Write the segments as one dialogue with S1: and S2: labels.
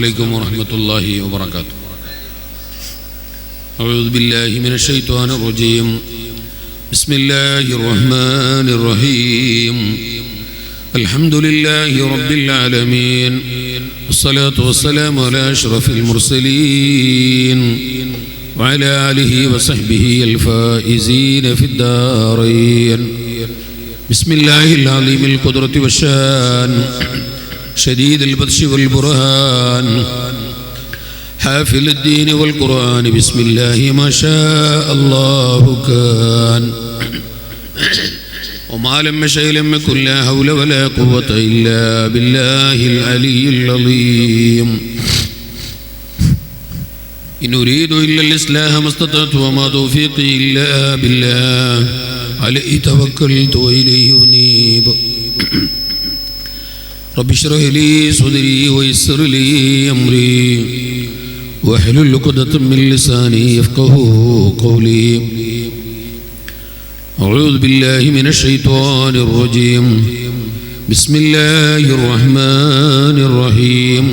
S1: عليكم ورحمة الله وبركاته. أعوذ بالله من الشيطان الرجيم. بسم الله الرحمن الرحيم. الحمد لله رب العالمين، والصلاة والسلام على أشرف المرسلين وعلى آله وصحبه الفائزين في الدارين. بسم الله العظيم القدرة والشان، شديد البطش والبرهان، حافل الدين والقرآن. بسم الله ما شاء الله كان، وما لم يشأ لم يكن. لا حول ولا قوة إلا بالله العلي العظيم. إن أريد إلا الإصلاح ما استطعت، وما توفيقي إلا بالله، عليه توكلت وإليه أنيب. رب اشرح لي صدري ويسر لي أمري واحلل عقدة من لساني يفقهوا قولي. أعوذ بالله من الشيطان الرجيم. بسم الله الرحمن الرحيم.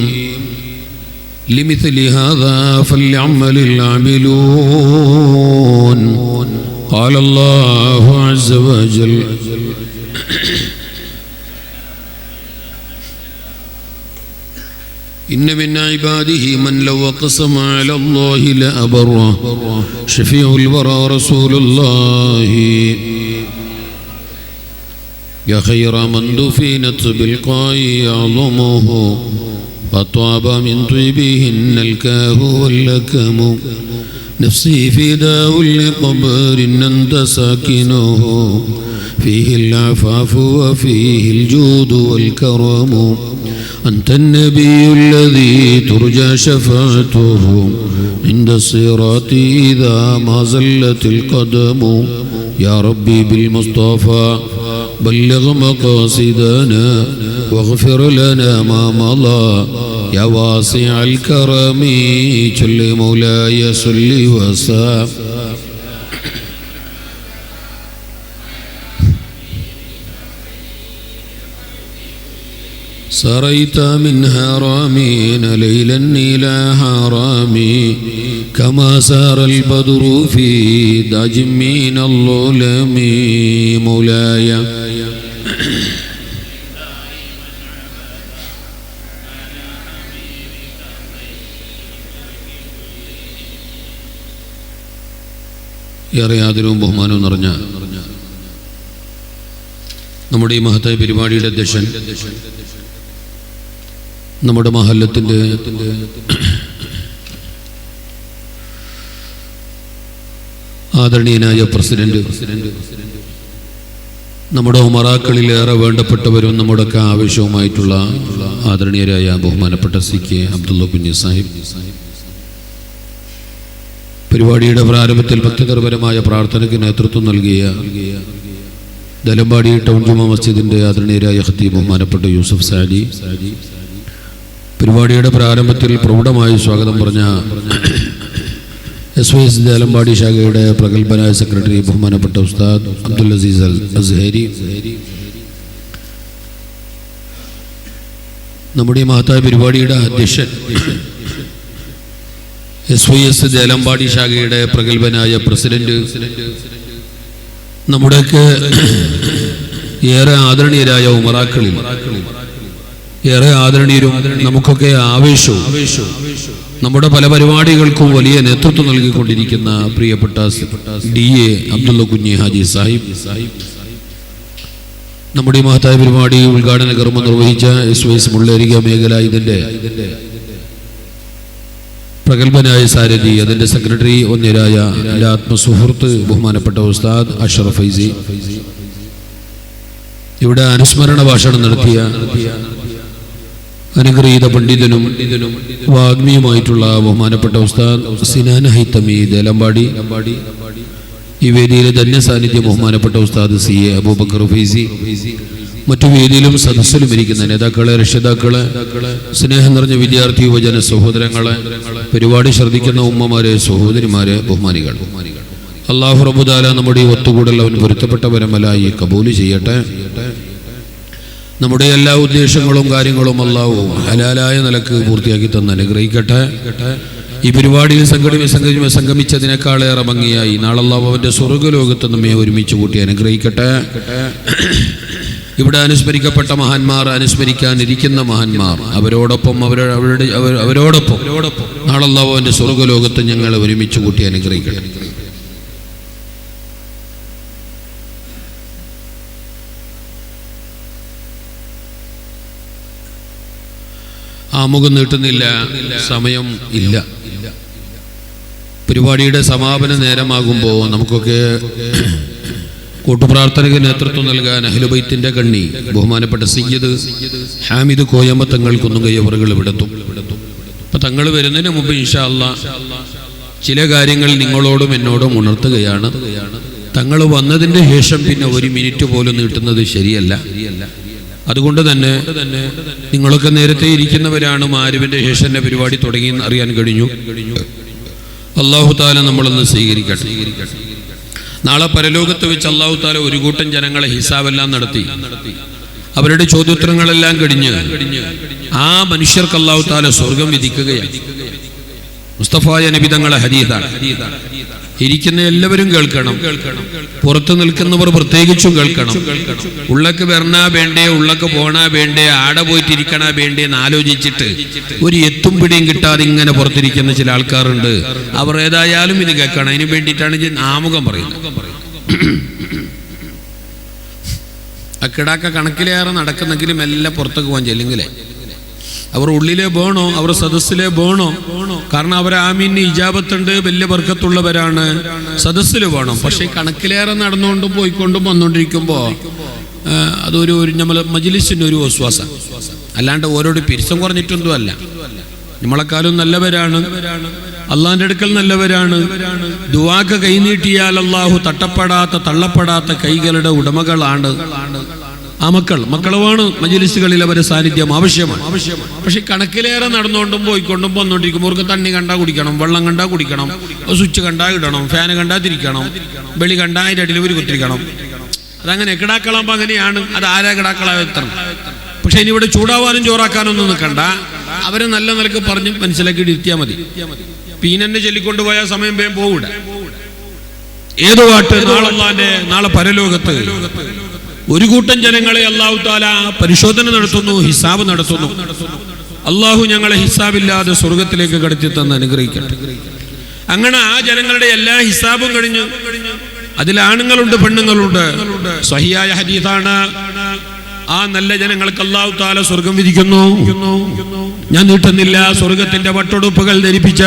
S1: لمثل هذا فليعمل العاملون. قال الله عز وجل: إن من عباده من لو قسم على الله لأبره، شفيع الورى رسول الله. يا خير من دفنت بالقاء أعظمه، فطاب من طيبهن الكاه واللكم. نفسي فداء لقبر أنت ساكنه، فيه العفاف وفيه الجود والكرم. أنت النبي الذي ترجى شفاعته عند الصراط إذا ما زلت القدم. يا ربي بالمصطفى بلغ مقاصدنا، واغفر لنا ما مضى. يا واسع الكرم صل مولاي صل وسلم. سريت من هرامين ليلا إلى هرامي، كما سار البدر في داج من الظلم. مولاي ഏറെ ആദരവും ബഹുമാനവും നിറഞ്ഞ നമ്മുടെ ഈ മഹത്തായ പരിപാടിയുടെ അധ്യക്ഷൻ, നമ്മുടെ മഹല്ലത്തിൻ്റെ ആദരണീയനായ പ്രസിഡന്റ്, നമ്മുടെ ഉമറാക്കളിലേറെ വേണ്ടപ്പെട്ടവരും നമ്മുടെയൊക്കെ ആവശ്യവുമായിട്ടുള്ള ആദരണീയരായ ബഹുമാനപ്പെട്ട CK അബ്ദുള്ള കുഞ്ഞി സാഹിബ്, പരിപാടിയുടെ പ്രാരംഭത്തിൽ ഭക്തികരപരമായ പ്രാർത്ഥനയ്ക്ക് നേതൃത്വം നൽകിയ ദലമ്പാടി ടൗൺ ജുമാ മസ്ജിദിൻ്റെ ആദരണീയരായ ഖത്തീബ് ബഹുമാനപ്പെട്ട യൂസുഫ് സാദി, പരിപാടിയുടെ പ്രാരംഭത്തിൽ പ്രൗഢമായി സ്വാഗതം പറഞ്ഞ SYS ദലമ്പാടി ശാഖയുടെ പ്രഗത്ഭനായ സെക്രട്ടറി ബഹുമാനപ്പെട്ട ഉസ്താദ് അബ്ദുൽ അസീസ് അൽ അസ്ഹരി, നമ്മുടെ ഈ മഹത്തായ പരിപാടിയുടെ അധ്യക്ഷൻ SYS ദലമ്പാടി ശാഖയുടെ പ്രഗത്ഭനായ പ്രസിഡന്റ്, നമ്മുടെയൊക്കെ ഏറെ ആദരണീയരായ ഉമറാക്കളിൽ ഏറെ ആദരണീയരും നമുക്കൊക്കെ ആവേശവും നമ്മുടെ പല പരിപാടികൾക്കും വലിയ നേതൃത്വം നൽകിക്കൊണ്ടിരിക്കുന്ന പ്രിയപ്പെട്ട DA അബ്ദുള്ള കുഞ്ഞി ഹാജി സാഹിബ്, നമ്മുടെ ഈ മഹത്തായ പരിപാടി ഉദ്ഘാടന കർമ്മം നിർവഹിച്ച SYS മുള്ളേരിക മേഖല ഇതിൻ്റെ പ്രഗത്ഭനായ സാരഥി, അതിൻ്റെ സെക്രട്ടറി ഒന്നിരായ എൻ്റെ ആത്മസുഹൃത്ത് ബഹുമാനപ്പെട്ട ഉസ്താദ് അഷ്റഫ് ഫൈസി, ഇവിടെ അനുസ്മരണ ഭാഷണം നടത്തിയ അനുഗ്രഹീത പണ്ഡിതനും വാഗ്മിയുമായിട്ടുള്ള ബഹുമാനപ്പെട്ട ഉസ്താദ് സിനാൻ ഹൈത്തമി ദേലമ്പാടി, ഈ വേദിയിലെ ധന്യ സാന്നിധ്യം ബഹുമാനപ്പെട്ട ഉസ്താദ് CA അബൂബക്കർ ഫൈസി, മറ്റു വേദിയിലും സദസ്സിലും ഇരിക്കുന്ന നേതാക്കളെ, രക്ഷിതാക്കളെ, സ്നേഹം നിറഞ്ഞ വിദ്യാർത്ഥി യുവജന സഹോദരങ്ങളെ, പരിപാടി ശ്രദ്ധിക്കുന്ന ഉമ്മമാരെ, സഹോദരിമാരെ, ബഹുമാനികൾ, അല്ലാഹു റബ്ബുൽ തആല നമ്മുടെ ഈ ഒത്തുകൂടൽ അവൻ പൊരുത്തപ്പെട്ട പരമലായി കബൂൽ ചെയ്യട്ടെ. നമ്മുടെ എല്ലാ ഉദ്ദേശങ്ങളും കാര്യങ്ങളും അല്ലാഹു ഹലാലായ നിലക്ക് പൂർത്തിയാക്കി തന്ന് അനുഗ്രഹിക്കട്ടെ. ഈ പരിപാടിയിൽ സംഗമിച്ചതിനേക്കാളേറെ ഭംഗിയായി നാളെ അല്ലാഹു അവന്റെ സ്വർഗ്ഗലോകത്ത് നമ്മെ ഒരുമിച്ച് കൂട്ടി അനുഗ്രഹിക്കട്ടെ. ഇവിടെ അനുസ്മരിക്കപ്പെട്ട മഹാന്മാർ, അനുസ്മരിക്കാനിരിക്കുന്ന മഹാന്മാർ, അവരോടൊപ്പം നാളെ അല്ലാഹു അവന്റെ സ്വർഗ്ഗലോകത്ത് ഞങ്ങളെ ഒരുമിച്ച് കൂട്ടി അനുഗ്രഹിക്കട്ടെ. ആമുഖം നീട്ടുന്നില്ല, സമയം ഇല്ല. പരിപാടിയുടെ സമാപന നേരമാകുമ്പോൾ നമുക്കൊക്കെ കൂട്ടുപ്രാർത്ഥനയ്ക്ക് നേതൃത്വം നൽകാൻ അഹ്ലുബൈത്തിന്റെ കണ്ണി ബഹുമാനപ്പെട്ട സയ്യിദ് ഹാമിദ് കോയമ്മ തങ്ങൾ കുന്നുകയ്യവറുകൾ ഇവിടെത്തും. അപ്പൊ തങ്ങൾ വരുന്നതിന് മുമ്പ് ഇൻഷാ അല്ലാഹ് ചില കാര്യങ്ങൾ നിങ്ങളോടും എന്നോടും ഉണർത്തുകയാണ്. തങ്ങൾ വന്നതിന്റെ ശേഷം പിന്നെ ഒരു മിനിറ്റ് പോലും നീട്ടുന്നത് ശരിയല്ല. അതുകൊണ്ട് തന്നെ നിങ്ങളൊക്കെ നേരത്തെ ഇരിക്കുന്നവരാണ്. മാരിവിന്റെ ശേഷന്റെ പരിപാടി തുടങ്ങി അറിയാൻ കഴിഞ്ഞു. അല്ലാഹു തആല നമ്മളൊന്ന് സ്വീകരിക്കട്ടെ. നാളെ പരലോകത്ത് വെച്ച് അല്ലാഹു തആല ഒരു കൂട്ടം ജനങ്ങളെ ഹിസാബെല്ലാം നടത്തി അവരുടെ ചോദ്യോത്തരങ്ങളെല്ലാം കഴിഞ്ഞ് ആ മനുഷ്യർക്ക് അല്ലാഹു തആല സ്വർഗം വിധിക്കുകയാണ്. മുസ്തഫായ നബി തങ്ങളെ ഹദീസാണ്. ഇരിക്കുന്ന എല്ലാവരും കേൾക്കണം, പുറത്ത് നിൽക്കുന്നവർ പ്രത്യേകിച്ചും കേൾക്കണം. ഉള്ളക്ക് വരണ വേണ്ടേ, ഉള്ളക്ക് പോണ വേണ്ടേ, ആടെ പോയിട്ടിരിക്കണ വേണ്ടേ എന്ന് ആലോചിച്ചിട്ട് ഒരു എത്തും പിടിയും കിട്ടാതെ ഇങ്ങനെ പുറത്തിരിക്കുന്ന ചില ആൾക്കാരുണ്ട്. അവർ ഏതായാലും ഇത് കേൾക്കണം. അതിന് വേണ്ടിയിട്ടാണ് ആമുഖം പറയുന്നത്. ആ കിടാക്ക കണക്കിലേറെ നടക്കുന്നെങ്കിലും എല്ലാം പുറത്തേക്ക് പോകാൻ ചെല്ലെങ്കിലേ അവർ ഉള്ളിലെ വേണോ, അവർ സദസ്സിലെ വേണോ? കാരണം അവർ ആമീന് ഇജാബത്തുണ്ട്, വലിയ ബർക്കത്തുള്ളവരാണ്, സദസ്സിൽ വേണം. പക്ഷെ കണക്കിലേറെ നടന്നുകൊണ്ടും പോയിക്കൊണ്ടും വന്നുകൊണ്ടിരിക്കുമ്പോ അതൊരു നമ്മളെ മജ്ലിസിന്റെ ഒരു വിശ്വാസം, അല്ലാണ്ട് ഓരോട് പിരിസം കുറഞ്ഞിട്ടൊന്നും അല്ല. നമ്മളെക്കാളും നല്ലവരാണ്, അള്ളാന്റെ അടുക്കൽ നല്ലവരാണ്. ദുആക്ക് കൈനീട്ടിയാൽ അല്ലാഹു തട്ടപ്പെടാത്ത തള്ളപ്പെടാത്ത കൈകളുടെ ഉടമകളാണ് ആ മക്കളുമാണ്. മജ്ലിസുകളിൽ അവരെ സാന്നിധ്യം ആവശ്യമാണ്. പക്ഷെ കണക്കിലേറെ നടന്നുകൊണ്ടും പോയിക്കൊണ്ടും വന്നുകൊണ്ടിരിക്കുമ്പോൾ അവർക്ക് തണ്ണി കണ്ടാ കുടിക്കണം, വെള്ളം കണ്ടാ കുടിക്കണം, സ്വിച്ച് കണ്ടാ ഇടണം, ഫാന് കണ്ടാ തിരിക്കണം, വെളി കണ്ടാ അതിൻ്റെ അടിയിൽ ഒരു കുത്തിരിക്കണം. അതങ്ങനെ കിടാക്കളാകുമ്പോൾ അങ്ങനെയാണ്. അത് ആരാ കിടാക്കളാവെത്തണം. പക്ഷെ ഇനി ഇവിടെ ചൂടാവാനും ചോറാക്കാനൊന്നും നിൽക്കണ്ട. അവരെ നല്ല നിലക്ക് പറഞ്ഞ് മനസ്സിലാക്കി ഇരുത്തിയാൽ മതി. പീനന്നെ ചൊല്ലിക്കൊണ്ടുപോയ സമയം വേഗം പോകൂടെ. ഏതോ ആട്ട് നാളെ പരലോകത്ത് ഒരു കൂട്ടം ജനങ്ങളെ അല്ലാഹു തആല പരിശോധന നടത്തുന്നു, ഹിസാബ് നടത്തുന്നു. അല്ലാഹു ഞങ്ങളെ ഹിസാബില്ലാതെ സ്വർഗത്തിലേക്ക് കടത്തി തന്ന് അനുഗ്രഹിക്കട്ടെ. അങ്ങനെ ആ ജനങ്ങളുടെ എല്ലാ ഹിസാബും കഴിഞ്ഞു. അതിൽ ആണുങ്ങളുണ്ട്, പെണ്ണുങ്ങളുണ്ട്. സ്വഹിയായ ഹദീസാണ്. ആ നല്ല ജനങ്ങൾക്ക് അല്ലാഹു തആല സ്വർഗം വിധിക്കുന്നു. ഞാൻ നീട്ടുന്നില്ല. സ്വർഗത്തിന്റെ വട്ടൊടുപ്പുകൾ ധരിപ്പിച്ച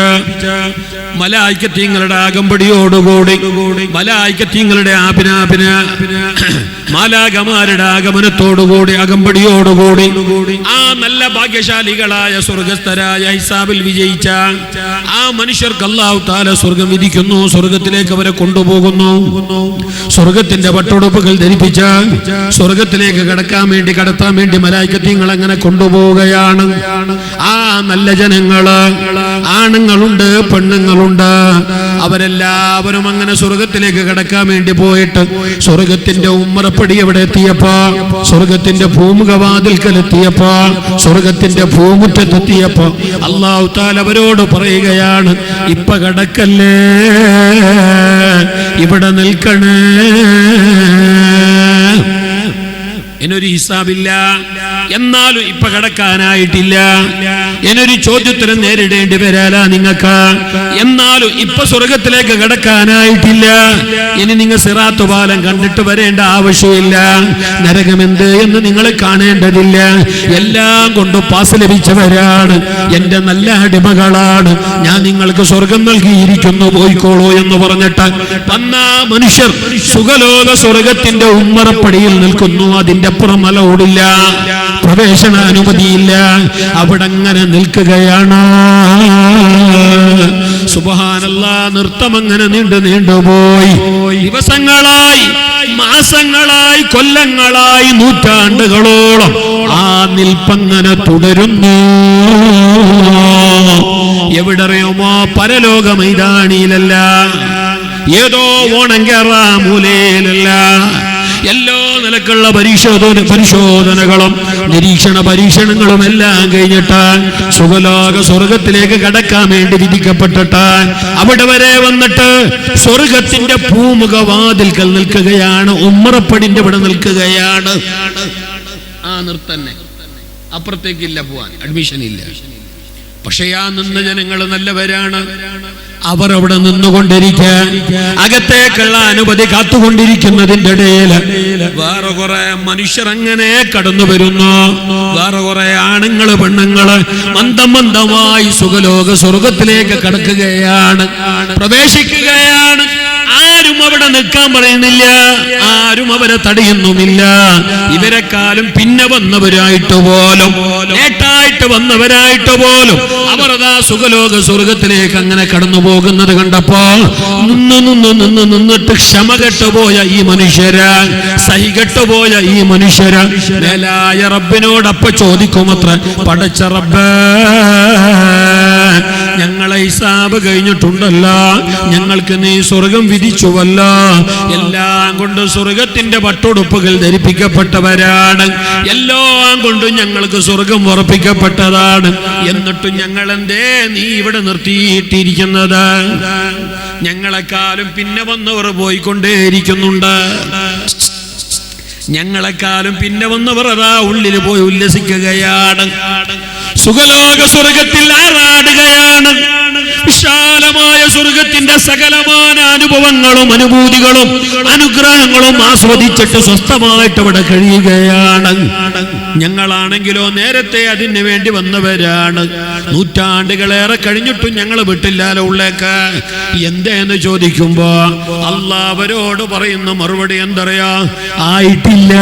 S1: മലായിക്കത്തീങ്ങളുടെ അകമ്പടിയോടുകൂടി, മലായിക്കത്തീങ്ങളുടെ മാലാകമാരുടെ ആഗമനത്തോടുകൂടി, അകമ്പടിയോടുകൂടി ആ നല്ല ഭാഗ്യശാലികളായ സ്വർഗസ്ഥരായ ഹിസാബിൽ വിജയിച്ച ആ മനുഷ്യർക്ക് അല്ലാഹു തആല സ്വർഗം വിധിക്കുന്നു. സ്വർഗത്തിലേക്ക് അവരെ കൊണ്ടുപോകുന്നു. സ്വർഗത്തിന്റെ വട്ടൊടുപ്പുകൾ ധരിപ്പിച്ച സ്വർഗത്തിലേക്ക് കടത്താൻ വേണ്ടി മലായിക്കത്തീങ്ങൾ അങ്ങനെ കൊണ്ടുപോവുകയാണ്. ആ നല്ല ജനങ്ങള്, ആണുങ്ങളുണ്ട്, പെണ്ണുങ്ങളുണ്ട്, അവരെല്ലാവരും അങ്ങനെ സ്വർഗത്തിലേക്ക് കടക്കാൻ വേണ്ടി പോയിട്ട് സ്വർഗത്തിന്റെ ഉമ്മറപ്പടി എവിടെ എത്തിയപ്പോ, സ്വർഗത്തിന്റെ ഭൂമുഖവാതിൽക്കലെത്തിയപ്പോ, സ്വർഗത്തിന്റെ ഭൂമുറ്റത്തെത്തിയപ്പോ അല്ലാഹു തആല അവരോട് പറയുകയാണ്, ഇപ്പൊ കടക്കല്ലേ, ഇവിടെ നിൽക്കണേ. എന്നൊരു ഹിസാബില്ല, എന്നാലും ഇപ്പൊ കടക്കാനായിട്ടില്ല. എന്നൊരു ചോദ്യോത്തരം നേരിടേണ്ടി വരാല നിങ്ങൾക്ക്. എന്നാലും ഇപ്പൊ സ്വർഗത്തിലേക്ക് കടക്കാനായിട്ടില്ല. ഇനി നിങ്ങൾ സിറാത്ത് പാലം കണ്ടിട്ട് വരേണ്ട ആവശ്യമില്ല. നരകമെന്ത് എന്ന് നിങ്ങൾ കാണേണ്ടതില്ല. എല്ലാം കൊണ്ട് പാസ് ലഭിച്ചവരാണ്, എന്റെ നല്ല അടിമകളാണ്. ഞാൻ നിങ്ങൾക്ക് സ്വർഗം നൽകിയിരിക്കുന്നു, പോയിക്കോളൂ എന്ന് പറഞ്ഞിട്ട് വന്ന മനുഷ്യർ സുഖലോക സ്വർഗത്തിന്റെ ഉമ്മറപ്പടിയിൽ നിൽക്കുന്നു. അതിന്റെ അപ്പുറം അലൗഡില്ല, പ്രവേശനാനുമതിയില്ല. അവിടെ അങ്ങനെ നിൽക്കുകയാണ്. സുബ്ഹാനല്ലാഹ്. നൃത്തം അങ്ങനെ നീണ്ടുപോയി. ദിവസങ്ങളായി, മാസങ്ങളായി, കൊല്ലങ്ങളായി, നൂറ്റാണ്ടുകളോളം ആ നിൽപ്പങ്ങനെ തുടരുന്നു. എവിടെറിയുമോ? പരലോക മൈതാനിയിലല്ല, ഏതോ ഓണങ്കേറ മൂലയിലല്ല, എല്ലാ നില നിലക്കുള്ള പരിശോധനകളും നിരീക്ഷണ പരീക്ഷണങ്ങളും എല്ലാം കഴിഞ്ഞിട്ട് സുഖലോക സ്വർഗത്തിലേക്ക് കടക്കാൻ വേണ്ടി വിധിക്കപ്പെട്ടിട്ട് അവിടെ വരെ വന്നിട്ട് സ്വർഗത്തിന്റെ പൂമുഖവാതിൽക്കൽ നിൽക്കുകയാണ്. ഉമ്മറപ്പടിന്റെ ഇവിടെ നിൽക്കുകയാണ്. ആ നിർത്തന്നെ, അപ്പുറത്തേക്കില്ല പോവാൻ, അഡ്മിഷൻ ഇല്ല. പക്ഷേ ആ നിന്ന ജനങ്ങൾ നല്ലവരാണ്. അവർ അവിടെ നിന്നുകൊണ്ടിരിക്കാൻ അകത്തേക്കുള്ള അനുമതി കാത്തുകൊണ്ടിരിക്കുന്നതിന്റെ ഇടയിൽ വേറെ കുറെ മനുഷ്യർ അങ്ങനെ കടന്നു വരുന്നു. വേറെ കുറെ ആണുങ്ങള് പെണ്ണുങ്ങള് മന്ദമന്ദമായി സുഖലോക സ്വർഗത്തിലേക്ക് കടക്കുകയാണ്, പ്രവേശിക്കുകയാണ്. ആരും അവിടെ നിൽക്കാൻ പറയുന്നില്ല, ആരും അവരെ തടയുന്നുമില്ല. ഇവരെക്കാളും പിന്നെ വന്നവരായിട്ട് പോലും, ലേറ്റായിട്ട് വന്നവരായിട്ട് പോലും അവർ അതാ സുഖലോക സ്വർഗത്തിലേക്ക് അങ്ങനെ കടന്നു പോകുന്നത് കണ്ടപ്പോ നിന്നിട്ട് ക്ഷമ കെട്ടുപോയ ഈ മനുഷ്യര്, സഹികെട്ടുപോയ ഈ മനുഷ്യര് മേലായ റബ്ബിനോടപ്പ ചോദിക്കുമത്ര, പടച്ച റബ്ബേ, ഞങ്ങളെ ഹിസാബ് കഴിഞ്ഞിട്ടുണ്ടല്ലോ, ഞങ്ങൾക്ക് നീ സ്വർഗം വിധിച്ചുവല്ലോ, എല്ലാം കൊണ്ട് സ്വർഗത്തിന്റെ പട്ടുടുപ്പുകൾ ധരിപ്പിക്കപ്പെട്ടവരാണ്, എല്ലാം കൊണ്ടും ഞങ്ങൾക്ക് സ്വർഗം ഉറപ്പിക്കപ്പെട്ടതാണ്. എന്നിട്ടും ഞങ്ങൾ എന്തേ നീ ഇവിടെ നിർത്തിയിട്ടിരിക്കുന്നത്? ഞങ്ങളെക്കാളും പിന്നെ വന്നവർ പോയിക്കൊണ്ടേയിരിക്കുന്നുണ്ട്. ഞങ്ങളെക്കാളും പിന്നെ വന്നവർ അതാ ഉള്ളിൽ പോയി ഉല്ലസിക്കുകയാണ്, സുഖലോക സ്വർഗത്തിൽ ആറാടുകയാണ്. വിശാലമായ സ്വർഗത്തിന്റെ സകലമായ അനുഭവങ്ങളും അനുഭൂതികളും അനുഗ്രഹങ്ങളും ആസ്വദിച്ചിട്ട് സ്വസ്ഥമായിട്ട് അവിടെ കഴിയുകയാണ്. ഞങ്ങളാണെങ്കിലോ നേരത്തെ അതിന് വേണ്ടി വന്നവരാണ്. നൂറ്റാണ്ടുകളേറെ കഴിഞ്ഞിട്ടും ഞങ്ങൾ വിട്ടില്ലാലോ ഉള്ളേക്ക്. എന്തേന്ന് ചോദിക്കുമ്പോ അല്ലാഹ് അവരോട് പറയുന്ന മറുപടി എന്തറിയാ? ആയിട്ടില്ല,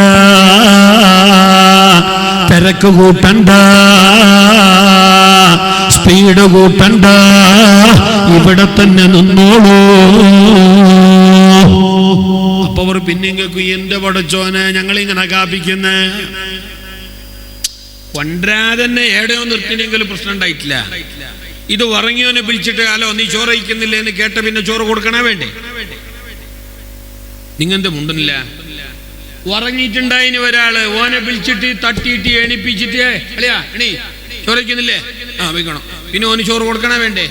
S1: തിരക്ക് കൂട്ടണ്ട, സ്പീഡ് കൂട്ടണ്ട, ഇവിടെ തന്നെ നിന്നോളൂ. അപ്പൊ അവർ പിന്നെ എന്റെ പടച്ചോനെ ഞങ്ങളിങ്ങനെ കാപ്പിക്കുന്നേ കൊണ്ടാതെ തന്നെ എവിടെയോ നിർത്തിനെങ്കിലും പ്രശ്നം ഉണ്ടായിട്ടില്ല. ഇത് ഉറങ്ങിയോനെ വിളിച്ചിട്ട് ഹലോ നീ ചോറ് കഴിക്കുന്നില്ല എന്ന് കേട്ട പിന്നെ ചോറ് കൊടുക്കണേ വേണ്ടേ? നിങ്ങന്റെ മുണ്ടില്ല. ഉറങ്ങിയിട്ടുണ്ടായിന് ഒരാള്, ഓനെ വിളിച്ചിട്ട് തട്ടിയിട്ട് എണിപ്പിച്ചിട്ട് അല്ലയാ എണീ ചോറ് കഴിക്കുന്നില്ലേ? ആ വെക്കണം. പിന്നെ ഓന് ചോറ് കൊടുക്കണേ വേണ്ടേ?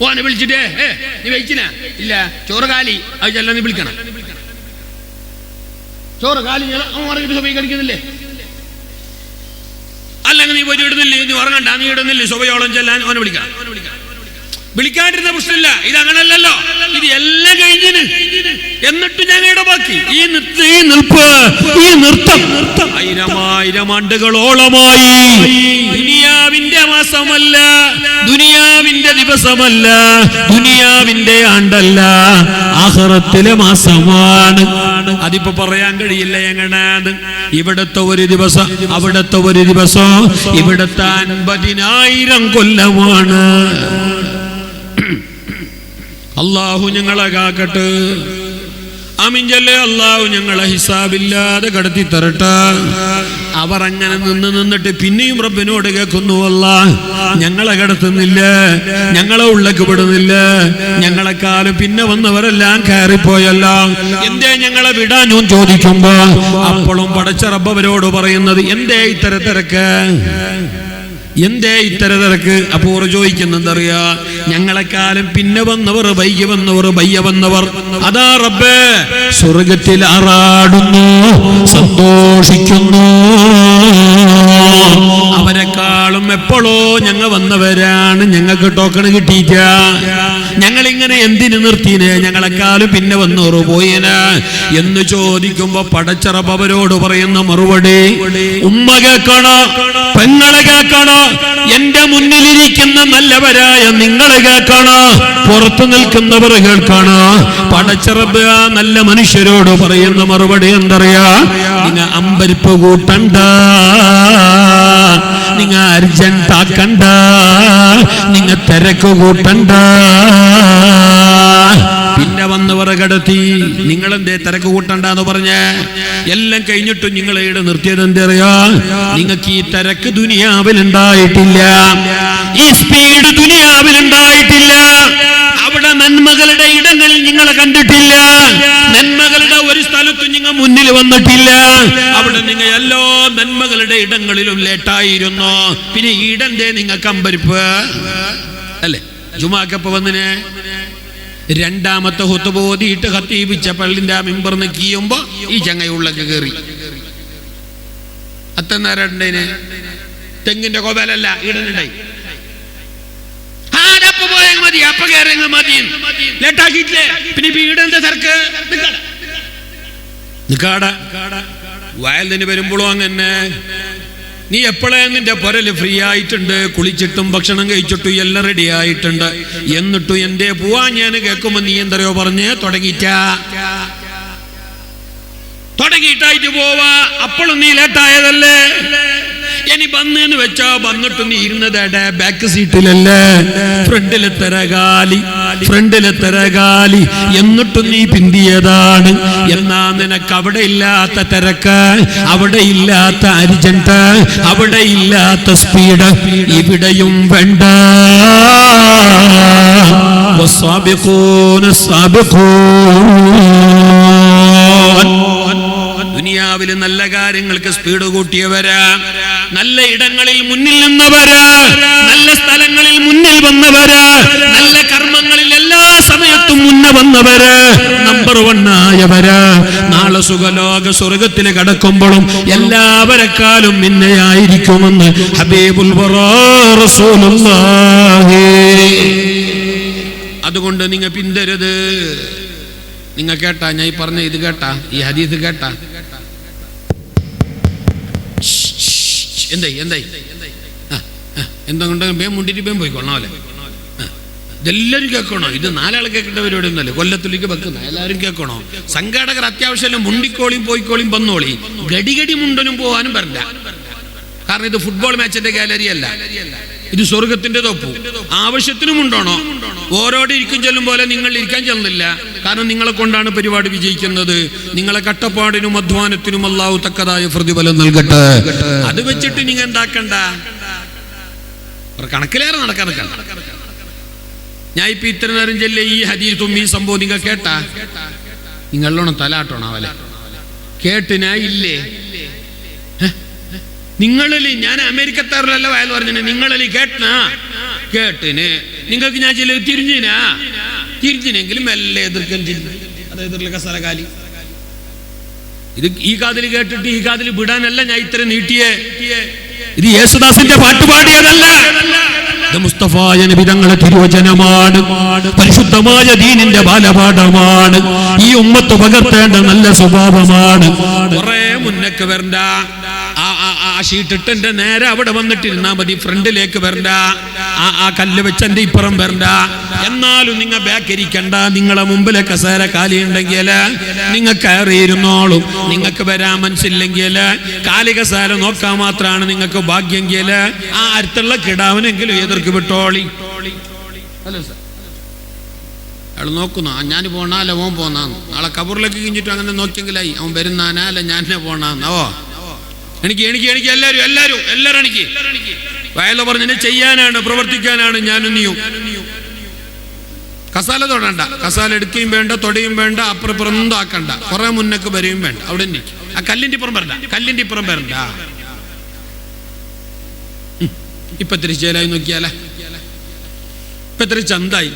S1: ഓനെ വിളിച്ചിട്ടേ നീ വെച്ചില്ല ഇല്ല ചോറ് കാലി, അത് ചെല്ല നീ വിളിക്കണം. ചോറ് കാലി സഭയിൽ കളിക്കുന്നില്ലേ? അല്ലെങ്കിൽ നീ പോയി ഇടുന്നില്ലേ? നീ ഉറങ്ങണ്ട, നീ ഇടുന്നില്ലേ? ശോഭയോളം ചെല്ലാൻ ഓനെ വിളിക്കണം. വിളിക്കാണ്ടിരുന്ന പ്രശ്നമില്ല. ഇത് അങ്ങനല്ലല്ലോ, ഇത് എല്ലാം കഴിഞ്ഞിന്. എന്നിട്ട് ഞങ്ങളുടെ ബാക്കി ഈ നിൽപ്പ്, ഈ നൃത്തം ആയിരം ആണ്ടുകളോളമായി. ദുനിയാവിന്റെ മാസമല്ല, ദുനിയാവിന്റെ ദിവസമല്ല, ദുനിയാവിന്റെ ആണ്ടല്ല, ആഖിറത്തിലെ മാസമാണ്. അതിപ്പോ പറയാൻ കഴിയില്ല എങ്ങനെയാണ്. ഇവിടത്തെ ഒരു ദിവസം, അവിടത്തെ ഒരു ദിവസം, ഇവിടത്തെ 50,000 കൊല്ലമാണ്. അല്ലാഹു ഞങ്ങളെ കാക്കട്ടെ. ആമീൻ ചൊല്ല്. അല്ലാഹു ഞങ്ങളെ ഹിസാബില്ലാതെ കടത്തി തരട്ടെ. അവർ അങ്ങനെ നിന്നിട്ട് പിന്നെയും റബ്ബിനോട് കേൾക്കുന്നു, അല്ലാഹ് ഞങ്ങളെ കടത്തുന്നില്ല, ഞങ്ങളെ ഉള്ളക്ക് വിടുന്നില്ല, ഞങ്ങളെക്കാളും പിന്നെ വന്നവരെല്ലാം കയറിപ്പോയല്ലോ, എന്തേ ഞങ്ങളെ വിടാൻ ചോദിക്കുമ്പോ അപ്പോഴും പടച്ച റബ്ബ് അവരോട് പറയുന്നത്, എന്തേ ഇത്തരത്തിരക്ക്, എന്തേ ഇത്തരത്തിരക്ക്? അപ്പോൾ ചോദിക്കുന്നെന്തറിയാ, ഞങ്ങളെക്കാലം പിന്നെ വന്നവർ, വൈകി വന്നവർ, ബയ്യ വന്നവർ അതാ റബ്ബേ സ്വർഗത്തിൽ ആറാടുന്നു, സന്തോഷിക്കുന്നു. അവരെക്കാളും എപ്പോഴോ ഞങ്ങൾ വന്നവരാണ്, ഞങ്ങൾക്ക് ടോക്കൺ കിട്ടിയിട്ട. ഞങ്ങളിങ്ങനെ എന്തിനു നിർത്തിനെ? ഞങ്ങളെക്കാളും പിന്നെ വന്നവർ പോയിന് എന്ന് ചോദിക്കുമ്പോ പടച്ച റബ്ബ് അവരോട് പറയുന്ന മറുപടി, ഉമ്മ കേൾക്കണോ, പെങ്ങളെ കേൾക്കണോ, എന്റെ മുന്നിലിരിക്കുന്ന നല്ലവരായ നിങ്ങളെ കേൾക്കണോ, പുറത്തു നിൽക്കുന്നവർ കേൾക്കണോ? പടച്ച റബ്ബ് ആ നല്ല മനുഷ്യരോട് പറയുന്ന മറുപടി എന്തറിയാ? നിങ്ങ അമ്പരിപ്പ് കൂട്ടണ്ട, നിങ്ങ അർജന്റ് ആക്കണ്ട, നിങ്ങ തിരക്ക് കൂട്ടണ്ട. പിന്നെ വന്നവർ കടത്തി, നിങ്ങളെന്തേ തിരക്ക് കൂട്ടണ്ടെന്ന് പറഞ്ഞ് എല്ലാം കഴിഞ്ഞിട്ടും നിങ്ങൾ ഇവിടെ നിർത്തിയത് എന്തറിയാ? നിങ്ങൾക്ക് ഈ തിരക്ക് ദുനിയാവിൽ ഉണ്ടായിട്ടില്ല, ഈ സ്പീഡ് ദുനിയാവിൽ ഉണ്ടായിട്ടില്ല. അവിടെ നന്മകളുടെ ഇടങ്ങൾ നിങ്ങൾ കണ്ടിട്ടില്ല. നന്മകളുടെ ഒരു സ്ഥലം സ്ഥലത്തും നിങ്ങൾ മുന്നിൽ വന്നിട്ടില്ല. അവിടെ നിങ്ങൾ എല്ലാ നന്മകളുടെ ഇടങ്ങളിലും ലേട്ടായിരുന്നു. പിന്നെ ഈടന്റെ നിങ്ങൾക്ക് അമ്പരിപ്പ് അല്ലേ? ജുമാക്കപ്പ വന്നിനെ രണ്ടാമത്തെ ഹുത്തുബ ഓതിയിട്ട് ഖത്തീബിച്ച പള്ളിന്റെ മിമ്പർന്ന് കീയുമ്പോ ഈ ചങ്ങയുള്ളൊക്കെ കയറി അത്തന്നേരണ്ടേനെ തെങ്ങിന്റെ കോപലല്ല ഈടനുണ്ടായി. മതി അപ്പ കയറിയ മതി ലേട്ടാക്കിയിട്ടില്ലേ? പിന്നെ വീടെന്താ തിരക്ക് നിക്കാട വയലിന് വരുമ്പോഴും അങ്ങനെ. നീ എപ്പോഴേ നിന്റെ പൊരല് ഫ്രീ ആയിട്ടുണ്ട്, കുളിച്ചിട്ടും ഭക്ഷണം കഴിച്ചിട്ടും എല്ലാം റെഡി ആയിട്ടുണ്ട്. എന്നിട്ടും എന്റെ പോവാൻ ഞാൻ കേൾക്കുമ്പോ നീ എന്തറിയോ പറഞ്ഞ് തുടങ്ങിയിട്ടായിട്ട് പോവാ. അപ്പോഴും നീ ലേറ്റായതല്ലേ? ഇനി വന്നെന്ന് വെച്ചാ വന്നിട്ട് നീ ഇരുന്നത് ബാക്ക് സീറ്റിലല്ലേ? ഫ്രണ്ടിലെ തരകാലി എന്നിട്ടും നീ പിന്തിയതാണ്. എന്നാ നിനക്ക് അവിടെ ഇല്ലാത്ത തിരക്ക്, അവിടെ ഇല്ലാത്ത അർജന്റ്, അവിടെ ഇല്ലാത്ത സ്പീഡ് ഇവിടെയും വേണ്ട. ദുനിയാവില് നല്ല കാര്യങ്ങൾക്ക് സ്പീഡ് കൂട്ടിയവരാ, നല്ല ഇടങ്ങളിൽ മുന്നിൽ നിന്നവരാ, നല്ല സ്ഥലങ്ങളിൽ മുന്നിൽ വന്നവരാ, നല്ല കർമ്മങ്ങളിൽ എല്ലാ സമയത്തും മുന്നേ വന്നവര്, നമ്പർ 1 ആയവര്. നാളെ സുഖലോക സ്വർഗത്തിൽ കടക്കുമ്പോഴും എല്ലാവരെക്കാളും മുന്നേയായിരിക്കുമെന്ന് ഹബീബുൽ വറാ റസൂലുള്ളാഹി. അതുകൊണ്ട് നിങ്ങൾ പിന്തരുത്. നിങ്ങൾ കേട്ടാ ഞാൻ ഈ പറഞ്ഞ ഇത് കേട്ടാ, ഈ ഹദീസ് കേട്ടാ? എന്തായി എന്തുകൊണ്ട് മുണ്ടിട്ട് പോയിക്കൊള്ളണം അല്ലേ? ഇതെല്ലാവരും കേൾക്കണോ? ഇത് 4 ആൾ കേൾക്കേണ്ട പരിപാടി ഒന്നല്ലേ? കൊല്ലത്തിലേക്ക് വെക്കുന്ന എല്ലാവരും കേൾക്കണോ? സംഘാടകർ അത്യാവശ്യം മുണ്ടിക്കോളിയും പോയിക്കോളിയും വന്നോളി. ഗടിഗടി മുണ്ടനും പോകാനും വരണ്ട. കാരണം ഇത് ഫുട്ബോൾ മാച്ചിന്റെ ഗാലറി അല്ല, ഇത് സ്വർഗത്തിന്റെ തൊപ്പു. ആവശ്യത്തിനും ഉണ്ടോണോ? ഓരോടെ ഇരിക്കും ചെല്ലും പോലെ നിങ്ങൾ ഇരിക്കാൻ ചെല്ലുന്നില്ല. കാരണം നിങ്ങളെ കൊണ്ടാണ് പരിപാടി വിജയിക്കുന്നത്. നിങ്ങളെ കട്ടപ്പാടിനും അധ്വാനത്തിനും അല്ലാഹു തക്കതായ പ്രതിഫലം നൽകട്ടെ. അത് വെച്ചിട്ട് നിങ്ങൾ എന്താക്കണ്ട, കണക്കിലേറെ നടക്കാൻ നിൽക്കണ്ട. ഞാൻ ഇപ്പൊ ഇത്ര നേരം ചെല്ലേ ഈ ഹദീസും ഈ സംഭവം നിങ്ങൾ കേട്ടാ? നിങ്ങളോണം തലാട്ടോണോ അവലെ കേട്ടിനാ ഇല്ലേ? നിങ്ങളിൽ ഞാൻ അമേരിക്കത്താറിലല്ല വയൽ പറഞ്ഞു, നിങ്ങളിൽ കേട്ടിന് നിങ്ങൾക്ക് ഞാൻ ചില തിരിഞ്ഞിനെങ്കിലും മെല്ലെ എതിർക്കൽ കസരകാലി. ഇത് ഈ കാതിൽ കേട്ടിട്ട് ഈ കാതിൽ വിടാനല്ല ഞാൻ ഇത്ര നീട്ടിയേ. ഇത് യേശുദാസിന്റെ പാട്ടുപാടിയതല്ല, ഇത് മുസ്തഫായ നബി തങ്ങളുടെ തിരുവചനമാണ്, പരിശുദ്ധമായ ദീനിന്റെ ബാലപാഠമാണ്. ഈ ഉമ്മത്ത് പകർത്തേണ്ട നല്ല സ്വഭാവമാണ്. കുറെ മുന്നേക്ക് വരണ്ട. ആ ഷീട്ടിട്ടെന്റെ നേരെ അവിടെ വന്നിട്ടിരുന്നാ മതി, ഫ്രണ്ടിലേക്ക് വരണ്ട. ആ കല്ല് വെച്ചെന്റെ ഇപ്പുറം വരണ്ട. എന്നാലും നിങ്ങൾ ബാക്കിരിക്കണ്ട. നിങ്ങളെ മുമ്പിലെ കസേര കാലി ഉണ്ടെങ്കിൽ നിങ്ങൾ കയറിയിരുന്നോളും. നിങ്ങൾക്ക് വരാൻ മനസ്സില്ലെങ്കിൽ കാലി കസേര നോക്കാൻ മാത്രമാണ് നിങ്ങൾക്ക് ഭാഗ്യെങ്കിൽ ആ അടുത്തുള്ള കിടാവനെങ്കിലും എതിർക്ക് വിട്ടോളി. ഹലോ സാർ, അയാൾ നോക്കുന്നു ഞാൻ പോണാലോ ഓൻ പോന്നാന്ന്. നാളെ കബറിലേക്ക് കഴിഞ്ഞിട്ട് അങ്ങനെ നോക്കിയെങ്കിലായി അവൻ വരുന്നാനാ അല്ല ഞാൻ പോണാന്നോ? എനിക്ക് എല്ലാരും എനിക്ക് വയല പറഞ്ഞ ചെയ്യാനാണ്, പ്രവർത്തിക്കാനാണ് ഞാനും നീയും. കസാല തൊടണ്ട, കസാല എടുക്കുകയും വേണ്ട, തൊടയും വേണ്ട, അപ്പുറം ആക്കണ്ട, കുറെ മുന്നേക്ക് വരെയും വേണ്ട. അവിടെ ആ കല്ലിന്റെ ഇപ്പുറം വരണ്ട. ഇപ്പൊ ഇത്തിരി ചേലായി നോക്കിയാലേ, ഇപ്പൊ ഇത്തിരി ചന്തായി.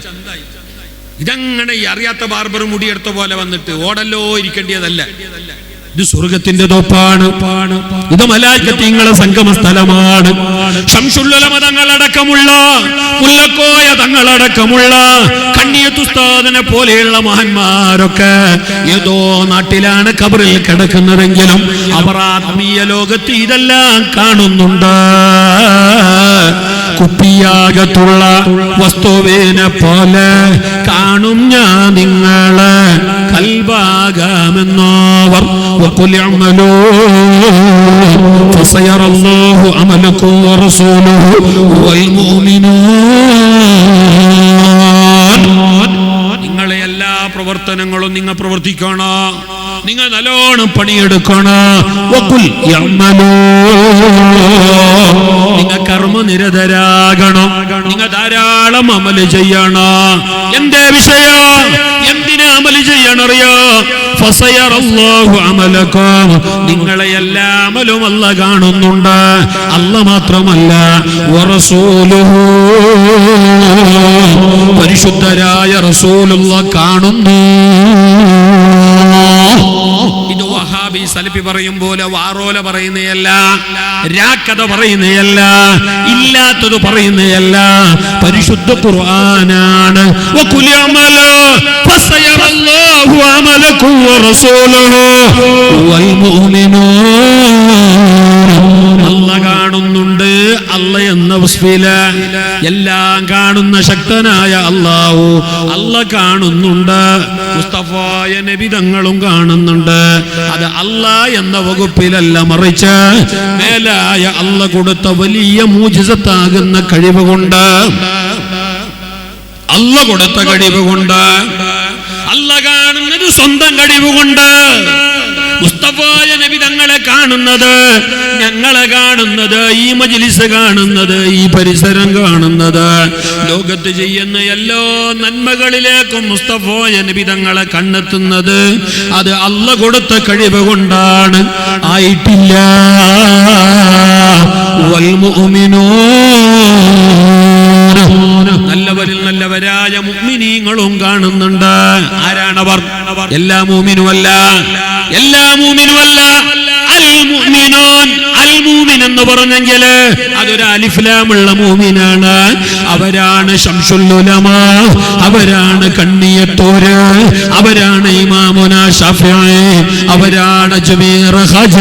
S1: ഇതങ്ങനെ ഈ അറിയാത്ത ബാർബർ മുടിയെടുത്ത പോലെ വന്നിട്ട് ഓടല്ലോ ഇരിക്കേണ്ടിയതല്ല. ഇത് സ്വർഗത്തിന്റെ തോപ്പാണ്. ഇത് മലായികത്തിന്റെ സംഗമ സ്ഥലമാണ്. ശംസുൽ തങ്ങളടക്കമുള്ള മുല്ലക്കോയ തങ്ങളടക്കമുള്ള കണ്ണിയത്ത് ഉസ്താദിനെ പോലെയുള്ള മഹാന്മാരൊക്കെ ഏതോ നാട്ടിലാണ് ഖബറിൽ കിടക്കുന്നതെങ്കിലും അവർ ആത്മീയ ലോകത്ത് ഇതെല്ലാം കാണുന്നുണ്ട്. കുപ്പിയാകത്തുള്ള വസ്തുവിനെ പോലെ കാണും ഞാൻ നിങ്ങളെ കൽഭാഗമെന്നോവർ. وقل اعملوا فسيرى الله عملكم ورسوله والمؤمنون. നിങ്ങളെ എല്ലാ പ്രവർത്തനങ്ങളും നിങ്ങൾ പ്രവർത്തിക്കണം. നിങ്ങൾ നല്ലോണം പണിയെടുക്കണം. നിങ്ങൾ കർമ്മനിരതരാകണം. നിങ്ങൾ ധാരാളം അമല് ചെയ്യണം. എന്തേ വിഷയം? എന്തിനാ അമല് ചെയ്യണറിയോ? ഫസയറല്ലാഹു അമലക്കും, നിങ്ങളെ എല്ലാ അമലും അല്ലാഹ് കാണുന്നുണ്ട്. അല്ലാഹ് മാത്രമല്ല വറസൂലുഹു, പരിശുദ്ധരായ റസൂലുള്ളാഹ് കാണുന്നു. ഇത് വഹാബി സലഫി പറയും പോലെ വാറോല പറയുന്നതല്ല, രാക്കഥ പറയുന്നതല്ല, ഇല്ലാത്തത് പറയുന്നതല്ല. പരിശുദ്ധ ഖുർആനാണ്. വഖുൽ അമലു ഫസയറല്ലാഹു അമലക്കും വറസൂലുഹു വൽ മുഅ്മിനൂൻ. അല്ലാഹ് കാണുന്നുണ്ട്. അല്ലാഹ് എന്ന വസ്ഫില എല്ലാം കാണുന്ന ശക്തനായ അല്ലാഹു, അല്ലാഹ് കാണുന്നുണ്ട്. മുസ്തഫായ നബി തങ്ങളും കാണുന്നുണ്ട്. അത് അല്ലാഹ് എന്ന വകുപ്പിലല്ല, മറിച്ച് മേലായ അല്ലാഹ് കൊടുത്ത വലിയ മൂജിസത്താകുന്ന കഴിവ് കൊണ്ട്, അല്ലാഹ് കൊടുത്ത കഴിവ് കൊണ്ട്, അല്ലാഹ് കാണുന്നത് സ്വന്തം കഴിവ് കൊണ്ട്. മുസ്തഫായ നബി തങ്ങളെ കാണുന്നത്, ഞങ്ങളെ കാണുന്നത്, ഈ മജ്ലിസ് കാണുന്നത്, ഈ പരിസരം കാണുന്നത്, ലോകത്ത് ചെയ്യുന്ന എല്ലാ നന്മകളിലേക്കും മുസ്തഫായ നബി തങ്ങളെ കണ്ണെത്തുന്നത് അത് അല്ലാഹ് കൊടുത്ത കഴിവ് കൊണ്ടാണ്. ആയിട്ടില്ല. വൽ മുഅ്മിനൂൻ, നല്ലവരിൽ നല്ലവരായ മുഅ്മിനീങ്ങളും കാണുന്നുണ്ട്. ആരാണവർ? എല്ലാ മുഅ്മിനുമല്ല, എല്ലാ മുഅ്മിനുമല്ല. അൽ മുഅ്മിനൂൻ, അൽ മുഅ്മിൻ എന്ന് പറഞ്ഞെങ്കിൽ അതൊരു അലിഫ് ലാം ഉള്ള മുഅ്മിനാണ്. അവരാണ് ശംസുൽ ഉലമാ, അവരാണ് കണ്ണിയത്തോര്, അവരാണ് ഇമാമുനാ ശാഫിഈ, അവരാണ് ജമീർ ഖജ,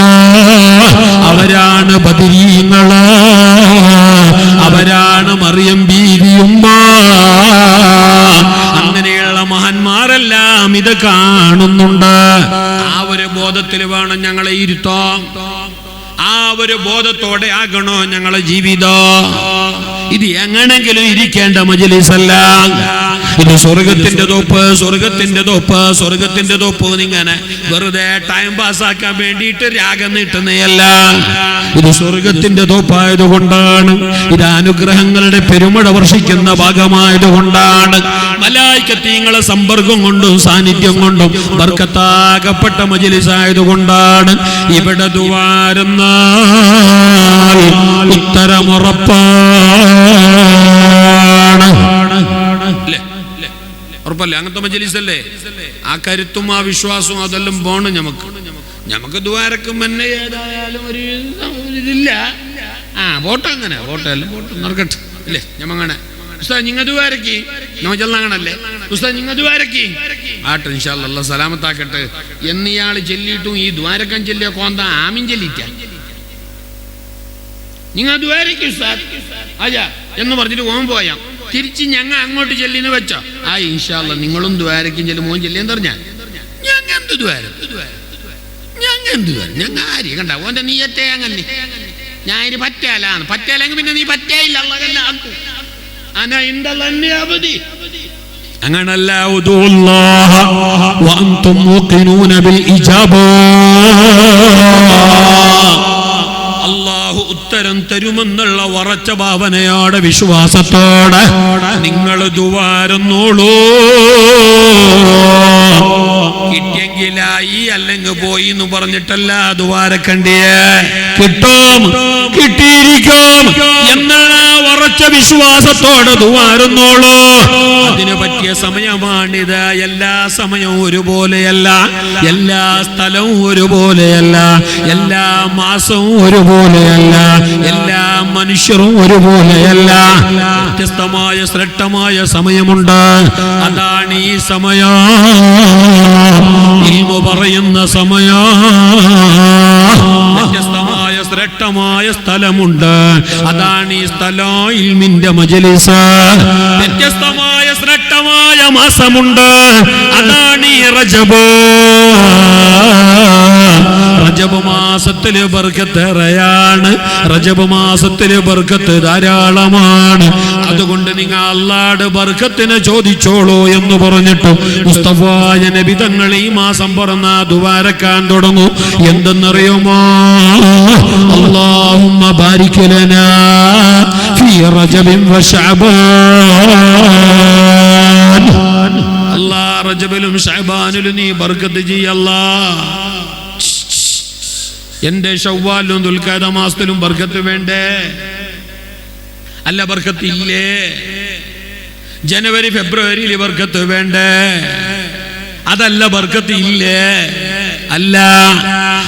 S1: അവരാണ് ബദരീങ്ങള്, അവരാണ് മറിയം ബീവി ഉമ്മ. അങ്ങനെയുള്ള മഹാന്മാരെല്ലാം ഇത് കാണുന്നുണ്ട്. ആ ഒരു ബോധത്തിൽ വേണം ഞങ്ങളെ ഇരുത്താം. ആ ഒരു ബോധത്തോടെ ആകണോ ഞങ്ങളെ ജീവിതം. ഇത് എങ്ങനെങ്കിലും ഇരിക്കേണ്ട മജ്ലിസല്ല. ഇത് സ്വർഗത്തിന്റെ തോപ്പ്, സ്വർഗത്തിന്റെ തോപ്പ്, സ്വർഗത്തിന്റെ തോപ്പ്. ഇങ്ങനെ വെറുതെ ടൈം പാസ്സാക്കാൻ വേണ്ടിയിട്ട് രാഗം നീട്ടുന്നതല്ല. ഇത് സ്വർഗത്തിന്റെ തോപ്പായതുകൊണ്ടാണ്. ഇത് അനുഗ്രഹങ്ങളുടെ പെരുമഴ വർഷിക്കുന്ന ഭാഗമായതുകൊണ്ടാണ്. മലായികത്തീങ്ങളെ സമ്പർക്കം കൊണ്ടും സാന്നിധ്യം കൊണ്ടും ബർക്കത്താകപ്പെട്ട മജ്ലിസായതുകൊണ്ടാണ്. ഇവിടെ ദുആരുന്ന ഉത്തരമുറപ്പാണ്. ഉറപ്പല്ലേ? അങ്ങനത്തെ മജ്ലിസല്ലേ? ആ കരുത്തും ആ വിശ്വാസവും അതെല്ലാം പോണ്. നമുക്ക് ദ്വാരക്കും എന്നെ ഏതായാലും ഒരു ഇതില്ല. വോട്ട് അങ്ങനെ വോട്ടെല്ലാം വോട്ട് നടക്കട്ടെ അല്ലേ? ഞമ്മങ്ങനെ ഉസ്താദ് നിങ്ങൾ ദ്വാരക്കി നോച്ചല്ലേ ഉസ്താദ് നിങ്ങൾ ദ്വാരക്കി ആട്ടെ ഇൻഷാ അല്ലാഹ് സലാമത്താക്കട്ടെ എന്നിയാൾ ചെല്ലിയിട്ടും ഈ ദ്വാരക്കം ചെല്ലിയ കോന്ത ആമീൻ ചെല്ലിറ്റ നിങ്ങൾ ദ്വാരക്കി ഉസ്താദ് അജാ എന്ന് പറഞ്ഞിട്ട് ഓൻ പോയാം. തിരിച്ച് ഞങ്ങൾ അങ്ങോട്ട് ചെല്ലിന്ന് വെച്ചോ. ആ ഇൻഷാ അല്ലാഹ് നിങ്ങളും ദ്വാരക്കും ചെല്ലും മോൻ ചെല്ലിയെന്ന് പറഞ്ഞാൽ ഞങ്ങൾ എന്ത് ദ്വാരം, ഞങ്ങൾ എന്ത് ദ്വാരം, ഞങ്ങൾ ആര് കണ്ട ഓന്റെ നീയത്തെ അങ്ങനെ ഞാൻ ഇത് പറ്റാലാണ്. പറ്റാലെങ്കിൽ പിന്നെ നീ പറ്റായില്ല. അങ്ങനല്ല. അല്ലാഹു ഉത്തരം തരുമെന്നുള്ള ഉറച്ച ഭാവനയോടെ വിശ്വാസത്തോടെ നിങ്ങൾ ദുആരുന്നോളൂ. കിട്ടിയെങ്കിലായി അല്ലെങ്കിൽ പോയി എന്ന് പറഞ്ഞിട്ടല്ല ദുആരക്കണ്ടിയേ. കിട്ടും, കിട്ടിയിരിക്കും എന്നുള്ള ഉറച്ച വിശ്വാസത്തോടെ ദുആരുന്നോളൂ. അതിന് പറ്റിയ സമയമാണിത്. എല്ലാ സമയവും ഒരുപോലെയല്ല, എല്ലാ സ്ഥലവും ഒരുപോലെയല്ല, എല്ലാ മാസവും ഒരുപോലെയല്ല, എല്ലാ മനുഷ്യരും ഒരുപോലെയല്ല. വ്യത്യസ്തമായ ശ്രേഷ്ഠമായ സമയമുണ്ട്. അതാണ് ഈ സമയം, ഇൽമു പറയുന്ന സമയം. വ്യത്യസ്തമായ ശ്രേഷ്ഠമായ സ്ഥലമുണ്ട്. അതാണ് ഈ സ്ഥലം, ഇൽമിന്റെ മജ്ലിസ്. വ്യത്യസ്തമായ ശ്രേഷ്ഠമായ മാസമുണ്ട്. അതാണ് ഈ റജബ്. റജബ് മാസത്തില് ബർക്കത്തേറെയാണ്, റജബ് മാസത്തില് ബർക്കത്ത് ധാരാളമാണ്. അതുകൊണ്ട് നിങ്ങൾ അല്ലാഹുവിന്റെ ബർക്കത്തിനെ ചോദിച്ചോളൂ എന്ന് പറഞ്ഞിട്ട് മുസ്തഫായ നബി തങ്ങൾ ഈ മാസം പറഞ്ഞ ദുആരക്കാൻ തുടങ്ങും. എന്തെന്നറിയുമോ? അല്ലാഹുമ്മ ബാരിക് ലനാ ഫീ റജബിൻ വ ശഅബാൻ. അല്ലാഹ് റജബിലും ശഅബാനിലും നീ ബർക്കത്ത് ചെയ്യ് അല്ലാഹ്. എന്റെ ശവ്വാലിലും ദുൽഖഅദ മാസത്തിലും ബർക്കത്ത് വേണ്ടേ? അല്ല ബർക്കത്ത് ഇല്ലേ? ജനുവരി ഫെബ്രുവരിയിൽ ബർക്കത്ത് വേണ്ടേ? അതല്ല ബർക്കത്ത് ഇല്ലേ? അല്ല,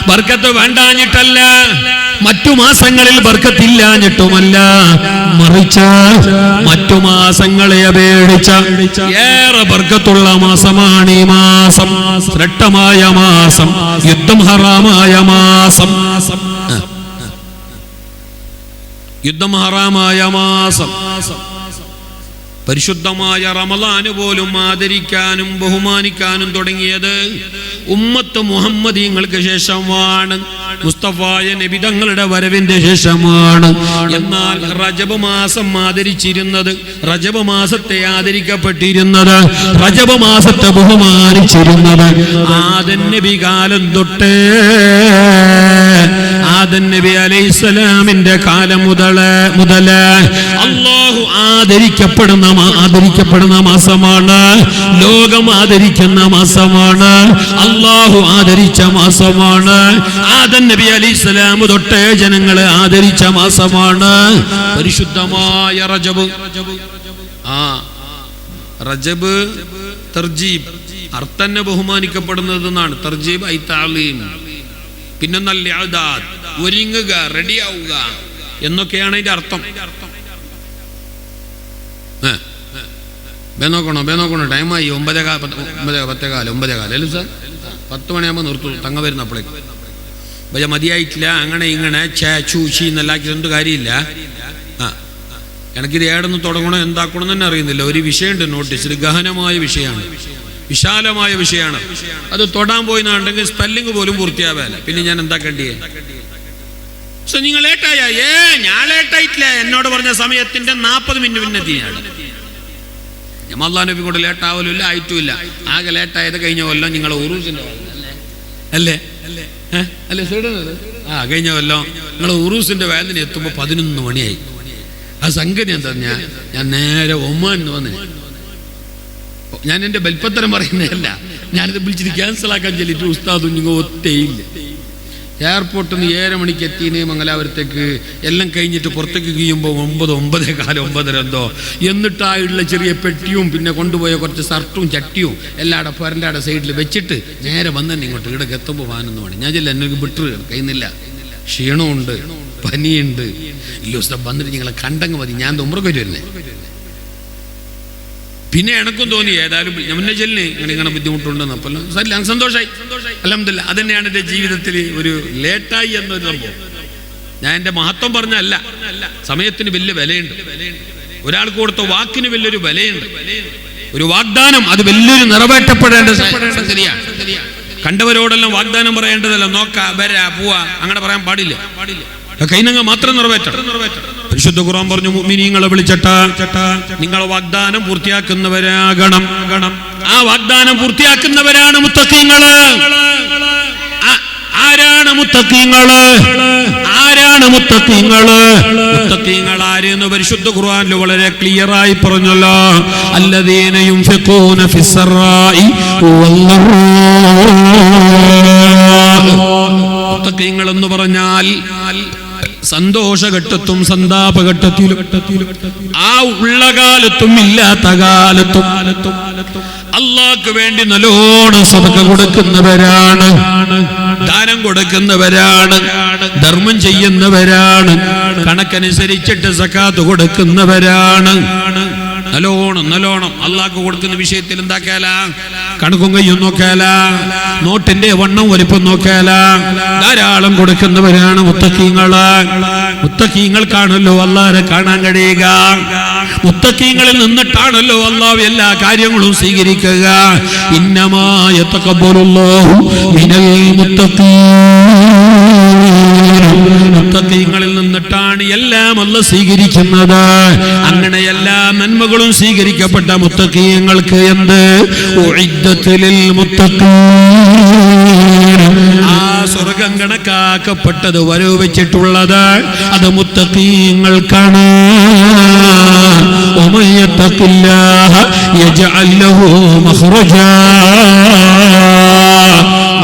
S1: ബർക്കത്ത് വേണ്ടാഞ്ഞിട്ടല്ല, മറ്റു മാസങ്ങളിൽ ബർക്കത്തില്ലാഞ്ഞിട്ടുമല്ല, മറിച്ച് മറ്റു മാസങ്ങളെ അപേക്ഷിച്ച ഏറെ ബർക്കത്തുള്ള മാസമാണ് ഈ മാസം. ശ്രേഷ്ഠമായ മാസം, യുദ്ധം ഹറാമായ മാസം, യുദ്ധം ഹറാമായ മാസം. പരിശുദ്ധമായ റമളാന് പോലും ആദരിക്കാനും ബഹുമാനിക്കാനും തുടങ്ങിയത് ഉമ്മത്ത് മുഹമ്മദീങ്ങൾക്ക് ശേഷമാണ്, മുസ്തഫായ നബി തങ്ങളുടെ വരവിന്റെ ശേഷമാണ്. എന്നാൽ റജബ് മാസം ആദരിച്ചിരുന്നത്, റജബ് മാസത്തെ ആദരിക്കപ്പെട്ടിരുന്നത്, റജബ് മാസത്തെ ബഹുമാനിച്ചിരുന്നത് ആദം നബി കാലം തൊട്ടേ, ആദം നബി അലൈഹിസ്സലാമിന്റെ കാലം മുതല് അല്ലാഹു ആദരിക്കപ്പെടുന്ന മാസമാണ്, ലോകം ആദരിക്കുന്ന മാസമാണ്, അല്ലാഹു ആദരിച്ച മാസമാണ്. ആദം നബി അലൈഹിസ്സലാം തൊട്ടേ ജനങ്ങളെ ആദരിച്ച മാസമാണ് പരിശുദ്ധമായ റജബ്. റജബ് തർജീബ്, അർത്ഥം ബഹുമാനിക്കപ്പെടുന്നത് എന്നാണ്. തർജീബ് ഐ തഅലീം, പിന്നെ നല്ല ഇഅദാദ്, ഒരുങ്ങുക, റെഡിയാവുക എന്നൊക്കെയാണ് അതിന്റെ അർത്ഥം. നോക്കണോ ടൈമായി 9:10 അല്ലേ സാർ? 10 മണിയാകുമ്പോൾ നിർത്തുള്ളൂ, തങ്ങ വരുന്നപ്പോഴേക്ക്. പക്ഷേ മതിയായിട്ടില്ല, അങ്ങനെ ഇങ്ങനെ ചൂച്ചി എന്നെല്ലാക്കി എന്ത് കാര്യമില്ല. എനിക്കിത് ഏടൊന്ന് തുടങ്ങണോ എന്താക്കണോ തന്നെ അറിയുന്നില്ല. ഒരു വിഷയമുണ്ട് നോട്ടീസിൽ, ഗഹനമായ വിഷയമാണ്, വിശാലമായ വിഷയമാണ്. അത് തൊടാൻ പോയി എന്നുണ്ടെങ്കിൽ സ്പെല്ലിങ് പോലും പൂർത്തിയാവില്ല. പിന്നെ ഞാൻ എന്താ കണ്ടിയേ? നിങ്ങൾ ലേറ്റായ? ഞാൻ ലേറ്റായിട്ടില്ല. എന്നോട് പറഞ്ഞ സമയത്തിന്റെ 40 മിനിറ്റ് പിന്നെ എത്തിയാണ്. അല്ലാഹു നബി കൊണ്ട് ലേറ്റാവലില്ല, ആയിട്ടുമില്ല. ആകെ ലേറ്റായത് കഴിഞ്ഞ കൊല്ലം നിങ്ങളെ ഉറൂസിന്റെ അല്ലേ അല്ലേ സൈഡത്? കഴിഞ്ഞ കൊല്ലം നിങ്ങളെ ഉറൂസിന്റെ വേദന എത്തുമ്പോൾ 11 മണിയായി. ആ സംഗതി എന്താ, ഞാൻ നേരെ ഒമാൻ വന്ന്, ഞാൻ എന്റെ ബൽപ്പത്തരം പറയുന്നതല്ല, ഞാനിത് വിളിച്ചിട്ട് ക്യാൻസൽ ആക്കാൻ ചെല്ലിട്ട് ഉസ്താദും നിങ്ങൾ ഒറ്റയില്ല. എയർപോർട്ടിൽ നിന്ന് 7 മണിക്ക് എത്തിനെ മംഗലാപുരത്തേക്ക്. എല്ലാം കഴിഞ്ഞിട്ട് പുറത്തേക്ക് കഴിയുമ്പോൾ 9:15 9:30 എന്നിട്ടായുള്ള ചെറിയ പെട്ടിയും പിന്നെ കൊണ്ടുപോയ കുറച്ച് ഷർട്ടും ചട്ടിയും എല്ലാടെ പുരൻ്റെ സൈഡിൽ വെച്ചിട്ട് നേരെ വന്നെ ഇങ്ങോട്ട് ഇവിടെ എത്തുമ്പോൾ 11 മണി. ഞാൻ ചെല്ല എനിക്ക് വിട്ടു കഴിയുന്നില്ല, ക്ഷീണമുണ്ട്, പനിയുണ്ട്. ഇല്ല ഉസ്താദ് വന്നിട്ട് നിങ്ങളെ കണ്ടങ്ങ് മതി, ഞാൻ ഉംറക്ക് വരുന്നേ. പിന്നെ എനക്കും തോന്നി ഏതായാലും മുന്നേ ചെല്ലിന് ഇങ്ങനെ ബുദ്ധിമുട്ടുണ്ടെന്ന്. അപ്പം സന്തോഷമായി, അൽഹംദുലില്ലാ. അതന്നെയാണ് എൻ്റെ ജീവിതത്തിൽ ഒരു ലേറ്റായി എന്നൊരു സംഭവം. ഞാൻ എൻ്റെ മഹത്വം പറഞ്ഞല്ല, സമയത്തിന് വലിയ വിലയുണ്ട്. ഒരാൾക്ക് കൊടുത്ത വാക്കിന് വലിയൊരു വിലയുണ്ട്. ഒരു വാഗ്ദാനം അത് വലിയൊരു നിറവേറ്റപ്പെടേണ്ട സംഗതിയാണ്. കണ്ടവരോടെല്ലാം വാഗ്ദാനം പറയേണ്ടതല്ല, നോക്കാ വരാ പോവാ അങ്ങനെ പറയാൻ പാടില്ല. കൈനങ്ങ മാത്രം നിറവേറ്റണം. പരിശുദ്ധ ഖുർആൻ പറഞ്ഞു, മുഅ്മിനീങ്ങളെ വിളിച്ചിട്ട് നിങ്ങൾ വാഗ്ദാനം പൂർത്തിയാക്കുന്നവരാകണം. ആ വാഗ്ദാനം പൂർത്തിയാക്കുന്നവരാണ് മുത്തഖീങ്ങള്. ആരാണ് മുത്തഖീങ്ങള്? മുത്തഖീങ്ങൾ ആരെന്ന് പരിശുദ്ധ ഖുർആനിൽ വളരെ ക്ലിയർ ആയി പറഞ്ഞല്ലോ. അല്ലദീന യുൻഫിഖൂന ഫിസ്സറാഇ മുത്തഖീങ്ങൾ എന്ന് പറഞ്ഞാൽ സന്തോഷഘട്ടത്തും സന്താപഘട്ടത്തിലും ആ ഉള്ള കാലത്തും ഇല്ലാത്ത കാലത്തും അല്ലാഹ്ക്ക് വേണ്ടി നല്ലോണം സദഖ കൊടുക്കുന്നവരാണ്, ദാനം കൊടുക്കുന്നവരാണ്, ധർമ്മം ചെയ്യുന്നവരാണ്, കണക്കനുസരിച്ചിട്ട് സകാത്ത് കൊടുക്കുന്നവരാണ്. നല്ലോണം അല്ലാഹ്ക്ക് കൊടുക്കുന്ന വിഷയത്തിൽ എന്താക്കാല കണക്കും കയ്യും നോക്കാല, നോട്ടിന്റെ വണ്ണം വലിപ്പം നോക്കാല, ധാരാളം കൊടുക്കുന്നവരാണ് മുത്തഖീങ്ങള്. മുത്തഖീങ്ങൾക്കാണല്ലോ അല്ലാഹുവിനെ കാണാൻ കഴിയുക. മുത്തഖീങ്ങളിൽ നിന്നിട്ടാണല്ലോ അല്ലാഹു എല്ലാ കാര്യങ്ങളും സ്വീകരിക്കുക. ഇന്നമാ യതഖബ്ബലുല്ലാഹു മിനൽ മുത്തഖീങ്ങളിൽ നിന്നിട്ടാണ് എല്ലാം അല്ലാഹു സ്വീകരിക്കുന്നത്. അങ്ങനെ എല്ലാ നന്മകളും സ്വീകരിക്കപ്പെട്ട മുത്തഖീങ്ങൾക്ക് എന്ത് ഉഇദ്ദത്തുലിൽ മുത്തഖീൻ, ആ സ്വർഗ്ഗം കണക്കാക്കപ്പെട്ടത് വരവ് വെച്ചിട്ടുള്ളത് അത് മുത്തഖീങ്ങൾക്കാണ്. വമൻ യത്തഖില്ലാഹ യജ്അൽ ലഹു മഖ്റജാ,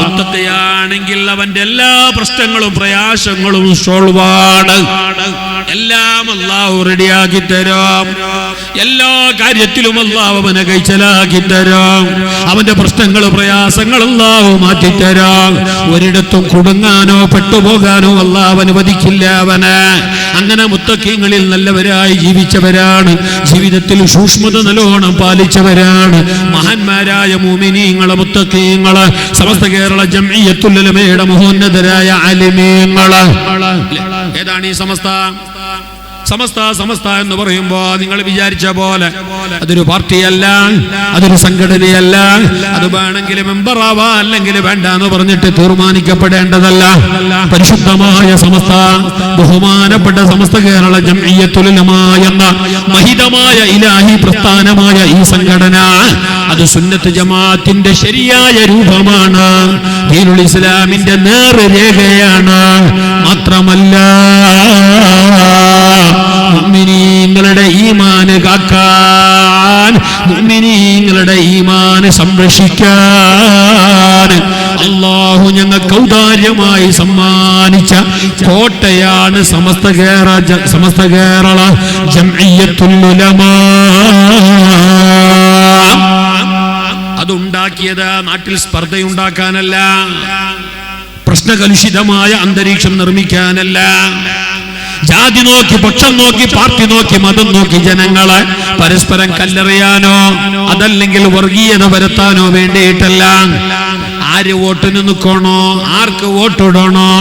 S1: മുത്തഖിയാണെങ്കിൽ അവന്റെ എല്ലാ പ്രശ്നങ്ങളും പ്രയാസങ്ങളും സോൾവാണ്. എല്ലാം അല്ലാഹു റെഡിയാക്കി തരാം. എല്ലാ കാര്യത്തിലും അല്ലാഹു അവനെ കൈച്ചലാക്കി തരാം. അവന്റെ പ്രശ്നങ്ങൾ പ്രയാസങ്ങൾ അല്ലാഹു മാറ്റിത്തരാം. ഒരിടത്തും കുടുങ്ങാനോ പെട്ടുപോകാനോ അല്ലാഹു അനുവദിക്കില്ല അവന്. അങ്ങനെ മുത്തഖീങ്ങളിൽ നല്ലവരായി ജീവിച്ചവരാണ്. ജീവിതത്തിൽ സൂക്ഷ്മത നല്ലോണം പാലിച്ചവരാണ് മഹാന്മാരായ മുഅ്മിനീങ്ങള്, മുത്തഖീങ്ങള്, സമസ്ത കേരള ജംഇയ്യത്തുൽ ഉലമയുടെ മഹോന്നതരായ ആലിമീങ്ങള്. ഏതാണ് ഈ സമസ്ത? സമസ്ത എന്ന് പറയുമ്പോ നിങ്ങൾ വിചാരിച്ച പോലെ അതൊരു പാർട്ടിയല്ല, അതൊരു സംഘടനയല്ല. അത് വേണമെങ്കിൽ മെമ്പറാവാ അല്ലെങ്കിൽ വേണ്ട എന്ന് പറഞ്ഞിട്ട് തീരുമാനിക്കപ്പെടേണ്ടതല്ല. പരിശുദ്ധമായ സമസ്ത, ബഹുമാനപ്പെട്ട സമസ്ത കേരള ജംഇയ്യത്തുൽ ഉലമ എന്ന മഹിതമായ ഇലാഹി പ്രസ്ഥാനമായ ഈ സംഘടന അത് സുന്നത്ത് ജമാഅത്തിന്റെ ശരിയായ രൂപമാണ്. ദീനുൽ ഇസ്ലാമിന്റെ നേർരേഖയാണ്. മാത്രമല്ല മുഅ്മിനീങ്ങളുടെ ഈമാന് കാക്കാൻ, മുഅ്മിനീങ്ങളുടെ ഈമാന് സംരക്ഷിക്കാൻ അല്ലാഹു ഞങ്ങൾക്ക് ഔദാര്യമായി സമ്മാനിച്ച കോട്ടയാണ് സമസ്ത കേരള ജംഇയ്യത്തുൽ ഉലമ. അതുണ്ടാക്കിയത് നാട്ടിൽ സ്പർദ്ധയുണ്ടാക്കാനല്ല, പ്രശ്നകലുഷിതമായ അന്തരീക്ഷം നിർമ്മിക്കാനല്ല, ജാതി നോക്കി, പക്ഷം നോക്കി, പാർട്ടി നോക്കി, മതം നോക്കി ജനങ്ങളെ പരസ്പരം കല്ലെറിയാനോ അതല്ലെങ്കിൽ വർഗീയത വരുത്താനോ വേണ്ടിയിട്ടല്ല. ആര് വോട്ടിന് നിൽക്കണോ, ആർക്ക് വോട്ടിടണോ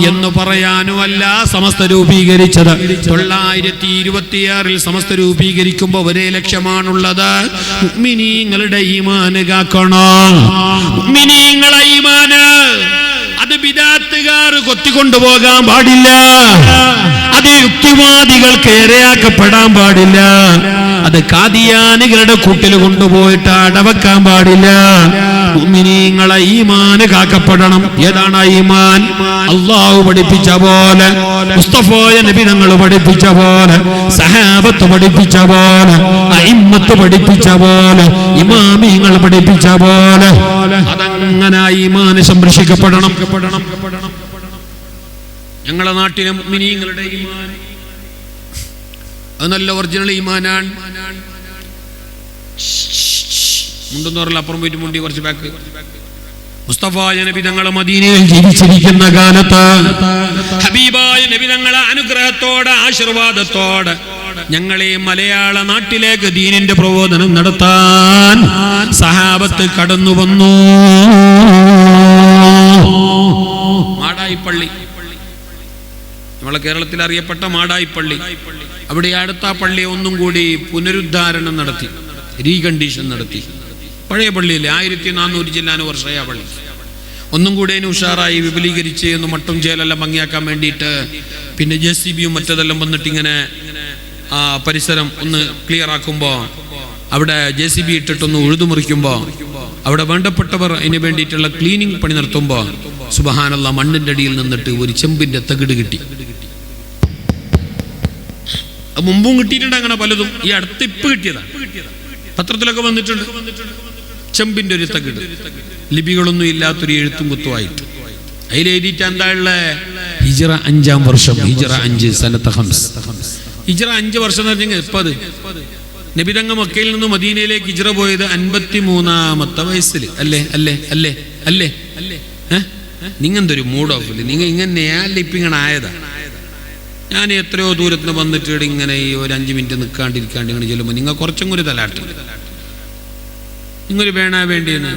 S1: എന്ന് പറയാനോ അല്ല സമസ്ത രൂപീകരിച്ചത്. 926 സമസ്ത രൂപീകരിക്കുമ്പോൾ ഒരേ ലക്ഷ്യമാണുള്ളത്. മുഅ്മിനീങ്ങളുടെ ഈമാന് കാക്കണോ. മുഅ്മിനീങ്ങളെ ഈമാന് അത് ബിദാത്തുകാർ കൊത്തിക്കൊണ്ടുപോകാൻ പാടില്ല. അത് യുക്തിവാദികൾക്ക് ഇരയാക്കപ്പെടാൻ പാടില്ല. അത് കാദിയാനികളുടെ കൂട്ടിൽ കൊണ്ടുപോയിട്ട് അടവെക്കാൻ പാടില്ല. മുഅ്മിനീങ്ങളെ ഈമാന് കാക്കപ്പെടണം. ഏതാണ് ഈമാൻ? അല്ലാഹു പഠിപ്പിച്ച പോലെ, മുസ്തഫായ നബി തങ്ങൾ പഠിപ്പിച്ച പോലെ, സഹാബത്ത് പഠിപ്പിച്ച പോലെ, അഇമ്മത്ത് പഠിപ്പിച്ച പോലെ, ഇമാമിങ്ങൾ പഠിപ്പിച്ച പോലെ അതങ്ങനെ ഈമാന് സംരക്ഷിക്കപ്പെടണം. ഞങ്ങളുടെ നാട്ടിലെ മുഅ്മിനീങ്ങളുടെ ഈമാൻ അത് നല്ല ഒറിജിനൽ ഈമാനാണ്. മുണ്ടെന്ന് പറഞ്ഞാൽ അപ്പുറം പോയിട്ട് മുണ്ടി കുറച്ച് ബാക്ക്. മുസ്തഫായ നബി തങ്ങളെ മദീനയിൽ ജീവിച്ചിരിക്കുന്ന കാലത്ത് ഹബീബായ നബി തങ്ങളെ അനുഗ്രഹത്തോടെ ആശീർവാദത്തോടെ ഞങ്ങളെ മലയാള നാട്ടിലേക്ക് ദീനിന്റെ പ്രബോധനം നടത്താൻ സഹാബത്ത് കടന്നു വന്നു. മാടായിപ്പള്ളി, നമ്മളെ കേരളത്തിൽ അറിയപ്പെട്ട മാടായിപ്പള്ളി, അവിടെ അടുത്ത പള്ളി ഒന്നും കൂടി പുനരുദ്ധാരണം നടത്തി, റീകണ്ടീഷൻ നടത്തി. പഴയ പള്ളിയില്ലേ, 1400 ചില്ലാനും വർഷമായ പള്ളി ഒന്നും കൂടെ ഉഷാറായി വിപുലീകരിച്ച് ഒന്ന് മട്ടും ചേലെല്ലാം ഭംഗിയാക്കാൻ വേണ്ടിയിട്ട് പിന്നെ JCBയും മറ്റതെല്ലാം വന്നിട്ട് ഇങ്ങനെ ആ പരിസരം ഒന്ന് ക്ലിയർ ആക്കുമ്പോൾ, അവിടെ JCB ഇട്ടിട്ടൊന്ന് ഉഴുതുമുറിക്കുമ്പോൾ, അവിടെ വേണ്ടപ്പെട്ടവർ അതിന് വേണ്ടിയിട്ടുള്ള ക്ലീനിങ് പണി നടത്തുമ്പോൾ സുബ്ഹാനല്ലാഹ് മണ്ണിന്റെ അടിയിൽ നിന്നിട്ട് ഒരു ചെമ്പിന്റെ തകിട് കിട്ടി. മുമ്പും കിട്ടിയിട്ടുണ്ട് അങ്ങനെ പലതും. ഈ അടുത്ത് ഇപ്പൊ കിട്ടിയതാണ്, പത്രത്തിലൊക്കെ വന്നിട്ടുണ്ട്. ചെമ്പിന്റെ ഒരു തകിട്, ലിപികളൊന്നും ഇല്ലാത്തൊരു എഴുത്തും കുത്തുമായിട്ട് അതിലെഴുതിയിട്ട് എന്താ ഉള്ള ഹിജ്റ 5-ാം വർഷം, ഹിജ്റ 5 സനത്ത് 5. ഹിജ്റ 5 വർഷം എന്ന് പറഞ്ഞെങ്കിൽ ഇപ്പൊ അത് നബിതങ്ങ മക്കയിൽ നിന്ന് മദീനയിലേക്ക് ഹിജ്റ പോയത് 53-ാമത്തെ വയസ്സിൽ അല്ലേ അല്ലേ അല്ലേ അല്ലേ അല്ലേ? നിങ്ങെന്തൊരു മൂഡ് ഓഫ് ഇല്ലേ? നിങ്ങൾ ഇങ്ങനെ ഇപ്പിങ്ങനെ ആയതാ. ഞാൻ എത്രയോ ദൂരത്തിന് വന്നിട്ട് ഇങ്ങനെ ഈ ഒരു 5 മിനിറ്റ് നിൽക്കാണ്ടിരിക്കാണ്ട് ഇങ്ങനെ ചെല്ലുമ്പോൾ നിങ്ങൾ കുറച്ചും കൂടി തലാട്ടി. നിങ്ങൾ വേണ വേണ്ടിയെന്ന്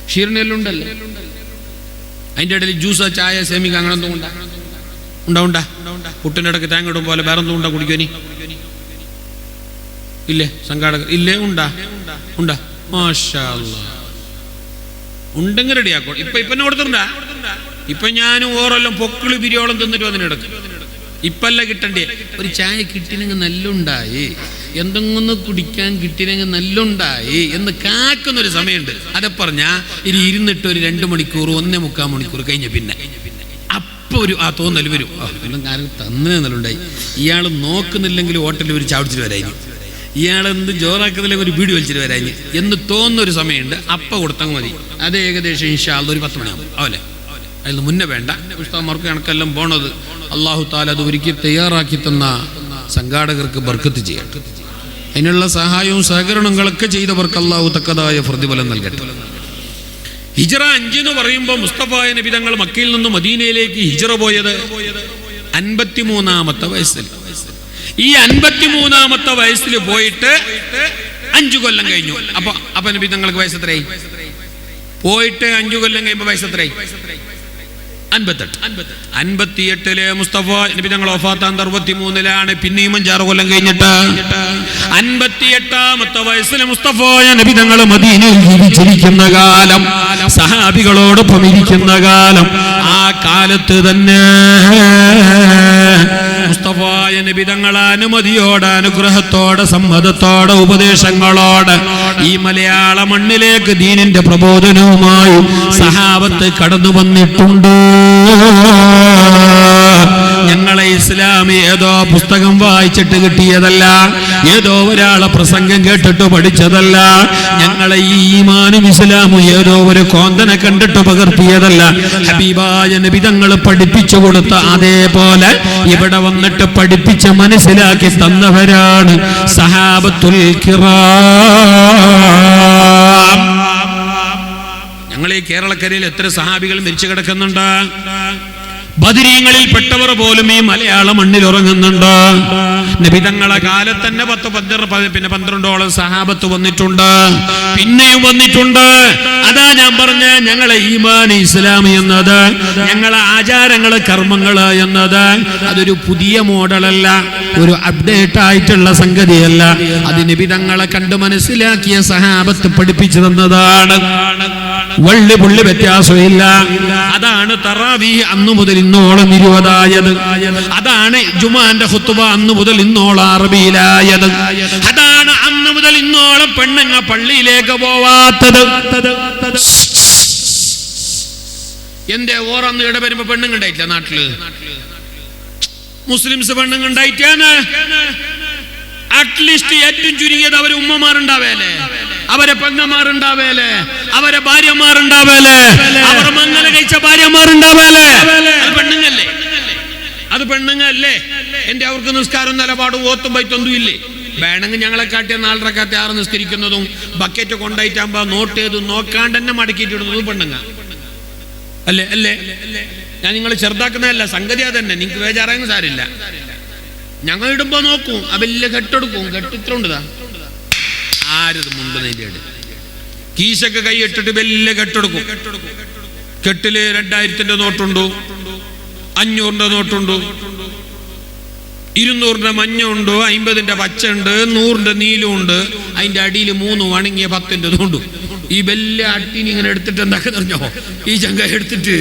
S1: ക്ഷീരനെല്ലാം ഉണ്ടല്ലേ, അതിൻ്റെ ഇടയിൽ ജ്യൂസ് ചായ സേമിക്ക അങ്ങനെ എന്തും ഉണ്ടാ പുട്ടിൻ്റെ ഇടയ്ക്ക് തേങ്ങ ഇടും പോലെ വേറെ എന്തും ഉണ്ടാ കുടിക്കുനി ഇല്ലേ? സംഘാടകർ ഇല്ലേ? ഉണ്ടാ മാഷാ അല്ലാഹ്. ഉണ്ടെങ്കിൽ റെഡിയാക്കോ. ഇപ്പൊ കൊടുത്തിട്ടുണ്ടാ? ഇപ്പൊ ഞാനും ഓറെല്ലാം പൊക്കിളി ബിരിയോളം തിന്നിട്ട് വന്നിടക്ക് ഇപ്പല്ല കിട്ടണ്ടേ. ഒരു ചായ കിട്ടിനെങ്കിൽ നല്ലുണ്ടായി, എന്തെങ്കിലും കുടിക്കാൻ കിട്ടിനെങ്കിൽ നല്ലുണ്ടായി എന്ന് കാക്കുന്നൊരു സമയമുണ്ട്. അതെ പറഞ്ഞാ ഇനി ഇരുന്നിട്ട് ഒരു 2 മണിക്കൂർ 1.25 മണിക്കൂർ കഴിഞ്ഞ പിന്നെ അപ്പൊ ഒരു ആ തോന്നൽ വരും, ഒന്നും കാര്യം തന്നെ നല്ലുണ്ടായി. ഇയാൾ നോക്കുന്നില്ലെങ്കിൽ ഹോട്ടലിൽ ഒരു ചാവിടിച്ചിട്ട് വരായി, ഇയാളെന്ത് ജോറാക്കുന്നില്ലെങ്കിൽ ഒരു വീഡിയോ വലിച്ചിട്ട് വരായി എന്ന് തോന്നുന്നൊരു സമയമുണ്ട്. അപ്പൊ കൊടുത്തങ്ങ് മതി. അത് ഏകദേശം ഇൻഷാ അല്ലാഹ് ഒരു 10 മണിയാകും അവലെ. അതിന് മുന്നേ വേണ്ട. ഉസ്താദ്മാർക്ക് കണക്കെല്ലാം പോണത് അള്ളാഹു താല അത് ഒരുക്കി തയ്യാറാക്കി തന്ന സംഘാടകർക്ക് ബർക്കത്ത് ചെയ്യട്ടെ. അതിനുള്ള സഹായവും സഹകരണങ്ങളൊക്കെ ചെയ്തവർക്ക് അള്ളാഹു തക്കതായ പ്രതിഫലം നൽകട്ടെ. ഹിജ്റ 5 എന്ന് പറയുമ്പോൾ മുസ്തഫായ നബി തങ്ങൾ മക്കയിൽ നിന്ന് മദീനയിലേക്ക് ഹിജ്റ പോയത് 53-ാമത്തെ വയസ്സിൽ. ഈ 53-ാമത്തെ വയസ്സിൽ പോയിട്ട് 5 കൊല്ലം കഴിഞ്ഞു. അപ്പൊ നബി തങ്ങൾക്ക് വയസ്സെത്രയായി? പോയിട്ട് 5 കൊല്ലം കഴിയുമ്പോൾ വയസ്സെത്രയായി? 58. മുസ്തഫ നബി തങ്ങൾ വഫാത്താൻ 63-ലാണ്. പിന്നെയും 5-6 കൊല്ലം കഴിഞ്ഞിട്ട് 58-ാമത്തെ വയസ്സിൽ മുസ്തഫ നബി തങ്ങൾ മദീനയിൽ ജീവിച്ചിരിക്കുന്ന കാലം, സഹാബികളോടൊപ്പം ഇരിക്കുന്ന കാലം, ആ കാലത്ത് തന്നെ മുസ്തഫായ നബി തങ്ങൾ അനുമതിയോടെ, അനുഗ്രഹത്തോടെ, സമ്മതത്തോടെ, ഉപദേശങ്ങളോടെ ഈ മലയാള മണ്ണിലേക്ക് ദീനിന്റെ പ്രബോധനവുമായി സഹാബത്ത് കടന്നു വന്നിട്ടുണ്ട്. ഞങ്ങളെ ഇസ്ലാം ഏതോ പുസ്തകം വായിച്ചിട്ട് കിട്ടിയതല്ല, ഏതോ ഒരാളെ പ്രസംഗം കേട്ടിട്ട് പഠിച്ചതല്ല. ഞങ്ങളെ ഈ ഈമാനും ഇസ്ലാമും ഏതോ ഒരു കോന്തനെ കണ്ടിട്ട് പകർത്തിയതല്ല. ഹബീബായ നബി തങ്ങൾ പഠിപ്പിച്ചു കൊടുത്ത അതേപോലെ ഇവിടെ വന്നിട്ട് പഠിപ്പിച്ച് മനസ്സിലാക്കി തന്നവരാണ് സഹാബത്തുൽ കിറാം. ഞങ്ങൾ ഈ കേരളക്കരയിൽ എത്ര സഹാബികൾ മരിച്ചു കിടക്കുന്നുണ്ട്. ബദരീങ്ങളിൽ പെട്ടവർ പോലും ഈ മലയാള മണ്ണിൽ ഉറങ്ങുന്നുണ്ട്. നബി തങ്ങളെ കാലത്ത് തന്നെ 12 സഹാബത്ത് വന്നിട്ടുണ്ട്, പിന്നെയും വന്നിട്ടുണ്ട്. അതാ ഞാൻ പറഞ്ഞ ഞങ്ങളെ ഈമാൻ ഇസ്ലാം എന്നത്, ഞങ്ങളെ ആചാരങ്ങള് കർമ്മങ്ങള് എന്നത് അതൊരു പുതിയ മോഡലല്ല, ഒരു അപ്ഡേറ്റ് ആയിട്ടുള്ള സംഗതിയല്ല. അത് നബി തങ്ങളെ കണ്ട് മനസ്സിലാക്കിയ സഹാബത്ത് പഠിപ്പിച്ചു തന്നതാണ്. വള്ളി പുള്ളി വ്യത്യാസമില്ല. അതാണ് തറാവീഹ് അന്നു മുതൽ ഇന്നോളം 20 അതാണ് ജുമാന്റെ ഖുത്ബ അന്നു മുതൽ ഇന്നോളം അറബിയിലായത്. അതാണ് അന്നു മുതൽ ഇന്നോളം പെണ്ണുങ്ങ പള്ളിയിലേക്ക് പോവാത്തത്. എന്റെ ഓറന്ന് ഇട വരുമ്പോ പെണ്ണുങ്ങളുണ്ടായിട്ടില്ല നാട്ടില്. മുസ്ലിംസ് പെണ്ണുങ്ങളുണ്ടായിട്ടാണ്. അറ്റ്ലീസ്റ്റ് ഏറ്റവും ചുരുങ്ങിയത് അവരെ ഉമ്മമാരുണ്ടാവേലേ, അവരെ പെങ്ങന്മാരുണ്ടാവേലേ, അവരെ ഭാര്യമാരുണ്ടാവേലേ, അവർ മംഗല കഴിച്ച ഭാര്യമാരുണ്ടാവേലേ. അത് പെണ്ണുങ്ങല്ലേ, അത് പെണ്ണുങ്ങല്ലേ. എന്റെ അവർക്ക് നിസ്കാരം നിലപാടും ഓത്തും ബൈത്തൊന്നും ഇല്ലേ? വേണമെങ്കിൽ ഞങ്ങളെ കാട്ടിയ 4 റക്അത്ത് 6 നിസ്കരിക്കുന്നതും ബക്കറ്റ് കൊണ്ടായിട്ടാകുമ്പോ നോട്ട് ചെയ്ത് നോക്കാണ്ട് തന്നെ മടക്കിയിട്ടിടുന്നതും പെണ്ണുങ്ങ അല്ലേ? അല്ലേ? ഞാൻ നിങ്ങൾ ചെറുതാക്കുന്നതല്ല, സംഗതി അതന്നെ. നിങ്ങൾക്ക് വേജാറാകുന്ന സാരില്ല. ഞങ്ങൾ ഇടുമ്പോ നോക്കും, ആ വലിയ കെട്ടെടുക്കും. കെട്ട് ഇത്ര ഉണ്ടതാ, ആരത് മുണ്ടെന്നതിൻ്റെ ഇടയിൽ കീശൊക്കെ കൈ ഇട്ടിട്ട് വലിയ കെട്ടെടുക്കും. കെട്ടില് 2000-ന്റെ നോട്ടുണ്ടോ, 500-ന്റെ നോട്ടുണ്ടോ, 200-ന്റെ മഞ്ഞുണ്ടോ, 50-ന്റെ പച്ച ഉണ്ട്, 100-ന്റെ നീലമുണ്ട്. അതിന്റെ അടിയിൽ 3 വണങ്ങിയ 10-ന്റെ ഇതുണ്ട്. ഈ വലിയ അട്ടിനി ഇങ്ങനെ എടുത്തിട്ട് എന്താക്കി പറഞ്ഞോ, ഈ ചങ്ക എടുത്തിട്ട്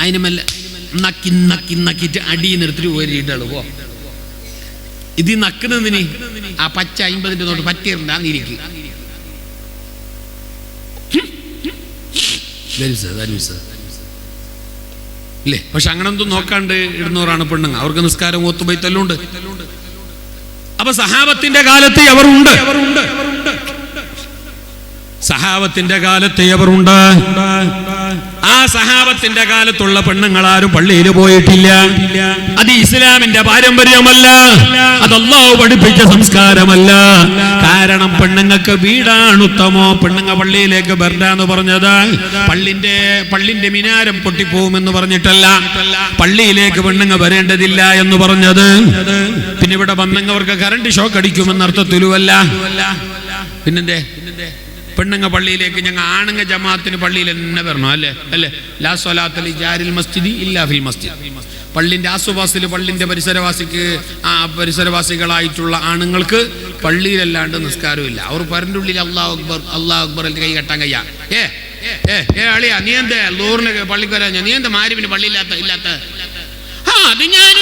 S1: അതിന് മെല്ലെ നക്കി നക്കി നക്കിട്ട് അടിയിൽ നിർത്തിട്ട് പോയിട്ടാണ് പോ. ഇത് നക്കുന്നതിന് ആ പച്ച 50-ന്റെ നോട്ട് പറ്റിയിട്ടുണ്ടാന്നിരിക്കും. ഇല്ലേ? പക്ഷെ അങ്ങനൊന്നും നോക്കാണ്ട് ഇടുന്നവരാണ് പെണ്ണുങ്ങ. അവർക്ക് നിസ്കാരം ഓത്തുബൈത്തെല്ലുണ്ട്. അപ്പൊ സഹാബത്തിന്റെ കാലത്ത് അവരുണ്ട്, സഹാബത്തിന്റെ കാലത്ത് അവരുണ്ട്. ആ സഹാബത്തിന്റെ കാലത്തുള്ള പെണ്ണുങ്ങളാരും പള്ളിയിൽ പോയിട്ടില്ല. അത് ഇസ്ലാമിന്റെ പാരമ്പര്യമല്ല, അത് അല്ലാഹു പഠിപ്പിച്ച സംസ്കാരമല്ല. കാരണം പെണ്ണുങ്ങൾക്ക് വീടാണ് ഉത്തമോ. പെണ്ണുങ്ങ പള്ളിയിലേക്ക് വരണ്ടാന്ന് പറഞ്ഞത് പള്ളിന്റെ മിനാരം പൊട്ടിപ്പോകുമെന്ന് പറഞ്ഞിട്ടല്ല, പള്ളിയിലേക്ക് പെണ്ണുങ്ങ വരേണ്ടതില്ല എന്ന് പറഞ്ഞത്. പിന്നെ ഇവിടെ വന്നവർക്ക് കറണ്ട് ഷോക്ക് അടിക്കുമെന്ന അർത്ഥത്തിലുമല്ല. പിന്നെന്തേ പെണ്ണുങ്ങ പള്ളിയിലേക്ക് ഞങ്ങൾ ആണുങ്ങ ജമാഅത്തിന് പള്ളിയിൽ തന്നെ വരണം, അല്ലേ അല്ലേ? ലാ സ്വലാത്ത ലിജാരിൽ മസ്ജിദി ഇല്ലാ ഫിൽ മസ്ജിദ്. പള്ളിൻ്റെ ആസുവാസിൽ പള്ളിൻ്റെ പരിസരവാസികളായിട്ടുള്ള ആണുങ്ങൾക്ക് പള്ളിയിലല്ലാണ്ട് നിസ്കാരമില്ല. അവർ പരൻ്റെ ഉള്ളിൽ അള്ളാഹു അക്ബർ അള്ളാഹു അക്ബർ കൈ കെട്ടാൻ കഴിയാ. അളിയാ നീ എന്താ ലോറിന് പള്ളിക്ക് വരാ? നീ എന്താ മാരിവിന് പള്ളിയില്ലാത്ത അത് ഞാൻ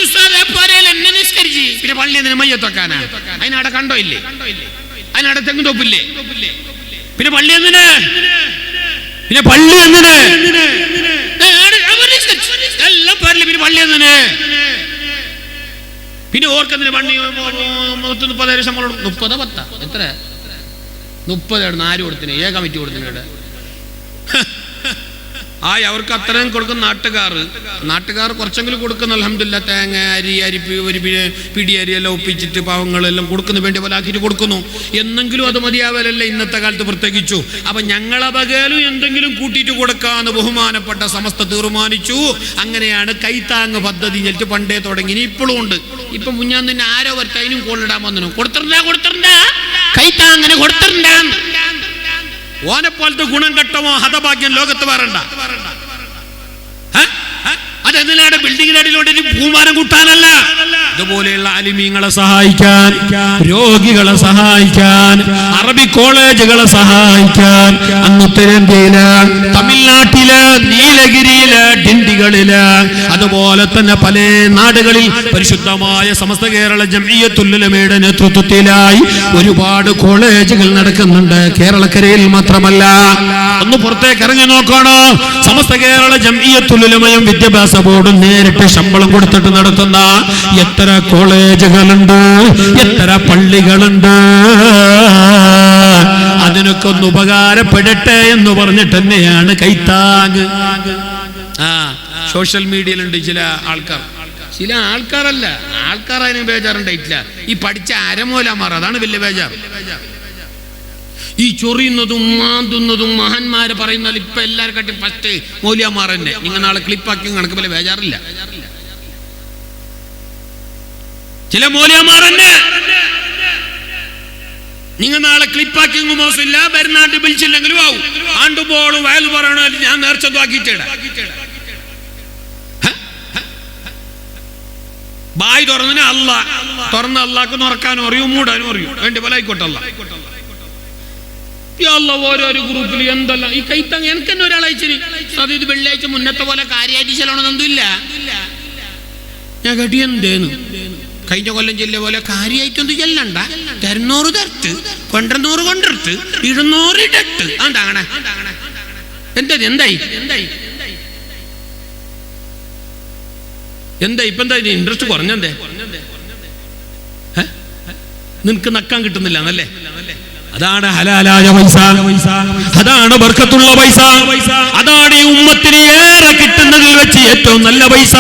S1: എന്നെ നിസ്കരിച്ച് പിന്നെ പള്ളി എന്തിനു മയ്യത്തൊക്കാനാ? അതിനവിടെ കണ്ടോ ഇല്ലേ? അതിനവിടെ തെങ്ങ് തോപ്പില്ലേ? പിന്നെ പള്ളി എന്തിന്? പിന്നെ പള്ളി എന്തിന്? എല്ലാം പറയില്ല. പിന്നെ പള്ളി എന്തിന്? പിന്നെ ഓർക്കെന്തിന് പണി? 30,000 ശമ്പളം 30 10 എത്ര 30 ആര് കൊടുത്തിന്? കമ്മിറ്റി കൊടുത്തിന്. അവർക്ക് അത്രയും കൊടുക്കുന്ന നാട്ടുകാർ കുറച്ചെങ്കിലും കൊടുക്കുന്ന അൽഹംദുലില്ലാ. തേങ്ങ അരി ഒരു പിടി അരിയെല്ലാം ഒപ്പിച്ചിട്ട് പാവങ്ങളെല്ലാം കൊടുക്കുന്ന വേണ്ടി പോലെ ആക്കിയിട്ട് കൊടുക്കുന്നു. എന്നെങ്കിലും അത് മതിയാവലല്ല ഇന്നത്തെ കാലത്ത് പ്രത്യേകിച്ചു. അപ്പൊ ഞങ്ങളെ പകലും എന്തെങ്കിലും കൂട്ടിയിട്ട് കൊടുക്കാന്ന് ബഹുമാനപ്പെട്ട സമസ്ത തീരുമാനിച്ചു. അങ്ങനെയാണ് കൈത്താങ് പദ്ധതി ഞെട്ട് പണ്ടേ തുടങ്ങി. ഇപ്പോഴും ഉണ്ട്. ഇപ്പൊ മുഞ്ഞാൻ തന്നെ ആരോ വർത്തതിനും കോളിടാൻ വന്നു കൊടുത്തിട്ടുണ്ടാ കൈത്താങ്ങനെ കൊടുത്തിട്ടുണ്ടാ. ഓനെപ്പോലത്തെ ഗുണം കെട്ടമോ ഹതഭാഗ്യം ലോകത്ത് വരണ്ട. അതെന്തിനാണ് ബിൽഡിങ്ങിനടിയിലോട്ട് പൂമാനം കൂട്ടാനല്ല. ഇതുപോലെയുള്ള അലിമീങ്ങളെ സഹായിക്കാൻ, രോഗികളെ സഹായിക്കാൻ, അറബി കോളേജുകളെ സഹായിക്കാൻ അങ്ങ് ഉത്തരേന്ത്യയില്, തമിഴ്നാട്ടില്, നീലഗിരിയില്, ഡിണ്ടികളില്, അതുപോലെ തന്നെ പല നാടുകളിൽ പരിശുദ്ധമായ സമസ്ത കേരള ജംഇയ്യത്തുൽ ഉലമയുടെ നേതൃത്വത്തിലായി ഒരുപാട് കോളേജുകൾ നടക്കുന്നുണ്ട്. കേരളക്കരയിൽ മാത്രമല്ല, ഒന്ന് പുറത്തേക്ക് ഇറങ്ങി നോക്കണോ. സമസ്ത കേരള ജംഇയ്യത്തുൽ ഉലമയും വിദ്യാഭ്യാസ ബോർഡും നേരിട്ട് ശമ്പളം കൊടുത്തിട്ട് നടത്തുന്ന എത്ര കോളേജുകളുണ്ട്, എത്ര പള്ളികളുണ്ട്. അതിനൊക്കെ ഒന്ന് ഉപകാരപ്പെടട്ടെ എന്ന് പറഞ്ഞിട്ട് തന്നെയാണ് കൈത്താങ്. സോഷ്യൽ മീഡിയയിലുണ്ട് ചില ആൾക്കാരല്ല അതിന് ബേജാറുണ്ടായിട്ടില്ല. ഈ പഠിച്ച അരമൂലമാർ, അതാണ് വലിയ ബേജാർ. ഈ ചൊറിയുന്നതും മാന്തുന്നതും മഹാന്മാരെ പറയുന്നത് ഇപ്പൊ എല്ലാവർക്കും ഫസ്റ്റ് മൗലിയമാർ തന്നെ. നിങ്ങൾ നാളെ ക്ലിപ്പാക്കി കണക്ക് പോലെ ബേജാറില്ല. ചില മൗലിയമാർ തന്നെ നിങ്ങൾ നാളെ ക്ലിപ്പാക്കി മോശമില്ല, ബെർനാട്ട് വിളിച്ചില്ലെങ്കിലും ആവും. ആണ്ടുപോളും വയൽ പറയണോ ഞാൻ നേർച്ചതും ആക്കിയിട്ടേട. ബായ് തുറന്നതിന് തുറന്ന് അള്ളാഹ്ക്ക് തുറക്കാനും അറിയും, മൂടാനും അറിയും. വേണ്ടി പോലെ ആയിക്കോട്ടെ. ഓരോരോ ഗ്രൂപ്പിൽ എന്തെല്ലാം ഈ കൈത്തങ്ങ് എനിക്ക് തന്നെ ഒരാൾ അയച്ചിന്. അത് ഇത് വെള്ളിയാഴ്ച മുന്നത്തെ പോലെ കാര്യമായിട്ട് ചെല്ലണമെന്നൊന്നുമില്ല. ഞാൻ കേട്ടി എന്തേന്ന് കഴിഞ്ഞ കൊല്ലം ചെല്ലിയ പോലെ കാര്യമായിട്ടൊന്നും ചെല്ലണ്ട. 200 തരട്ട്, 200 കൊണ്ടിട്ട്, 200 ഇടട്ട്. അതാണേ എന്തായി ഇപ്പൊ എന്താ ഇൻട്രസ്റ്റ് കുറഞ്ഞെന്തേ? നിനക്ക് നക്കാൻ കിട്ടുന്നില്ല എന്നല്ലേ? അതാണ് ഹലാലായ പൈസ, അതാണ് ബർക്കത്തുള്ള പൈസ, അതാണ് ഈ ഉമ്മത്തിന് ഏറെ കിട്ടുന്നതിൽ വെച്ച് ഏറ്റവും നല്ല പൈസ.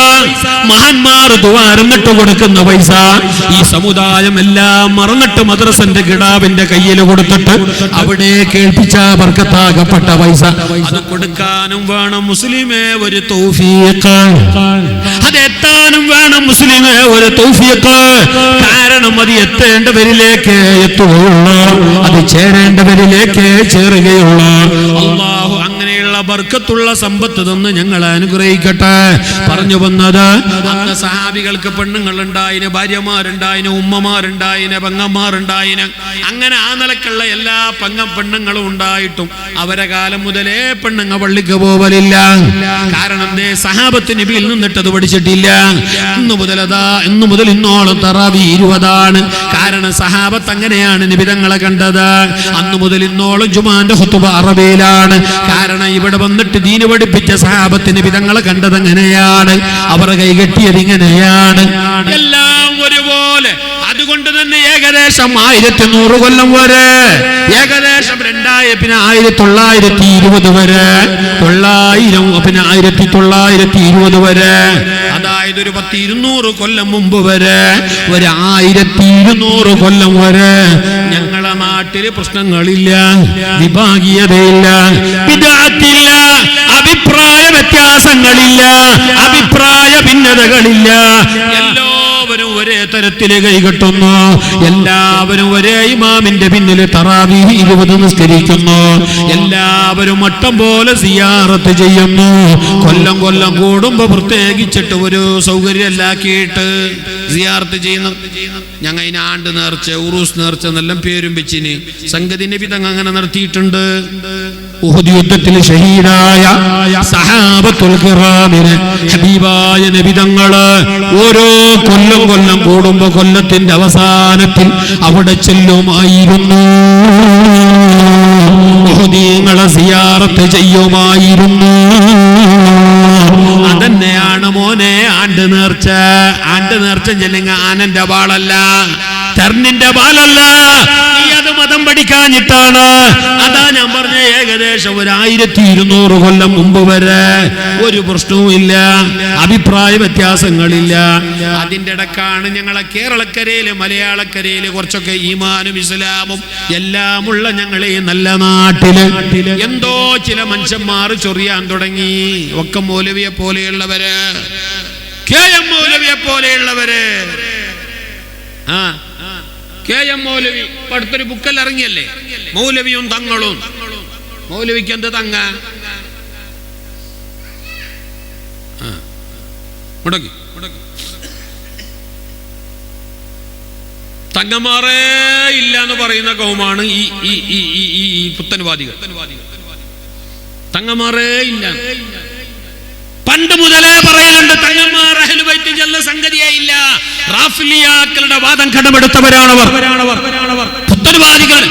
S1: മഹാന്മാർ ദ്വാരന്നിട്ട് കൊടുക്കുന്ന പൈസ ഈ സമുദായം എല്ലാം മറന്നിട്ട് മദ്രസന്റെ കിടാവിന്റെ കയ്യിൽ കൊടുത്തിട്ട് അവിടെ കേൾപ്പിച്ച ബർക്കത്താകപ്പെട്ട പൈസ അത് കൊടുക്കാനും വേണം മുസ്ലിമേ ഒരു തൗഫീഖ്. അത് എത്താനും വേണം മുസ്ലിമേ ഒരു തൗഫീഖ്. കാരണം അത് എത്തേണ്ടവരിലേക്ക് എത്തുകയുള്ളൂ, അത് ചേരേണ്ടവരിലേക്ക് ചേരുകയുള്ളൂ. അല്ലാഹു അങ്ങനെയുള്ള ബർക്കത്തുള്ള സമ്പത്ത് തന്ന് ഞങ്ങളെ അനുഗ്രഹിക്കട്ടെ. പറഞ്ഞു വന്നത്, അന്ന് സഹാബികൾക്ക് പെണ്ണുങ്ങളുണ്ടായിന്, ഭാര്യമാരുണ്ടായിന്, ഉമ്മമാരുണ്ടായിന്, പെങ്ങന്മാരുണ്ടായിന്. അങ്ങനെ ആ നിലക്കുള്ള എല്ലാ പെണ്ണുങ്ങളും ഉണ്ടായിട്ടും അവരെ കാലം മുതലേ പെണ്ണുങ്ങ പള്ളിക്ക് പോവലില്ല. കാരണം സഹാബത്ത് നബിയിൽ നിന്നിട്ടത് പഠിച്ചിട്ടില്ല. ഇന്നു മുതൽ ഇന്നോളം തറാവി 20 കാരണം സഹാബത്ത് അങ്ങനെയാണ് നിബിതങ്ങളെ കണ്ടത്. അന്നു മുതൽ ഇന്നോളം ജുമാന്റെ ഖുതുബ അറബിയിലാണ്. കാരണം ഇവിടെ വന്നിട്ട് ദീന് പഠിപ്പിച്ച സഹാബത്തിന് വിധങ്ങളെ കണ്ടത് എങ്ങനെയാണ്, അവർ കൈകെട്ടിയത് ഇങ്ങനെയാണ്. എല്ലാം ഒരുപോലെ. അതുകൊണ്ട് തന്നെ ഏകദേശം 1100 കൊല്ലം വരെ, ഏകദേശം 1920 വരെ, 1920 വരെ, അതായത് ഒരു 10-200 കൊല്ലം മുമ്പ് വരെ, ഒരു 1200 കൊല്ലം വരെ ഞങ്ങളെ നാട്ടില് പ്രശ്നങ്ങളില്ല, വിഭാഗീയതയില്ല, വിദഅത്തില്ല, അഭിപ്രായ വ്യത്യാസങ്ങളില്ല, അഭിപ്രായ ഭിന്നതകളില്ല. എല്ലാവരും ഒരേ തരത്തില് കൈകെട്ടുന്നു. എല്ലാവരും ഒരേ ഇമാമിന്റെ പിന്നിൽ തറാവീഹ് 20 നിസ്കരിക്കുന്നു. എല്ലാവരും മട്ടം പോലെ സിയാറത്ത് ചെയ്യുന്നു. കൊല്ലം കൂടുമ്പോ പ്രത്യേകിച്ചിട്ട് ഒരു സൗകര്യമില്ലാക്കിയിട്ട് സിയാറത്ത് ചെയ്യുന്നു. ഞങ്ങൾ അതിന് ആണ്ട് നേർച്ച, ഉറൂസ് നേർച്ച എന്നെല്ലാം പേരും വെച്ചിന്. സംഗതി നബി തങ്ങൾ അങ്ങനെ നടത്തിയിട്ടുണ്ട്. ഉഹദ് യുദ്ധത്തിൽ ഷഹീദായ സഹാബത്തുൽ കിറാമിനെ ഹബീബായ നബി തങ്ങള് ഓരോ കൊല്ലം കൂടുമ്പോ കൊല്ലത്തിന്റെ അവസാനത്തിൽ അവിടെ ചെല്ലുമായിരുന്നു. ഉഹദീങ്ങളെ സിയാറത്ത് ചെയ്യുമായിരുന്നു. അതന്നെയാണ് മോനെ ആണ്ട് നേർച്ച. ആണ്ട് നേർച്ച ചെല്ലുങ്ങ ആനന്റെ ബാളല്ല, തെർണിന്റെ ബാലല്ല. നീ അത് മതം പഠിക്കാഞ്ഞിട്ടാണ്. അതാ ഞാൻ പറഞ്ഞ ഏകദേശം 1200 കൊല്ലം മുമ്പ് വരെ ഒരു പ്രശ്നവും ഇല്ല, അഭിപ്രായ വ്യത്യാസങ്ങളില്ല. അതിൻ്റെ ഇടക്കാണ് ഞങ്ങളെ കേരളക്കരയില് മലയാളക്കരയില് കുറച്ചൊക്കെ ഈമാനും ഇസ്ലാമും എല്ലാമുള്ള ഞങ്ങളെ നല്ല നാട്ടില് എന്തോ ചില മനുഷ്യന്മാർ ചൊറിയാൻ തുടങ്ങി. ഒക്കെ മൗലവിയെ പോലെയുള്ളവര്, KM മൗലവിയെ പോലെയുള്ളവര്. KM മൗലവി അടുത്തൊരു ബുക്കെല്ലാം ഇറങ്ങിയല്ലേ, മൗലവിയും തങ്ങളും. മൗലവിക്ക് എന്ത് തങ്ങ മുടക്കി തങ്ങന്മാരേ ഇല്ല എന്ന് പറയുന്ന കൗമാണ് ഈ പുത്തൻവാദികൾ. തങ്ങന്മാരേ ഇല്ല. പണ്ട് മുതലേ പറയലുണ്ട് തങ്ങന്മാർ അഹ്ലു ബൈത്ത് ചെന്ന സംഗതിയേ ഇല്ല. റാഫിലിയാക്കളുടെ വാദം കടമെടുത്തവരാണവർ. പുത്തൻവാദികൾ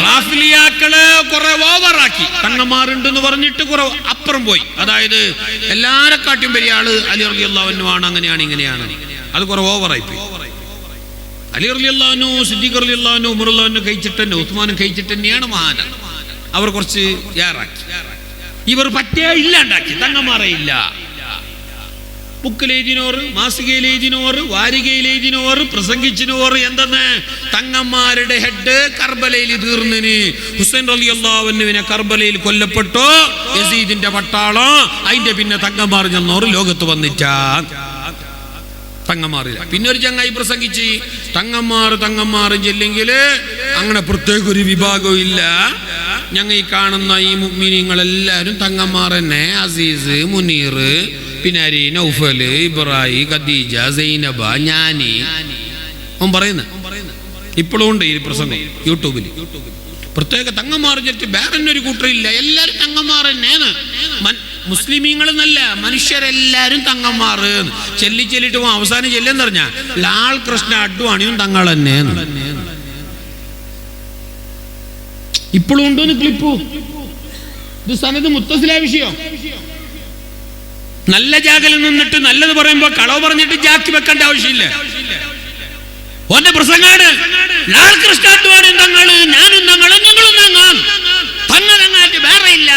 S1: റാഫിലിയാക്കള് കുറെ ഓവറാക്കി. തങ്ങന്മാരുണ്ടെന്ന് പറഞ്ഞിട്ട് കുറെ അപ്പുറം പോയി. അതായത് എല്ലാരെക്കാട്ടും വലിയ ആള് അലി റളിയല്ലാഹു അൻഹു ആണ്, അങ്ങനെയാണ് ഇങ്ങനെയാണ്. അത് കുറെ ഓവറായി പോയി. അലി റളിയല്ലാഹു അൻഹു, സിദ്ദീഖ് റളിയല്ലാഹു അൻഹു, ഉമർ റളിയല്ലാഹു അൻഹു കഴിച്ചിട്ട് തന്നെ, ഉസ്മാനും കഴിച്ചിട്ട് തന്നെയാണ് മഹാന. അവർ കുറച്ച് യാറാക്കി. ഇവർ പറ്റേ ഇല്ലാണ്ടാക്കി. തങ്ങന്മാരെ ഇല്ല. ബുക്കിലെഴുതിനോറ്, മാസികയിലെഴുതിനോറ്, വാരികയിലെഴുതിനോറ്, പ്രസംഗിച്ചിനോറ്. എന്തെന്ന്? തങ്ങന്മാരുടെ ഹെഡ് കർബലയിൽ തീർന്നിന്. ഹുസൈൻ റളിയല്ലാഹു അൻഹുവിനെ കർബലയിൽ കൊല്ലപ്പെട്ടോ, യസീദിന്റെ പട്ടാളം. അതിന്റെ പിന്നെ തങ്ങന്മാർ ചെന്നോറ് ലോകത്ത് വന്നിട്ടാ. തങ്ങന്മാറില്ല. പിന്നെ ഒരു ചങ്ങായി പ്രസംഗിച്ച് തങ്ങന്മാർ ചെല്ലെങ്കില് അങ്ങനെ പ്രത്യേക ഒരു വിഭാഗവും ഇല്ല. ഞങ്ങൾ ഈ കാണുന്ന ഈ മുഅ്മിനീങ്ങളെല്ലാവരും തങ്ങന്മാർ തന്നെ. അസീസ്, മുനീർ, പിന്നെ നൗഫല്, ഇബ്രാഹിം, ഖദീജ, സൈനബ, ഞാനി. അവൻ പറയുന്ന ഇപ്പോഴും ഉണ്ട് ഈ പ്രസംഗം യൂട്യൂബിൽ. പ്രത്യേക തങ്ങന്മാർ ചെറ്റ് വേറൊരു കൂട്ടറില്ല. എല്ലാവരും തങ്ങന്മാർ തന്നെയാണ്. മുസ്ലിമീങ്ങൾ എന്നല്ല, മനുഷ്യരെല്ലാരും തങ്ങന്മാർ ചെല്ലിട്ട് അവസാനം ചെല്ലെന്ന് പറഞ്ഞ ലാൽ കൃഷ്ണ അഡ്വാണിയും തങ്ങൾ തന്നെ. ഇപ്പോഴും ഉണ്ടോന്ന് ക്ലിപ്പു. ഇത് സനത് മുത്തസില വിഷയം. നല്ല ജാഗയിൽ നിന്നിട്ട് നല്ലത് പറയുമ്പോ കളവ് പറഞ്ഞിട്ട് ജാക്കി വെക്കേണ്ട ആവശ്യമില്ല. ഓന്റെ പ്രസംഗാണ് ലാൽ കൃഷ്ണ അഡ്വാണിയും തങ്ങള്, ഞാനും തങ്ങളും, ഞങ്ങളും തങ്ങാട്ട് വേറെ ഇല്ല.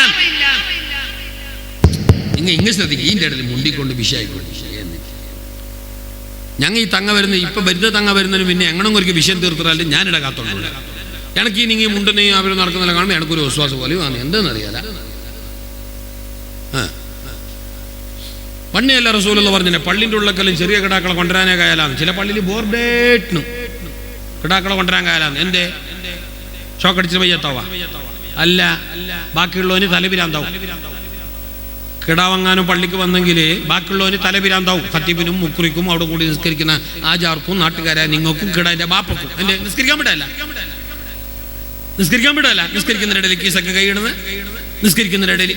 S1: ഇങ്ങ് ശ്രദ്ധിക്കുക. ഇതിൻ്റെ ഇടയിൽ മുണ്ടിക്കൊണ്ട് വിഷയമായിക്കോട്ടെ. ഞങ്ങൾ ഈ തങ്ങ വരുന്ന ഇപ്പൊ വരുന്ന തങ്ങ വരുന്നതിന് പിന്നെ എങ്ങനെ ഒരു വിഷയം തീർത്താലും ഞാനിട കാത്തോണ്ട് എനിക്ക് ഈ നിങ്ങൾ മുണ്ടെന്നെയും അവർ നടക്കുന്നില്ല കാണുമ്പോൾ എനിക്കൊരു വിശ്വാസം പോലെയും ആണ്. എന്താണെന്ന് അറിയാല. പണ്ണിയല്ല റസൂലുള്ള പറഞ്ഞേ പള്ളിൻ്റെ ഉള്ളക്കെല്ലാം ചെറിയ കിടാക്കളെ കൊണ്ടുവരാനേ കായാലാണ്. ചില പള്ളിയിൽ ബോർഡേറ്റിനും കിടാക്കളെ കൊണ്ടുവരാൻ കായാലാണ്. എന്തേ? ഷോക്കടിച്ച് വയ്യത്താവാ അല്ല, ബാക്കിയുള്ളവന് തലപിരാന്താവും. കിടാവങ്ങാനും പള്ളിക്ക് വന്നെങ്കിൽ ബാക്കിയുള്ളവന് തലപിരാന്താവും. ഖത്തീബിനും മുക്രിക്കും അവിടെ കൂടി നിസ്കരിക്കുന്ന ആചാർക്കും നാട്ടുകാരായ നിങ്ങൾക്കും കിടാന്റെ ബാപ്പക്കും. എന്റെ നിസ്കരിക്കാൻ വിടല്ല, നിസ്കരിക്കുന്നതിന്റെ ഇടയിൽ കീസൊക്കെ കൈയിടുന്നത്, നിസ്കരിക്കുന്നതിന്റെ ഇടയിൽ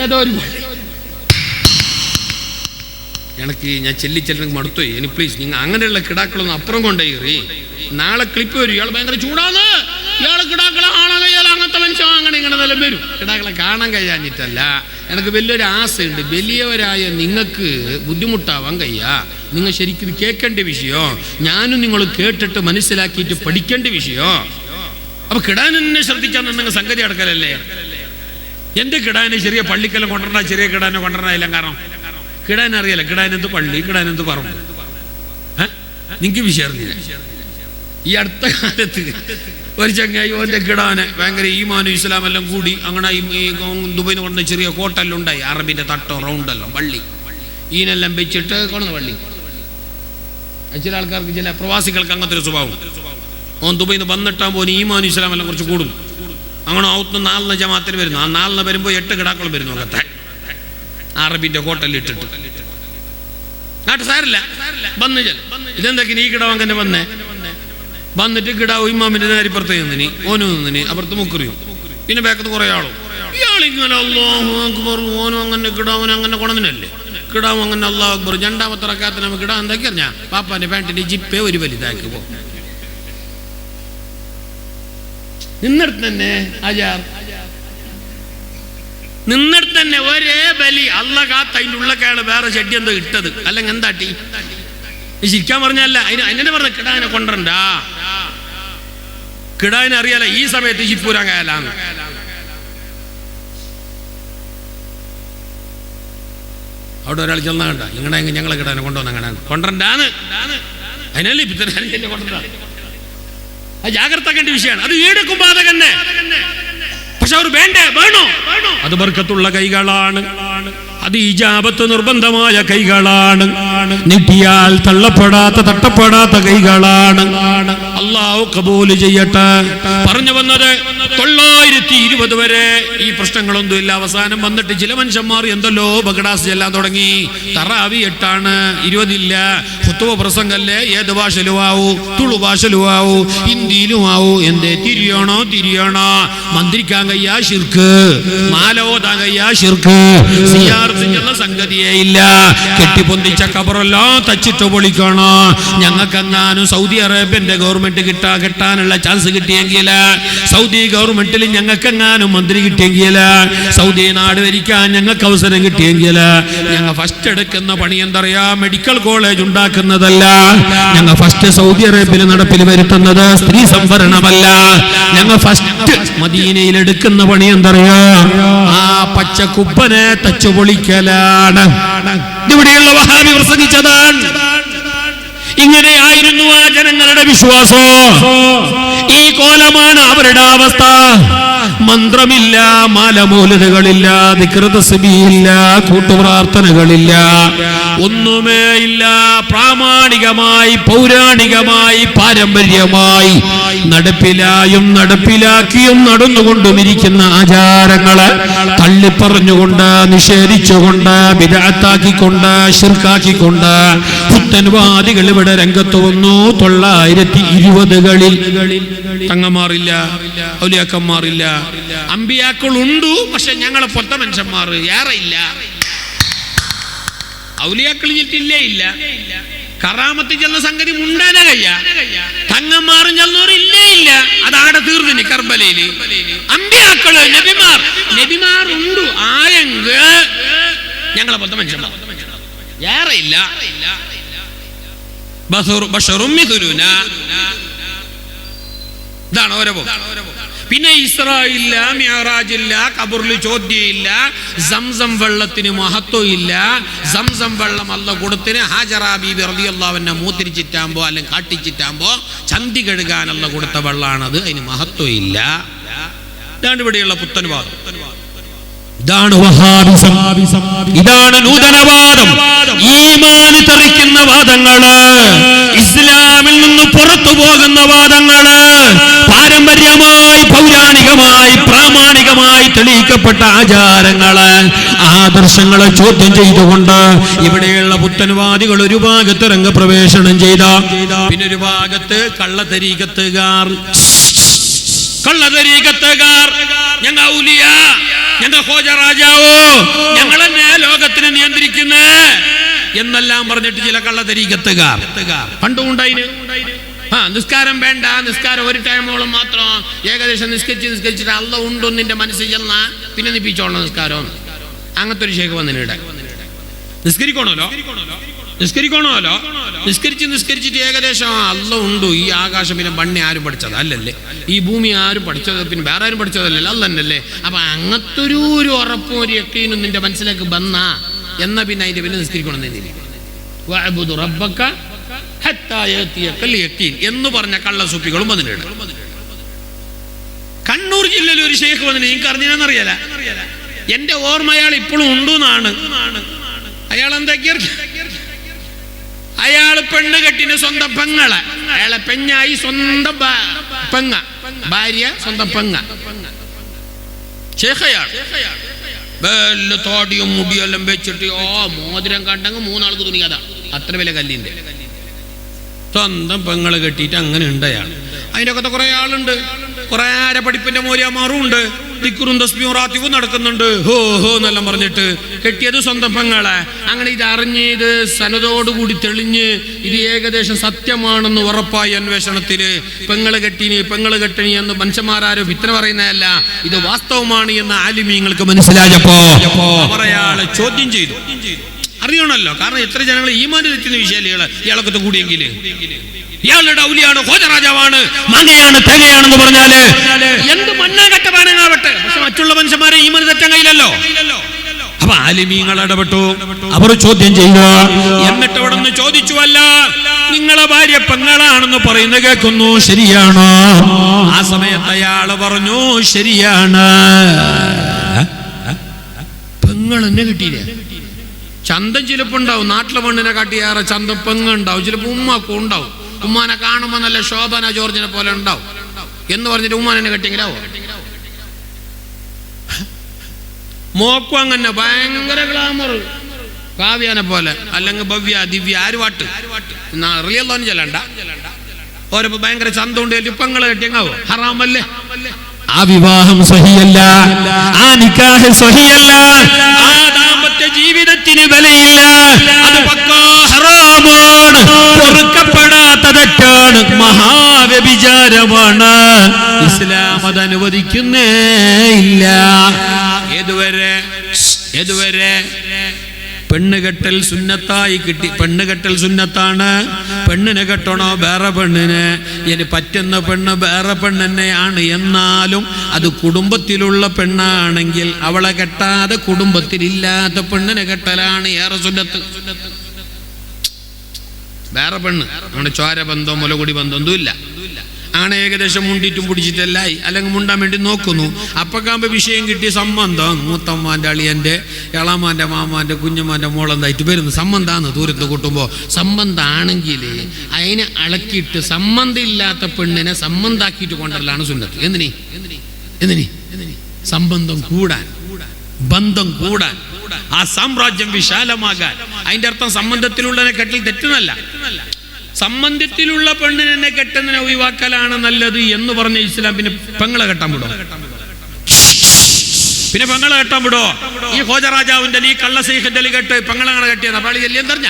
S1: ഏതോ ഒരു എനിക്ക് ഞാൻ ചെല്ലിച്ചെല്ലിന് മടുത്തോയി. ഇനി പ്ലീസ് നിങ്ങൾ അങ്ങനെയുള്ള കിടാക്കളൊന്നും അപ്പുറം കൊണ്ടേറി. നാളെ ക്ലിപ്പ് വരും. ഇയാൾ ഭയങ്കര ചൂടാന്ന്, ഇയാൾ കിടാക്കളെ കാണാൻ കഴിയാല, അങ്ങനത്തെ മനുഷ്യൻ അങ്ങനെ ഇങ്ങനെ നിലം വരും. കിടാക്കളെ കാണാൻ കഴിയാഞ്ഞിട്ടല്ല, എനിക്ക് വലിയൊരു ആശയുണ്ട്. വലിയവരായ നിങ്ങൾക്ക് ബുദ്ധിമുട്ടാവാൻ കഴിയാ. നിങ്ങൾ ശരിക്കും കേൾക്കേണ്ട വിഷയം, ഞാനും നിങ്ങൾ കേട്ടിട്ട് മനസ്സിലാക്കിയിട്ട് പഠിക്കേണ്ട വിഷയം. അപ്പൊ കിടാനെന്നെ ശ്രദ്ധിച്ചാൽ നിങ്ങൾ സംഗതി അടക്കലല്ലേ. എന്റെ കിടാനെ ചെറിയ പള്ളിക്കെല്ലാം കൊണ്ടുവരണ, ചെറിയ കിടാനെ കൊണ്ടുവരണ കാരണം കിടാൻ അറിയാല. കിടാനെന്ത് പള്ളി, കിടാനെന്ത് പറമ്പ്, നിങ്ങൾക്ക് വിഷയം അറിഞ്ഞില്ല. ഈ അടുത്ത കാലത്ത് ഒരു ചങ്ങായി ഓന്റെ കിടാനെ ഭയങ്കര ഈമാനും ഇസ്ലാമെല്ലാം കൂടി അങ്ങനെ ഈ ദുബൈന്ന് കൊണ്ട ചെറിയ കോട്ടെല്ലാം ഉണ്ടായി. അറബിന്റെ തട്ടോ റൗണ്ടെല്ലാം പള്ളി ഈനെല്ലാം വെച്ചിട്ട് കൊണ്ടുവന്ന പള്ളി ചില ആൾക്കാർക്ക്, ചില പ്രവാസികൾക്ക് അങ്ങനത്തെ ഒരു സ്വഭാവം. ഓൻ ദുബൈയിൽ നിന്ന് വന്നിട്ടാകുമ്പോൾ ഈമാൻ ഇസ്ലാം എല്ലാം കുറച്ച് കൂടും. അങ്ങനെ ഔത്ത് 4 ജമാഅത്തിന് വരുന്നു. ആ 4 വരുമ്പോൾ 8 കിടാക്കളും വരുന്നു. അകത്തെ അറബിന്റെ ഹോട്ടലിൽ ഇട്ടിട്ട് നാട്ട് സാരില്ല വന്ന് ചെൽ ഇതെന്തൊക്കെ ഈ കിടാവ് അങ്ങനെ വന്നിട്ട് കിടാവ് ഇമാമിന്റെ നേരിപ്പുറത്ത് നിന്നിനി, ഓനും നിന്നിനി, അപ്പുറത്ത് മുക്കറിയും, പിന്നെ ബാക്കത്ത് കുറെ ആളും. ഇയാളിങ്ങനെ അല്ലാഹു അക്ബർ, ഓനും അങ്ങനെ കിടാവനും അങ്ങനെ കൊണന്നിനല്ലേ, കിടാവും അങ്ങനെ അല്ലാഹു അക്ബർ. 2ാമത്തെ റക്കാത്തിന് നമുക്ക് കിടാൻ എന്തൊക്കെ അറിഞ്ഞാ പാപ്പാന്റെ പാൻറ്റിന്റെ ജിപ്പേ ഒരു വലുതാക്കി പോകും. നിന്നിടത്ത് തന്നെ ആചാർ, നിന്നിടത്ത് തന്നെ ഒരേ ബലി അല്ല കാത്ത. അതിൻ്റെ ഉള്ളക്കയാള് വേറെ ചെടി എന്തോ ഇട്ടത്, അല്ലെങ്കിൽ എന്താട്ടി ശിക്കാൻ പറഞ്ഞല്ല. അതിനെ പറഞ്ഞ കിടാവിനെ കൊണ്ടണ്ട, കിടാവിനെ അറിയാല ഈ സമയത്ത് ശിപ്പൂരാൻ കയലാന്ന്. അവിടെ ഒരാൾ ചെന്നാ കണ്ട ഇങ്ങനെ ഞങ്ങളെ കിടാവിനെ കൊണ്ടുവന്ന കൊണ്ടണ്ടാന്ന്. അതിനല്ലേ ഇപ്പിത്തന്നെ കൊണ്ടണ്ട. അത് ജാഗ്രത ആക്കേണ്ട വിഷയമാണ്. അത് ഈടക്കും ബാധക തന്നെ. പക്ഷെ അവർ വേണോ? അത് ബർക്കത്തുള്ള കൈകളാണ്, അത് ഇജാബത്ത് നിർബന്ധമായ കൈകളാണ്, നീട്ടിയാൽ തള്ളപ്പെടാത്ത തട്ടപ്പെടാത്ത കൈകളാണ്. അല്ലാഹു കബൂൽ ചെയ്യട്ടെ. പറഞ്ഞു വന്നത് 920 വരെ ഈ പ്രശ്നങ്ങളൊന്നുമില്ല. അവസാനം വന്നിട്ട് ചില മനുഷ്യന്മാർ എന്തല്ലോ ബഗഡാസ് ചെല്ലാൻ തുടങ്ങി. തറാവി 8 20 ഇല്ല. ഖുതുബ പ്രസംഗല്ലേ ഏത് ഭാഷയിലും ആവൂ, തുളു ഭാഷയിലും ആവൂ, ഹിന്ദിയിലും ആവൂ. എന്തേ തിരിയണോ മന്ത്രിക്കാൻ കയ്യാ ശിർക്ക്, മാലോതാൻ കയ്യാ ശിർക്ക്, സിയാറത്തിനുള്ള സംഗതിയേ ഇല്ല. കെട്ടിപ്പൊന്തിച്ച കബറെല്ലാം തച്ചിട്ട് പൊളിക്കണോ. ഞങ്ങൾക്കെങ്ങാനും സൗദി അറേബ്യന്റെ ഗവൺമെന്റ് കെട്ടാനുള്ള ചാൻസ് കിട്ടിയെങ്കിൽ, സൗദി ഗവൺമെന്റിൽ ഞങ്ങൾക്കെങ്ങാനും മന്ത്രി കിട്ടിയെങ്കിൽ, സൗദി നാട് ഭരിക്കാൻ ഞങ്ങൾക്ക് അവസരം കിട്ടിയെങ്കിൽ, ഞങ്ങൾ ഫസ്റ്റ് എടുക്കുന്ന പണി എന്തറിയാ? Medical college ഉണ്ടാക്കുന്നതല്ല. ഞങ്ങൾ ഫസ്റ്റ് സൗദി അറേബ്യയിൽ നടപ്പിൽ വരുത്തുന്നത് സ്ത്രീ സംവരണമല്ല. ഞങ്ങൾ ഫസ്റ്റ് മദീനയിൽ എടുക്കുന്ന പണി എന്തറിയാ? ആ പച്ചക്കുപ്പനെ തച്ചു പൊളിക്കലാണ്. ഇവിടെയുള്ള വഹാബി പ്രസംഗിച്ചതാണ്. ഇങ്ങനെയായിരുന്നു ആ ജനങ്ങളുടെ വിശ്വാസം. ഈ കോലമാണ് അവരുടെ അവസ്ഥ. മന്ത്രമില്ല, മാലമൂലതകളില്ല, ദിക്ർ തസ്ബീഹില്ല, കൂട്ടുപ്രാർത്ഥനകളില്ല, ഒന്നുമേ ഇല്ല. പ്രാമാണികമായി പൗരാണികമായി പാരമ്പര്യമായി നടപ്പിലായും നടപ്പിലാക്കിയും നടന്നുകൊണ്ടുമിരിക്കുന്ന ആചാരങ്ങള് തള്ളിപ്പറഞ്ഞുകൊണ്ട്, നിഷേധിച്ചുകൊണ്ട്, ബിദ്അത്താക്കിക്കൊണ്ട്, ശിർക്കാക്കിക്കൊണ്ട് പുത്തൻവാദികൾ ഇവിടെ രംഗത്ത് വന്നു. 920കളിൽ തങ്ങന്മാറില്ല, ഔലിയാക്കന്മാറില്ല, അമ്പിയാക്കളുണ്ട്. പക്ഷെ ഞങ്ങളെ പോലത്തെ മനുഷ്യന്മാർ ഏറെ ഇല്ല. ഔലിയാക്കൾ ചെല്ലില്ലേ ഇല്ല, കറാമത്ത് ചെന്ന സംഗതി മുണ്ടാന കയ്യ, തങ്ങന്മാരും ചെന്നവരില്ലേ ഇല്ല. അതാടെ തീർന്നിന് കർബലയില്. അമ്പിയാക്കള് നബിമാറുണ്ട് ആയെങ്ക് ഞങ്ങളെ പോലത്തെ മനുഷ്യന്മാർ ഏറെ ഇല്ല. ഇതാണ് ഓരോ. പിന്നെ ഇസ്രായില്ല, മിഅ്റാജില്ല, ഖബറിൽ ചോദ്യമില്ല, സംസം വെള്ളത്തിന് മഹത്വം ഇല്ല. സംസം വെള്ളം അല്ലാഹു കൊടുത്തിന് ഹാജറ ബീബി റളിയല്ലാഹു അൻഹ മൂത്രിച്ചിട്ടാകുമ്പോ അല്ലെങ്കിൽ കാട്ടിച്ചിട്ടാകുമ്പോ ചന്തി കഴുകാൻ അല്ലാഹു കൊടുത്ത വെള്ളമാണത്. അതിന് മഹത്വം ഇല്ല. ഇതാണ് ഇവിടെയുള്ള പുത്തൻവാദം. ഇതാണ് വഹാബിസം. ഇതാണ് നൂതനവാദം. ഈമാൻ തെറിക്കുന്ന വാദങ്ങള്, ഇസ്ലാമിൽ നിന്ന് പുറത്തു പോകുന്ന വാദങ്ങള്, പാരമ്പര്യമായി പൗരാണികമായി പ്രാമാണികമായി തെളിയിക്കപ്പെട്ട ആചാരങ്ങള്, ആദർശങ്ങളെ ചോദ്യം ചെയ്തുകൊണ്ട് ഇവിടെയുള്ള പുത്തൻവാദികൾ ഒരു ഭാഗത്ത് രംഗപ്രവേശനം ചെയ്ത, പിന്നെ ഒരു ഭാഗത്ത് കള്ളത്തരീകത്തുകാർ, ഞങ്ങൾ ഔലിയ, ഞങ്ങൾ ഹോജ രാജാവോ, ഞങ്ങളെന്നെ ലോകത്തിനെ നിയന്ത്രിക്കുന്ന എന്നെല്ലാം പറഞ്ഞിട്ട് ചില കള്ളത്തരീകത്തുകാർ പണ്ടും ഉണ്ടായിന്. നിസ്കാരം വേണ്ട, നിസ്കാരം ഒരു ടൈമോളം മാത്രം ഏകദേശം നിസ്കരിച്ചിട്ട് അല്ലാഹു ഉണ്ടോ നിന്റെ മനസ്സിൽ ചെന്നാ പിന്നെ നിപ്പിച്ചോളണം നിസ്കാരം. അങ്ങനത്തെ ഒരു ശേഖ് വന്നിട്ട് നിസ്കരിക്കണമല്ലോ, നിസ്കരിച്ചിട്ട് ഏകദേശം അല്ലാഹു ഉണ്ട്. ഈ ആകാശം പിന്നെ മണ്ണി ആരും പഠിച്ചത് അല്ലല്ലേ, ഈ ഭൂമി ആരും പഠിച്ചത്, പിന്നെ വേറെ ആരും പഠിച്ചതല്ലല്ലോ, അല്ലല്ലേ. അപ്പൊ അങ്ങനത്തെ ഒരു ഉറപ്പും ഒരു യക്കീനും നിന്റെ മനസ്സിലേക്ക് വന്നാ എന്നാ പിന്നെ അതിന്റെ പിന്നെ നിസ്കരിക്കണമെന്നില്ല. എന്ന് പറഞ്ഞ കള്ളസൂപ്പികളും വന്നിട്ടുണ്ട്. കണ്ണൂർ ജില്ലയിൽ ഒരു ഷെയ്ഖ് വന്നിട്ട് എനിക്ക് അറിഞ്ഞാന്നറിയാല, എന്റെ ഓർമ്മ അയാൾ ഇപ്പോഴും ഉണ്ടെന്നാണ്. അയാൾ എന്താ അയാള് പെണ്ണ് കെട്ടിന് സ്വന്തം പെങ്ങളെ, അയാളെ പെഞ്ഞായി സ്വന്തം പെങ്ങ, ഭാര്യ സ്വന്തം പെങ്ങ. ഷേഖയാൾ വല്ല തോടിയും മുടിയെല്ലാം വെച്ചിട്ട് മോതിരം കണ്ടെങ്കിൽ 3 ആൾക്ക് തുണിയതാ, അത്ര വില കല്ലിന്റെ. സ്വന്തം പെങ്ങളെ കെട്ടിയിട്ട് അങ്ങനെ ഉണ്ട് അയാൾ. അതിൻ്റെ അകത്ത് കുറെ ആളുണ്ട്, കുറെ പഠിപ്പിന്റെ മൂല്യമാറും ഉണ്ട്, ദിക്റും തസ്ബീഹും റാത്തിബും നടക്കുന്നുണ്ട്. ഹോ ഹോ എന്നെല്ലാം പറഞ്ഞിട്ട് കെട്ടിയത് സ്വന്തം പെങ്ങളെ. അങ്ങനെ ഇത് അറിഞ്ഞ്, ഇത് സനതോടുകൂടി തെളിഞ്ഞ് ഇത് ഏകദേശം സത്യമാണെന്ന് ഉറപ്പായി അന്വേഷണത്തില് പെങ്ങള് കെട്ടിനി എന്ന് മനുഷ്യന്മാരാരും ഫിത്ന പറയുന്നതല്ല, ഇത് വാസ്തവമാണ് എന്ന് ആലിമീങ്ങൾക്ക് മനസ്സിലായപ്പോ അയാളെ ചോദ്യം ചെയ്തു. അറിയണമല്ലോ, കാരണം എത്ര ജനങ്ങൾ ഈമാൻ തെറ്റുന്ന വിഷയല്ലേ ഇയാളൊക്കെ കൂടിയെങ്കില്. ഇയാളുടെ ഔലിയാണ്, ഖോജറാജാവാണ്, മങ്ങയാണ്, തേങ്ങയാണെന്ന് പറഞ്ഞാല് എന്ത് മണ്ണാകട്ടവാനാവട്ടെ, പക്ഷെ മറ്റുള്ള മനുഷ്യന്മാരെ ഈമാൻ തെറ്റാൻ കഴിയില്ലല്ലോ. അപ്പൊ ആലിമീങ്ങൾ ഇടപെട്ടു, അവർ ചോദ്യം ചെയ്യുക. എന്നിട്ട് അവിടെ നിന്ന് ചോദിച്ചു, അല്ല നിങ്ങളെ ഭാര്യ പെങ്ങളാണെന്ന് പറയുന്നത് കേൾക്കുന്നു, ശരിയാണോ? ആ സമയത്ത് അയാള് പറഞ്ഞു, ശരിയാണ്. പെങ്ങൾ എന്നെ കിട്ടിയില്ല. ചന്തം ചിലപ്പോൾ ഉണ്ടാവും, നാട്ടിലെ പെണ്ണിനെ കാട്ടിയേറെ ചന്തം പെങ്ങുണ്ടാവും, ചിലപ്പോൾ ഉമ്മാക്കും ഉണ്ടാവും. ഉമ്മാനെ കാണുമ്പോ നല്ല ശോഭന ജോർജിനെ പോലെ ഉണ്ടാവും എന്ന് പറഞ്ഞിട്ട് ഉമ്മാനെ കെട്ടിയെങ്കിലാവോ? മോക്കും അങ്ങനെ ഭയങ്കര ഗ്ലാമർ, കാവ്യാനെ പോലെ, അല്ലെങ്കിൽ ഭവ്യ ദിവ്യ ആര് വാട്ട് റിയല്ലോന്ന് ചെല്ലണ്ട, ഓരോ ഭയങ്കര ചന്തമുണ്ട് പെങ്ങളെ കെട്ടിയെങ്കാവോ? ഹറാമല്ലേ? ആ വിവാഹം സഹിയല്ല, ആ നിക്കാഹ് സഹിയല്ല, ആ ദാമ്പത്യ ജീവിതത്തിന് വിലയില്ല, അത് പക്കാ ഹറാമാണ്, പൊറുക്കപ്പെടാത്ത തെറ്റാണ്, മഹാവ്യഭിചാരമാണ്. ഇസ്ലാം അത് അനുവദിക്കുന്നേ ഇല്ല. ഏതുവരെ പെണ്ണുകെട്ടൽ സുന്നത്തായി കിട്ടി, പെണ്ണുകെട്ടൽ സുന്നത്താണ്. പെണ്ണിനെ കെട്ടണോ വേറെ പെണ്ണിന്, ഇനി പറ്റുന്ന പെണ്ണ് വേറെ പെണ്ണെന്നെയാണ്, എന്നാലും അത് കുടുംബത്തിലുള്ള പെണ്ണാണെങ്കിൽ അവളെ കെട്ടാതെ കുടുംബത്തിലില്ലാത്ത പെണ്ണിനെ കെട്ടലാണ് ഏറെ സുന്നത്ത്. വേറെ പെണ്ണ് അങ്ങനെ ചോര ബന്ധം മുലകുടി ബന്ധം ഒന്നുമില്ല, അങ്ങനെ ഏകദേശം മുണ്ടിട്ടും പിടിച്ചിട്ടല്ലായി, അല്ലെങ്കിൽ മുണ്ടാൻ വേണ്ടി നോക്കുന്നു. അപ്പൊക്കാകുമ്പോ വിഷയം കിട്ടിയ സംബന്ധം മൂത്തമ്മാന്റെ അളിയന്റെ ഇളമാന്റെ മാമാന്റെ കുഞ്ഞമ്മാന്റെ മോളെന്തായിട്ട് വരുന്നു സംബന്ധാന്ന് ദൂരത്ത് കൂട്ടുമ്പോ. സംബന്ധാണെങ്കിൽ അതിനെ അളക്കിയിട്ട് സംബന്ധം ഇല്ലാത്ത പെണ്ണിനെ സംബന്ധാക്കിയിട്ട് കൊണ്ടല്ലാണ് സുന്നത്ത്. എന്തിനി സംബന്ധം കൂടാൻ, ബന്ധം കൂടാൻ, ആ സാമ്രാജ്യം വിശാലമാകാൻ. അതിന്റെ അർത്ഥം സംബന്ധത്തിലുള്ളതിനെ കെട്ടൽ തെറ്റുന്നല്ല, സംബന്ധത്തിലുള്ള പെണ്ണിനെ കെട്ടുന്നതിനെ ഒഴിവാക്കലാണ് നല്ലത് എന്ന് പറഞ്ഞ ഇസ്ലാം പിന്നെ പെങ്ങളെ കെട്ടാൻ വിടോ? പിന്നെ പെങ്ങളെ കെട്ടാൻ വിടോ? ഈ ഖോജറാജാവിന്റെ ഈ കള്ളസീഖിന്റെ കെട്ട് പെങ്ങളെ കെട്ടിയെന്ന പള്ളിയല്ലേ എന്തറിഞ്ഞ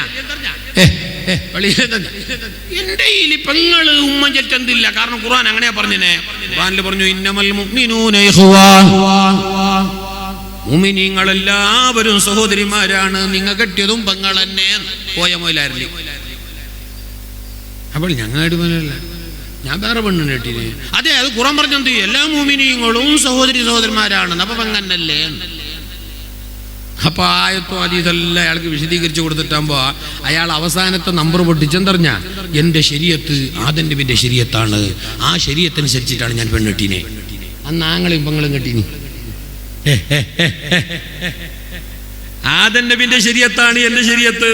S1: എന്റെ ഈ പെങ്ങള് ഉമ്മ ചെറ്റെന്തില്ല. കാരണം ഖുർആൻ അങ്ങനെയാ പറഞ്ഞേ. ഖുർആനിൽ പറഞ്ഞു, ഇന്നമൽ മുഅ്മിനൂന ഇഖ്വാ, മുഅ്മിനീങ്ങളെല്ലാവരും സഹോദരിമാരാണ്, നിങ്ങ കെട്ടിയതും പെങ്ങളെന്നെ. പോയ മൊയിലാരില്ലേ? അപ്പോൾ ഞങ്ങളുടെ ഞാൻ വേറെ പെണ്ണിനെ കെട്ടിനെ. അതെ, അത് ഖുർആൻ പറഞ്ഞെന്ത്, എല്ലാ മുഅ്മിനീങ്ങളും സഹോദരന്മാരാണ്, അപ്പൊ പെങ്ങന്നല്ലേ. അപ്പൊ ആയത്തോ ഹദീസെല്ലാം അയാൾക്ക് വിശദീകരിച്ചു കൊടുത്തിട്ടാകുമ്പോ അയാൾ അവസാനത്തെ നമ്പർ പൊട്ടിച്ചെന്തറിഞ്ഞ, എന്റെ ശരീഅത്ത് ആദം നബിന്റെ ശരീഅത്താണ്, ആ ശരീഅത്തനുസരിച്ചിട്ടാണ് ഞാൻ പെണ്ണെട്ടീനെ. അന്ന് ആങ്ങളും പെങ്ങളും കെട്ടീനി. ആദം നബിന്റെ ശരീഅത്താണ് എന്റെ ശരീഅത്ത്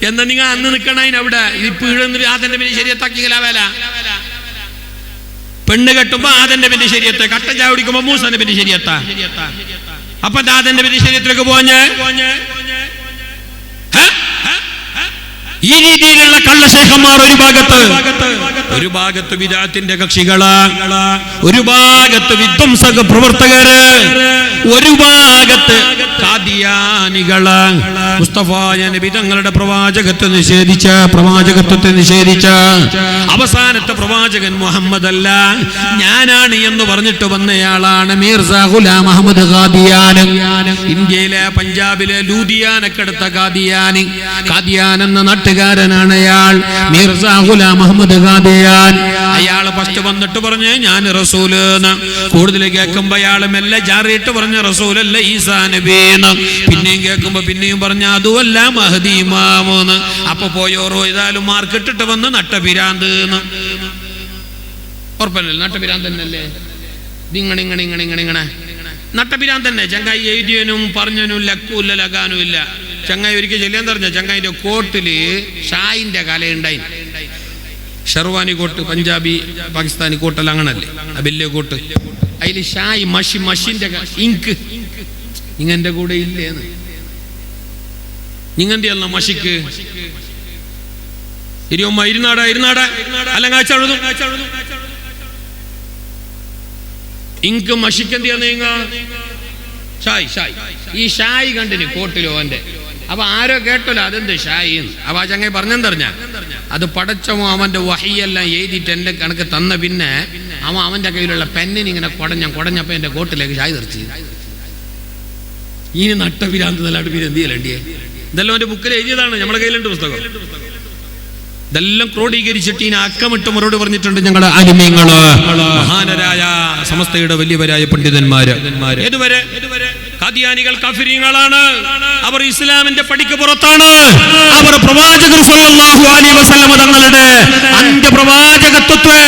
S1: എന്നാ നിങ്ങൾ അന്ന് നിൽക്കണതിന് അവിടെ ഇപ്പൊ ആദം നബിന്റെ ശരീഅത്താക്കിയാ വേല. പെണ്ണ് കെട്ടുമ്പോ ആദം നബിന്റെ ശരീഅത്ത്, കട്ടൻ ചായ കുടിക്കുമ്പോ മൂസ നബിന്റെ ശരീഅത്താ. അപ്പൊ ആദം നബിന്റെ ശരീഅത്തിലേക്ക് പോഞ്ഞ് ഈ രീതിയിലുള്ള കള്ളശേഖന്മാർ ഒരു ഭാഗത്ത് വിദഅത്തിന്റെ കക്ഷികള്, ഒരു ഭാഗത്ത് വിധ്വംസക പ്രവർത്തകര്, ഒരു ഭാഗത്ത് ഖാദിയാനികള്, മുസ്തഫായ നബി തങ്ങളുടെ പ്രവാചകത്വത്തെ നിഷേധിച്ച അവസാനത്തെ പ്രവാചകൻ മുഹമ്മദ് അല്ല ഞാനാണ് എന്ന് പറഞ്ഞിട്ട് വന്നയാളാണ് മിർസ ഗുലാം അഹമ്മദ് ഖാദിയാൻ. ഇന്ത്യയിലെ പഞ്ചാബിലെ ലൂധിയാനക്കടുത്ത ഖാദിയാൻ എന്ന നാട്ടുകാരനാണ് അയാൾ, മിർസ ഗുലാം അഹമ്മദ് ഖാദിയാൻ. അയാൾ ഫസ്റ്റ് വന്നിട്ട് പറഞ്ഞ് ഞാൻ റസൂല്. കൂടുതൽ കേൾക്കുമ്പോ അയാൾ മെല്ലെ ജാറിയിട്ട് പറഞ്ഞ റസൂലല്ല ഈസാ നബീന്ന്. പിന്നെയും കേൾക്കുമ്പോ പിന്നെയും പറഞ്ഞ അതുമല്ല മഹദി ഇമാമെന്ന്. അപ്പൊ പോയോറോ ഏതായാലും മാർക്കിട്ടിട്ട് വന്ന് നട്ടപിരാന്ത്. ഉറപ്പല്ലേ നട്ടപിരാന്ത് തന്നെയല്ലേ? ഇങ്ങനെ നട്ടപിരാന്ത് തന്നെ. ചങ്കായി എഴുതിയനും പറഞ്ഞനും ലക്കൂല്ല ലഗാനും ഇല്ല. ചങ്ങായി ഒരിക്കൽ ചെല്ലാൻ പറഞ്ഞ ചങ്ങായിന്റെ കോട്ടില് ഷായിന്റെ കലയുണ്ടായി. ഷെർവാനി കോട്ട്, പഞ്ചാബി പാകിസ്ഥാനി കോട്ടെല്ലാം അങ്ങനല്ലേ, ആ വലിയ കോട്ട്. അതിൽ ഷായി മഷിന്റെ ഇങ്ക് നിങ്ങന്റെ കൂടെ ഇല്ലേന്ന്. നിങ്ങന്റെ അല്ല മഷിക്ക് ഇരുന്നാട അല്ലെങ്കിൽ ഇങ്ക് മഷിക്കെന്തിയാ ഷായ്. ഈ ഷായി കണ്ടിന് കോട്ടിലോ അവന്റെ. അപ്പൊ ആരോ കേട്ടല്ലോ അതെന്ത് ഷായി. അപ്പൊ ആ ചങ്ങായി പറഞ്ഞെന്തറിഞ്ഞ, അത് പടച്ചമോ അവന്റെ വഹിയെല്ലാം എഴുതിയിട്ട് എന്റെ കണക്ക് തന്ന പിന്നെ അവന്റെ കയ്യിലുള്ള പെന്നിന് ഇങ്ങനെ കുടഞ്ഞപ്പോ എന്റെ കോട്ടിലേക്ക് ഷായി തെറിച്ച്. ഇനി നട്ടപിരാന്ത് നല്ലാണ്ട് പിന്നെ എന്ത് ചെയ്യലേണ്ടിയേ? ഇതെല്ലാം അവന്റെ ബുക്കിൽ എഴുതിയതാണ്, നമ്മുടെ കയ്യിലുണ്ട് പുസ്തകം. ഇതെല്ലാം ക്രോഡീകരിച്ചിട്ട് ഇനി അക്കമിട്ട് മറുപടി പറഞ്ഞിട്ടുണ്ട് ഞങ്ങളുടെ അലിമീങ്ങള്, മഹാനരായ സമസ്തയുടെ വലിയവരായ പണ്ഡിതന്മാര്. ഏതുവരെ ഖാദിയാനികൾ കാഫിരീങ്ങളാണ്, അവർ ഇസ്ലാമിന്റെ പടിക്ക് പുറത്താണ്. അവർ പ്രവാചകർ സല്ലല്ലാഹു അലൈഹി വസല്ലം തങ്ങളുടെ അന്ത്യപ്രവാചകത്വത്തെ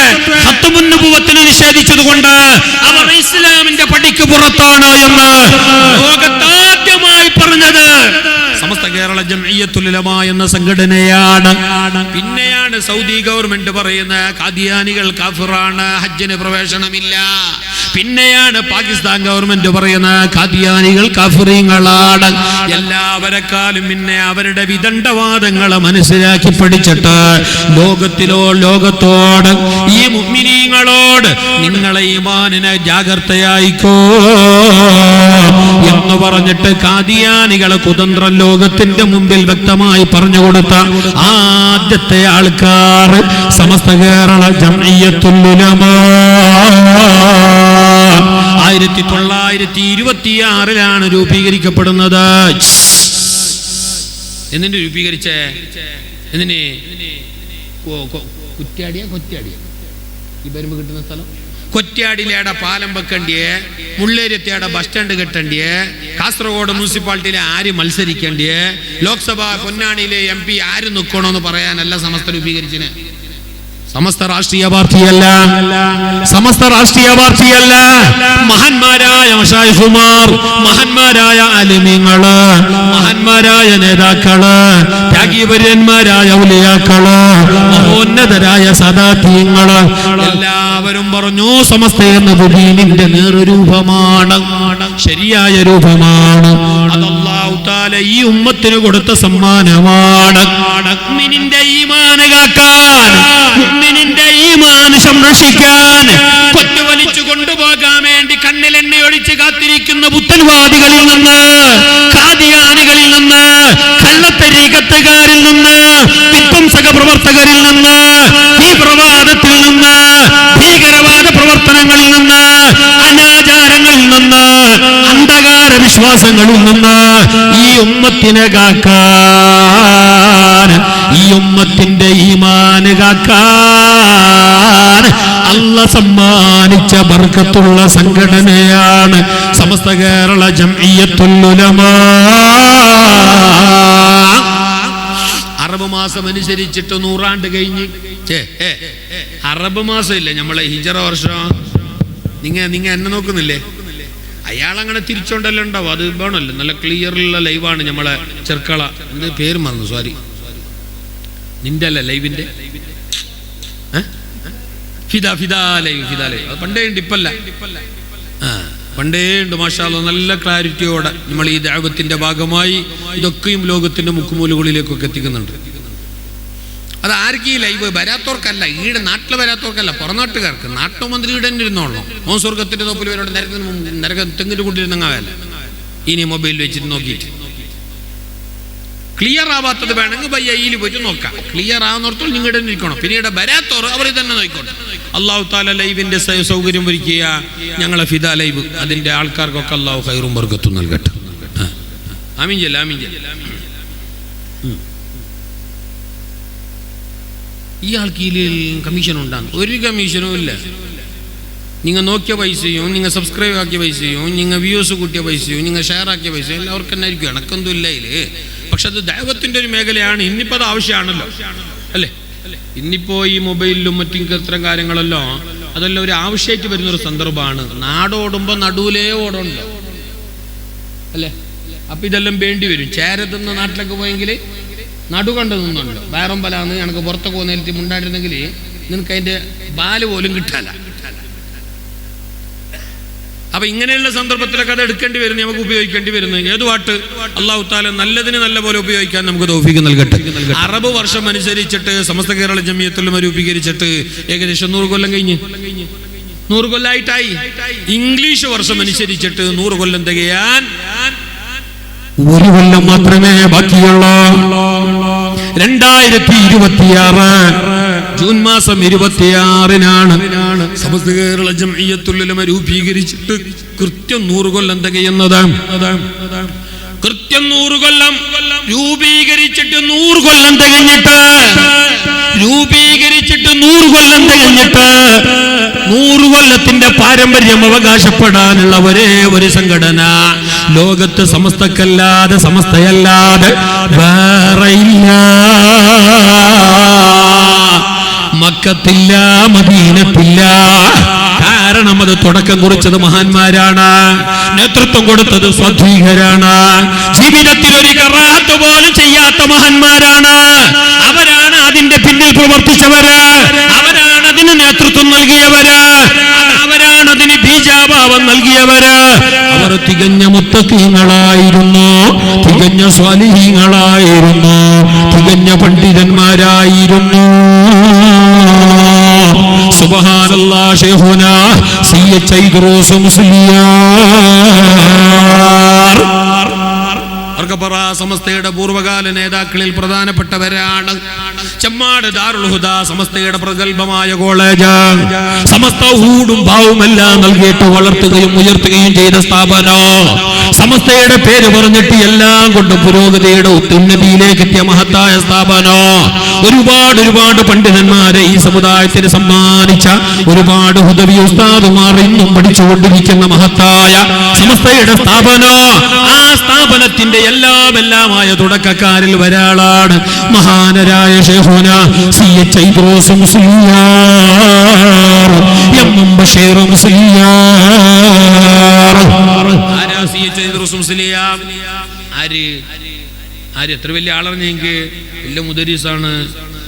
S1: ഖത്മുൻ നുബുവത്തിനെ നിഷേധിച്ചതുകൊണ്ട് അവർ ഇസ്ലാമിന്റെ പടിക്ക് പുറത്താണ് എന്ന് ലോകത്താദ്യമായി പറഞ്ഞത് സമസ്ത കേരള ജംഇയ്യത്തുൽ ഉലമാ എന്ന സംഘടനയാണ്. പിന്നെയാണ് സൗദി ഗവൺമെന്റ് പറയുന്ന ഖാദിയാനികൾ കാഫിറാണ്, ഹജ്ജിന് പ്രവേശനമില്ല. പിന്നെയാണ് പാകിസ്ഥാൻ ഗവൺമെന്റ് പറയുന്ന ഖാദിയാനികൾ കാഫിറീങ്ങളാണ്. എല്ലാവരെക്കാളും പിന്നെ അവരുടെ വിദണ്ഡവാദങ്ങളെ മനസ്സിലാക്കി പഠിച്ചിട്ട് ലോകത്തോട് ഈ മുഅ്മിനീങ്ങളോട് നിങ്ങളെ ഈമാനിനെ ജാഗ്രതയായിക്കോ എന്ന് പറഞ്ഞിട്ട് ഖാദിയാനികളെ കുതന്ത്രം ലോകത്തിന്റെ മുമ്പിൽ വ്യക്തമായി പറഞ്ഞു കൊടുത്ത ആദ്യത്തെ ആൾക്കാർ സമസ്ത കേരള ജംഇയ്യത്തുൽ ഉലമാ 1926 രൂപീകരിക്കപ്പെടുന്നത്. എന്നിട്ട് രൂപീകരിച്ചേ എന്തിന്? കുറ്റ്യാടിയ ഈ വരുമ്പ് കിട്ടുന്ന സ്ഥലം കൊറ്റ്യാടിലേടെ പാലം വെക്കണ്ടിയേ, മുള്ളേരിയത്തേടെ ബസ് സ്റ്റാൻഡ് കെട്ടണ്ടിയേ, കാസർഗോഡ് മുനിസിപ്പാലിറ്റിയിലെ ആര് മത്സരിക്കേണ്ടിയേ, ലോക്സഭ പൊന്നാണിയിലെ MP ആര് നിൽക്കണമെന്ന് പറയാനല്ല സമസ്ത രൂപീകരിച്ചിന്. സമസ്ത രാഷ്ട്രീയ പാർട്ടിയല്ല. മഹാന്മാരായ മശായിഖുമാർ, മഹാന്മാരായ അലിമീങ്ങള്, മഹാന്മാരായ നേതാക്കള്, ത്യാഗീവര്യന്മാരായ ഔലിയാക്കള്, മഹോന്നതരായ സദാത്യങ്ങള് എല്ലാവരും പറഞ്ഞു സമസ്ത എന്നത് ദീനിന്റെ നേർരൂപമാണ്, ശരിയായ രൂപമാണ്. അത് അല്ലാഹു തആല ഈ ഉമ്മത്തിന് കൊടുത്ത സമ്മാനമാണ്. മുഅ്മിനിന്റെ ഈമാൻ കാക്കാൻ, മുഅ്മിനിന്റെ ഈമാൻ സംരക്ഷിക്കാൻ, കൊറ്റുവലിച്ചു കൊണ്ടുപോകാൻ വേണ്ടി കണ്ണിലെണ്ണയൊഴിച്ച് കാത്തിരിക്കുന്ന പുത്തൻവാദികളിൽ നിന്ന്, ഖാദിയാനികളിൽ നിന്ന്, കള്ളത്തരീഖത്തുകാരിൽ നിന്ന്, വിധ്വംസക പ്രവർത്തകരിൽ നിന്ന്, തീവ്രവാദത്തിൽ നിന്ന്, ഭീകരവാദ പ്രവർത്തനങ്ങളിൽ നിന്ന്, അനാചാരങ്ങളിൽ നിന്ന്, അന്ധകാര വിശ്വാസങ്ങളിൽ നിന്ന് ഈ ഉമ്മത്തിനെ കാക്കാൻ, ഈ ഉമ്മത്തിന്റെ ഈമാൻ കാക്കാൻ അല്ലാഹ് സമ്മാനിച്ച ബർക്കത്തുള്ള സംഘടനയാണ് സമസ്ത കേരള ജംഇയ്യത്തുൽ ഉലമാ. അറബ് മാസം അനുസരിച്ചിട്ട് 100 ആണ്ട് കഴിഞ്ഞ്. അറബ് മാസം ഇല്ലേ നമ്മളെ ഹിജറ വർഷം. നിങ്ങ എന്നെ നോക്കുന്നില്ലേ? അയാളങ്ങനെ തിരിച്ചോണ്ടല്ലോ ഉണ്ടാവും. അത് വേണമല്ലോ, നല്ല ക്ലിയറുള്ള ലൈവാണ് നമ്മളെ ചെർക്കള. എന്ത് പേര് മറന്നു, സോറി. നിന്റെ അല്ല ലൈവിന്റെ ഫിദ ലൈവ്. അത് പണ്ടേ ഉണ്ട്, ഇപ്പല്ല. പണ്ടേ ഉണ്ട്. മാഷാ അല്ലാഹ് നല്ല ക്ലാരിറ്റിയോടെ നമ്മൾ ഈ ദഅവത്തിന്റെ ഭാഗമായി ഇതൊക്കെയും ലോകത്തിന്റെ മുക്കുമൂലകളിലേക്കൊക്കെ എത്തിക്കുന്നുണ്ട്. അത് ആർക്കും ഈ ലൈവ് വരാത്തവർക്കല്ല, ഈടെ നാട്ടിൽ വരാത്തവർക്കല്ല, പുറനാട്ടുകാർക്ക്. നാട്ടുമന്ത്രിയുടെ തന്നെ ഇരുന്നോളണം. ഓൻ സ്വർഗത്തിന്റെ തോപ്പിൽ വരോട് നരകത്തെങ്കിലും കൊണ്ടിരുന്നങ്ങാവല്ല. ഇനി മൊബൈൽ വെച്ചിട്ട് നോക്കിയിട്ട് ക്ലിയർ ആവാത്തത് വേണമെങ്കിൽ ബയ്യയിൽ പോയിട്ട് നോക്കാം. ക്ലിയർ ആവുന്നിടത്തോളം നിങ്ങളുടെ ഇരിക്കണം. പിന്നീട് വരാത്തവർ അവർ തന്നെ നോക്കിക്കോട്ടെ. അല്ലാഹു തആല ലൈവിന്റെ സൗകര്യം ഒരുക്കിയ ഞങ്ങളെ ഫിദ ലൈവ്, അതിന്റെ ആൾക്കാർക്കൊക്കെ അല്ലാഹു ഖൈറും ബർക്കത്തും നൽകട്ടെ. ആമീൻ ജല്ല, ആമീൻ ജല്ല. ഈ ആൾക്ക് ഈ കമ്മീഷൻ ഉണ്ടാകും? ഒരു കമ്മീഷനും ഇല്ല. നിങ്ങൾ നോക്കിയ പൈസയും, നിങ്ങൾ സബ്സ്ക്രൈബ് ആക്കിയ പൈസയും, നിങ്ങൾ വ്യൂസ് കൂട്ടിയ പൈസയും, നിങ്ങൾ ഷെയർ ആക്കിയ പൈസയും എല്ലാവർക്കും തന്നെ ആയിരിക്കും. എനക്കൊന്നും ഇല്ല ഇതില്. പക്ഷെ അത് ദൈവത്തിന്റെ ഒരു മേഖലയാണ്. ഇന്നിപ്പോ അത് ആവശ്യമാണല്ലോ, അല്ലേ? ഇന്നിപ്പോ ഈ മൊബൈലിലും മറ്റും ഇത്തരം കാര്യങ്ങളല്ലോ അതെല്ലാം ഒരു ആവശ്യമായിട്ട് വരുന്നൊരു സന്ദർഭമാണ്. നാടോടുമ്പോ നടുവിലേ ഓടണ്ടോ, അല്ലേ?
S2: അപ്പം ഇതെല്ലാം വേണ്ടി വരും. ചേരത്തുനിന്ന് നാട്ടിലൊക്കെ പോയെങ്കിൽ നടുകണ്ട് നിന്നുണ്ട് വേറൊമ്പലാന്ന് എനിക്ക് പുറത്തൊക്കെ പോകുന്ന മുണ്ടായിരുന്നെങ്കിൽ നിനക്ക് അതിൻ്റെ ബാല് പോലും കിട്ടാല. അപ്പൊ ഇങ്ങനെയുള്ള സന്ദർഭത്തിലൊക്കെ അത് എടുക്കേണ്ടി വരുന്നു, നമുക്ക് ഉപയോഗിക്കേണ്ടി വരുന്നു. ഏത് പാട്ട് അല്ലാഹു തആല നല്ലതിന് നല്ല പോലെ ഉപയോഗിക്കാൻ നമുക്ക് തൗഫീഖ് നൽകട്ടെ. അറബ് വർഷം അനുസരിച്ചിട്ട് സമസ്ത കേരള ജമിയത്തുൽ ഉലമ രൂപീകരിച്ചിട്ട് ഏകദേശം 100 കൊല്ലം കഴിഞ്ഞ് 100 കൊല്ലമായിട്ടായി. ഇംഗ്ലീഷ് വർഷം അനുസരിച്ചിട്ട് 100 കൊല്ലം തികയാൻ
S1: 1 കൊല്ലം മാത്രമേ ബാക്കിയുള്ളൂ. 2026 ജൂൺ മാസം 26-നാണ്
S2: സമസ്ത കേരള ജംഇയ്യത്തുൽ ഉലമ രൂപീകരിച്ചിട്ട് കൃത്യം 100 കൊല്ലം തികയുന്നത്. കൃത്യം 100 കൊല്ലം രൂപീകരിച്ചിട്ട് 100 കൊല്ലം തികഞ്ഞിട്ട് 100 കൊല്ലത്തിന്റെ പാരമ്പര്യം അവകാശപ്പെടാനുള്ള ഒരേ ഒരു സംഘടന ലോകത്ത് സമസ്തക്കല്ലാതെ സമസ്തയല്ലാതെ വേറെയില്ല. മക്കത്തില്ല, മദീനത്തില്ല. കാരണം അത് തുടക്കം കുറിച്ചത് മഹാന്മാരാണ്, നേതൃത്വം കൊടുത്തത് സ്വാധീകരാണ്, ജീവിതത്തിൽ ഒരു കറാത്ത് പോലും ചെയ്യാത്ത മഹാന്മാരാണ്. അവരാണ് അതിന്റെ പിന്നിൽ പ്രവർത്തിച്ചവര്, അവരാണ് അതിന് നേതൃത്വം നൽകിയവര്, അവരാണ് അതിന് ബീജാഭാവം നൽകിയവര്. അവർ തികഞ്ഞ മുത്തഖീങ്ങളായിരുന്നു, തികഞ്ഞ സ്വാലിഹീങ്ങളായിരുന്നു, തികഞ്ഞ പണ്ഡിതന്മാരായിരുന്നു. സുബ്ഹാനല്ലാഹ്. ശൈഖുനാ സയ്യിദ് ഇദ്രീസ് മുസ്ലിയാർ സമസ്തയുടെ പൂർവ്വകാല നേതാക്കളിൽ പ്രധാനപ്പെട്ടവരാണ്. ചെമ്മാട് ദാറുൽ ഹുദ സമസ്തയുടെ പ്രഗത്ഭമായ കോളേജ്, സമസ്ത ഊടും ഭാവുമെല്ലാം നൽകിയിട്ട് വളർത്തുകയും ഉയർത്തുകയും ചെയ്ത സ്ഥാപനം, സമസ്തയുടെ പേര് പറഞ്ഞിട്ട് എല്ലാം കൊണ്ട് പുരോഗതിയുടെ ഉന്നതിയിലേക്ക് എത്തിയ മഹത്തായ സ്ഥാപനം, ഒരുപാട് പണ്ഡിതന്മാരെ ഈ സമുദായത്തിന് സമ്മാനിച്ച ഒരുപാട് ഹുദവി ഉസ്താദുമാർ ഇന്നും പഠിച്ചുകൊണ്ടിരിക്കുന്ന മഹത്തായ സമസ്തയുടെ സ്ഥാപനം. ആ സ്ഥാപനത്തിന്റെ എല്ലാമായ തുടക്കക്കാരിൽ ഒരാളാണ് മഹാനരായ ശൈഖുനാ സയ്യിദ് ഇദ്രീസ് മുസ്ലിയാർ, എം ബഷീർ മുസ്ലിയാർ. ആരാ സയ്യിദ് ഇദ്രീസ് മുസ്ലിയാർ? ആര് എത്ര വലിയ ആളറിഞ്ഞെങ്കിൽ വലിയ മുദരിസാണ്,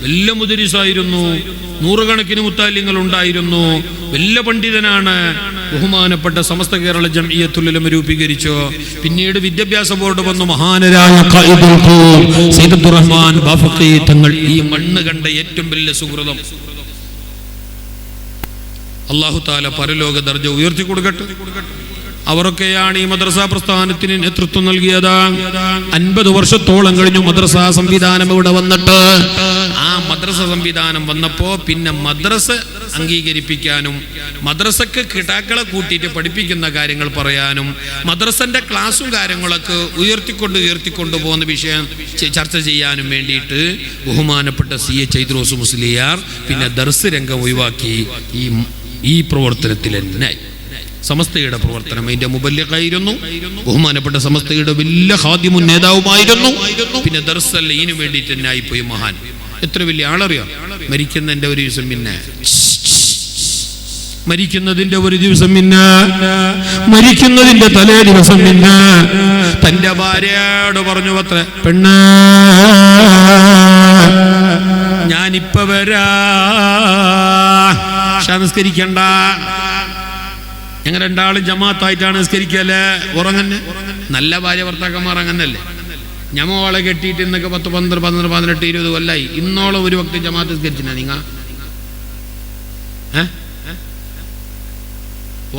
S2: വലിയ മുദരിസായിരുന്നു, നൂറുകണക്കിന് മുത്താലിങ്ങൾ ഉണ്ടായിരുന്നു, വലിയ പണ്ഡിതനാണ്. ബഹുമാനപ്പെട്ട സമസ്ത കേരള ജംഇയ്യത്തുൽ ഉലമ രൂപീകരിച്ചു. പിന്നീട് വിദ്യാഭ്യാസ ബോർഡ് വന്നു. മഹാനരായ ഖായിദുൽ ഖൂം സയ്യിദ് അബ്ദുറഹ്മാൻ ബാഫഖി തങ്ങൾ ഈ മണ്ണ് കണ്ട ഏറ്റവും വലിയ സുഹൃതം. അല്ലാഹു തആല പരലോക ദർജ ഉയർത്തി കൊടുക്കട്ടെ. അവരൊക്കെയാണ് ഈ മദ്രസ പ്രസ്ഥാനത്തിന് നേതൃത്വം നൽകിയത്. 50 വർഷത്തോളം കഴിഞ്ഞു മദ്രസ സംവിധാനം ഇവിടെ വന്നിട്ട്. ആ മദ്രസ സംവിധാനം വന്നപ്പോ പിന്നെ മദ്രസ അംഗീകരിപ്പിക്കാനും മദ്രസക്ക് കിടാക്കളെ കൂട്ടിയിട്ട് പഠിപ്പിക്കുന്ന കാര്യങ്ങൾ പറയാനും മദ്രസന്റെ ക്ലാസും കാര്യങ്ങളൊക്കെ ഉയർത്തിക്കൊണ്ട് പോകുന്ന വിഷയം ചർച്ച ചെയ്യാനും വേണ്ടിയിട്ട് ബഹുമാനപ്പെട്ട സയ്യിദ് ഇദ്രീസ് മുസ്ലിയാർ പിന്നെ ദർസ് രംഗം ഒഴിവാക്കി ഈ പ്രവർത്തനത്തിൽ തന്നെ സമസ്തയുടെ പ്രവർത്തനം അതിന്റെ മുബല്ലിഗായിരുന്നു. ബഹുമാനപ്പെട്ട സമസ്തയുടെ വലിയ ഖാദിമുൻ നേതാവുമായിരുന്നു. പിന്നെ ദർസല്ല ഇതിനു വേണ്ടിയിട്ട് തന്നെ ആയിപ്പോയി മഹാൻ. എത്ര വലിയ ആളറിയാം. മരിക്കുന്നതിന്റെ ഒരു ദിവസം പിന്നെ മരിക്കുന്നതിന്റെ തലേ ദിവസം പിന്നെ തന്റെ ഭാര്യയോട് പറഞ്ഞു, അത്ര പെണ്ണ് ഞാനിപ്പ വരാ, നിസ്കരിക്കണ്ട. ഞങ്ങൾ രണ്ടാളും ജമാഅത്തായിട്ടാണ് നിസ്കരിക്കല്ലേ, ഉറങ്ങന്നെ. നല്ല ഭാര്യ ഭർത്താക്കന്മാർ അങ്ങനല്ലേ. ഞമ്മോളെ കെട്ടിയിട്ട് ഇന്നൊക്കെ 10, 12, 18, 20 കൊല്ലായി. ഇന്നോളം ഒരു വക്ത് ജമാഅത്ത് നിസ്കരിച്ചില്ല നിങ്ങ?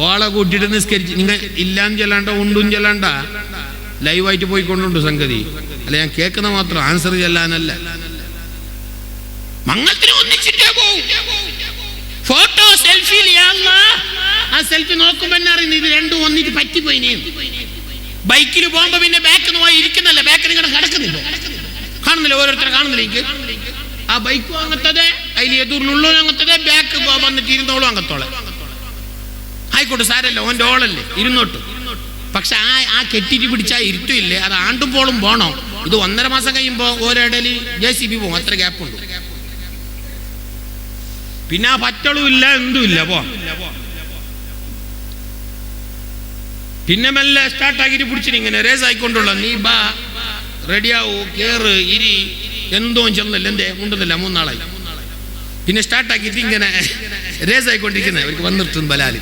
S2: ഓളെ കൂട്ടിയിട്ട് നിസ്കരിച്ച് നിങ്ങൾ ഇല്ലാന്ന് ചെല്ലാണ്ട ഉണ്ടും ചെല്ലാണ്ട ലൈവായിട്ട് പോയിക്കൊണ്ടുണ്ട് സംഗതി. അല്ല ഞാൻ കേൾക്കുന്ന മാത്രം, ആൻസർ ചെല്ലാനല്ല. മംഗളത്തിന് ഒന്നിച്ചിട്ടേ പോവും. ഫോട്ടോ സെൽഫി ആ സെൽഫി നോക്കുമ്പോ തന്നെ അറിയുന്നു ഇത് രണ്ടും ഒന്നിച്ച് പറ്റിപ്പോയിനേ. ബൈക്കിൽ പോകുമ്പോ പിന്നെ ബാക്കിൽ പോയി ഇരിക്കുന്നല്ല, ബാക്കിൽ നിങ്ങളുടെ കിടക്കുന്നില്ല, കാണുന്നില്ല, ഓരോരുത്തരെ കാണുന്നില്ല. എനിക്ക് ആ ബൈക്കും അങ്ങത്തത്, അതിൽ എതിർന്നുള്ളൂ അങ്ങത്തത്, ബാക്ക് വന്നിട്ട് ഇരുന്നോളും അങ്ങത്തോളെ. ആയിക്കോട്ടെ, സാരല്ല, ഓൻ്റെ ഓളല്ലേ, ഇരുന്നോട്ട്. പക്ഷെ ആ കെട്ടിട്ട് പിടിച്ചാൽ ഇരുത്തില്ലേ, അത് ആണ്ടും പോളും പോണോ? ഇത് 1.5 മാസം കഴിയുമ്പോ ഓരോടയിൽ JCB പോകും, അത്ര ഗ്യാപ്പുണ്ട്. പിന്നെ ആ പറ്റളും ഇല്ല, എന്തും ഇല്ല. പിന്നെ മെല്ലെ സ്റ്റാർട്ടാക്കിയിട്ട് പിടിച്ചിട്ട് ഇങ്ങനെ റേസ് ആയിക്കൊണ്ടുള്ള നീ ബാ റെഡിയാവൂ കേറ് ഇരി എന്തോ ചെന്നല്ല എന്തേ ഉണ്ടെന്നില്ല 3 നാളായി. പിന്നെ സ്റ്റാർട്ടാക്കിയിട്ട് ഇങ്ങനെ റേസ് ആയിക്കൊണ്ടിരിക്കുന്നത് അവർക്ക് വന്നിട്ടും ബലാലി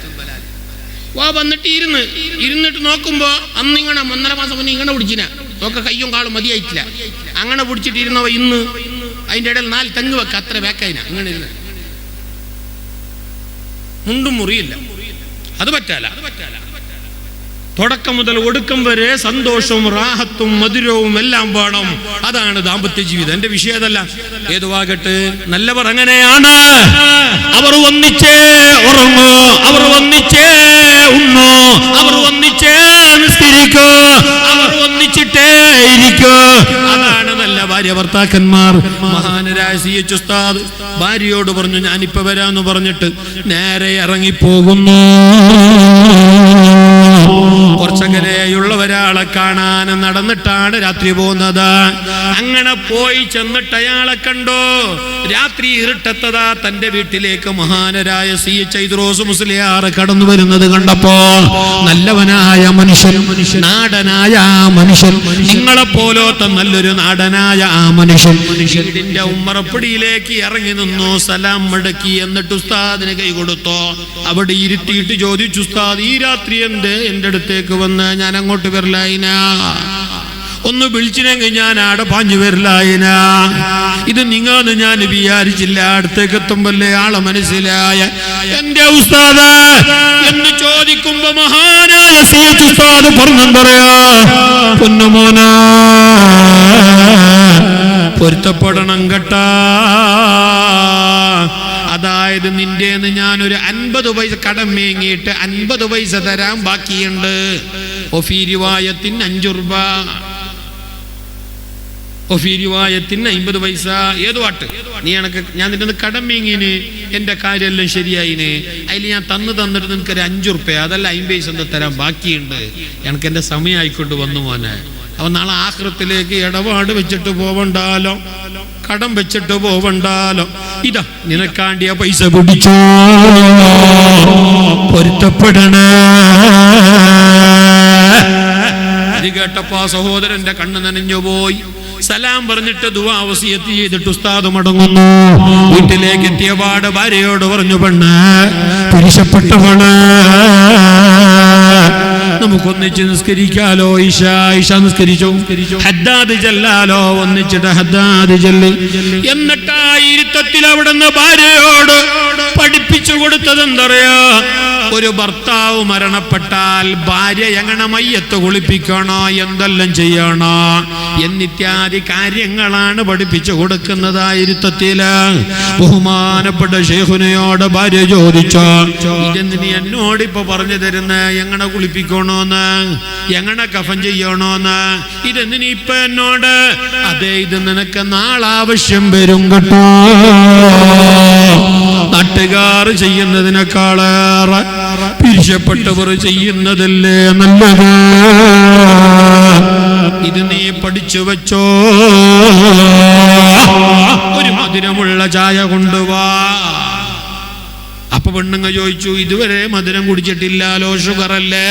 S2: വന്നിട്ട് ഇരുന്നിട്ട് നോക്കുമ്പോ അന്ന് ഇങ്ങനെ 1.5 മാസം മുന്നേ ഇങ്ങനെ പിടിച്ചിന നോക്ക കയ്യും കാളും മതിയായിട്ടില്ല. അങ്ങനെ പിടിച്ചിട്ട് ഇരുന്നവ ഇന്ന് അതിന്റെ ഇടയിൽ 4 തെങ്ങ് വെക്ക അത്ര വേക്കായിന ഇങ്ങനെ ഇരുന്ന് മുണ്ടും മുറിയില്ല. അത് പറ്റാല. തുടക്കം മുതൽ ഒടുക്കം വരെ സന്തോഷവും റാഹത്തും മധുരവും എല്ലാം വേണം. അതാണ് ദാമ്പത്യ ജീവിതം. എന്റെ വിഷയം അതല്ല. ഏതുവാകട്ടെ നല്ലവർ അങ്ങനെയാണ്. അവർ ഒന്നിച്ചേ ഉറങ്ങൂ, അവർ ഒന്നിച്ചേ ഉണ്ണൂ, അവർ ഒന്നിച്ചേ നിസ്കരിക്കൂ, അവർ ഒന്നിച്ചിട്ടേ ഇരിക്കൂ. അതാണ് നല്ല ഭാര്യ ഭർത്താക്കന്മാർ. മഹാനരായ CH ഉസ്താദ് ഭാര്യയോട് പറഞ്ഞു ഞാനിപ്പോ വരാന്ന് പറഞ്ഞിട്ട് നേരെ ഇറങ്ങിപ്പോകുന്നു. കുറച്ചകലെയുള്ള ഒരാളെ കാണാൻ നടന്നിട്ടാണ് രാത്രി പോകുന്നത്. അങ്ങനെ പോയി ചെന്നിട്ട് അയാളെ കണ്ടോ രാത്രി ഇരുട്ടത്തതാ തന്റെ വീട്ടിലേക്ക് മഹാനരായ CH ഐദ്രോസ് മുസ്ലിയാർ കടന്നു വരുന്നത് കണ്ടപ്പോ നല്ലവനായ മനുഷ്യൻ, നാടനായ ആ മനുഷ്യൻ, നിങ്ങളെ പോലത്തെ നല്ലൊരു നാടനായ ആ മനുഷ്യൻ വീടിന്റെ ഉമ്മറപ്പടിയിലേക്ക് ഇറങ്ങി നിന്നു. സലാം മടക്കി. എന്നിട്ട് ഉസ്താദിന് കൈ കൊടുത്തോ. അവിടെ ഇരുത്തിയിട്ട് ചോദിച്ചു ഉസ്താദ് ഈ രാത്രി എന്റെ അടുത്തേക്ക് വന്ന് ഞാൻ അങ്ങോട്ട് വരലായിന, ഒന്ന് വിളിച്ചിനെങ്കിൽ ഞാൻ ആടെ പാഞ്ഞു വരലായിന. ഇത് നിങ്ങന്ന് ഞാൻ വിചാരിച്ചില്ല. അടുത്തേക്ക് എത്തുമ്പല്ലേ ആളെ മനസ്സിലായ എന്റെ ഉസ്താദ് എന്ന് ചോദിക്കുമ്പോ മഹാനായ CH ഉസ്താദ് പറഞ്ഞെന്തറിയാ പൊന്നുമോന പൊരുത്തപ്പെടണം കേട്ടാ. അതായത് നിന്റെന്ന് ഞാനൊരു 50 പൈസ കടം മേങ്ങിയിട്ട് 50 പൈസ തരാൻ ബാക്കിയുണ്ട്. ഒഫീ റിവായത്തിന് 5 രൂപ, ഒഫീ റിവായത്തിന് 50 പൈസ. ഏത് വാട്ട് നീ എനക്ക് ഞാൻ നിന്റെ കടം മേങ്ങിന് എന്റെ കാര്യമെല്ലാം ശരിയായിന്. അതിൽ ഞാൻ തന്നിട്ട് നിനക്കൊരു 5 രൂപ അതല്ല 50 പൈസ എന്താ തരാൻ ബാക്കിയുണ്ട്. എനിക്ക് എന്റെ സമയമായിക്കൊണ്ട് വന്നു മോനെ. അവൻ നാളെ ആഖിറത്തിലേക്ക് ഇടപാട് വെച്ചിട്ട് പോവണ്ടാലോ, കടം വെച്ചിട്ട് പോവണ്ടാലോ. ഇതാ നിനക്കാണ്ടിയ പൈസ പിടിച്ചോ, പൊരുത്തപ്പെടണേ. ഇത് കേട്ടപ്പോ സഹോദരന്റെ കണ്ണ് നനഞ്ഞു പോയി. സലാം പറഞ്ഞിട്ട് ദുആ വസിയത്ത് ചെയ്തിട്ട് ഉസ്താദ് മടങ്ങുന്നു. വീട്ടിലേക്ക് എത്തിയ പാട് ഭാര്യയോട് പറഞ്ഞു പെണ്ണ് പിരിശപ്പെട്ടവള് നമുക്കൊന്നിച്ച് നിസ്കരിക്കാലോ. ഇശ നിസ്കരിച്ചു. ഹദ്ദാദ് ചെല്ലാലോ. ഒന്നിച്ചിട്ട് ഹദ്ദാദ് ചെല്ലി. എന്നിട്ട് ആ ഇരുത്തത്തിൽ അവിടുന്ന് ഭാര്യയോട് പഠിപ്പിച്ചു കൊടുത്തത് എന്തറിയാ, ഒരു ഭർത്താവ് മരണപ്പെട്ടാൽ ഭാര്യ എങ്ങനെ മയ്യത്ത് കുളിപ്പിക്കണോ, എന്തെല്ലാം ചെയ്യണോ എന്നിത്യാദി കാര്യങ്ങളാണ് പഠിപ്പിച്ചു കൊടുക്കുന്നത്. ആ ഇരുത്തത്തില് ബഹുമാനപ്പെട്ട ശൈഖുനയോട് ഭാര്യ ചോദിച്ചോ ഇതെന്ന് നീ എന്നോടിപ്പോ പറഞ്ഞു തരുന്ന എങ്ങനെ കുളിപ്പിക്കണോന്ന്, എങ്ങനെ കഫൻ ചെയ്യണോന്ന്, ഇതെന്ന് നീ ഇപ്പൊ എന്നോട്. അതെ ഇത് നിനക്ക് നാളാവശ്യം വരും കേട്ടോ. നാട്ടുകാർ ചെയ്യുന്നതിനേക്കാളേറെ പിരിശപ്പെട്ടവർ ചെയ്യുന്നതല്ലേ നല്ലത്. ഇത് നീ പഠിച്ചു വെച്ചോ. ഒരു മധുരമുള്ള ചായ കൊണ്ടുവാ. അപ്പൊ പെണ്ണുങ്ങ ചോദിച്ചു ഇതുവരെ മധുരം കുടിച്ചിട്ടില്ലാലോ, ഷുഗർ അല്ലേ,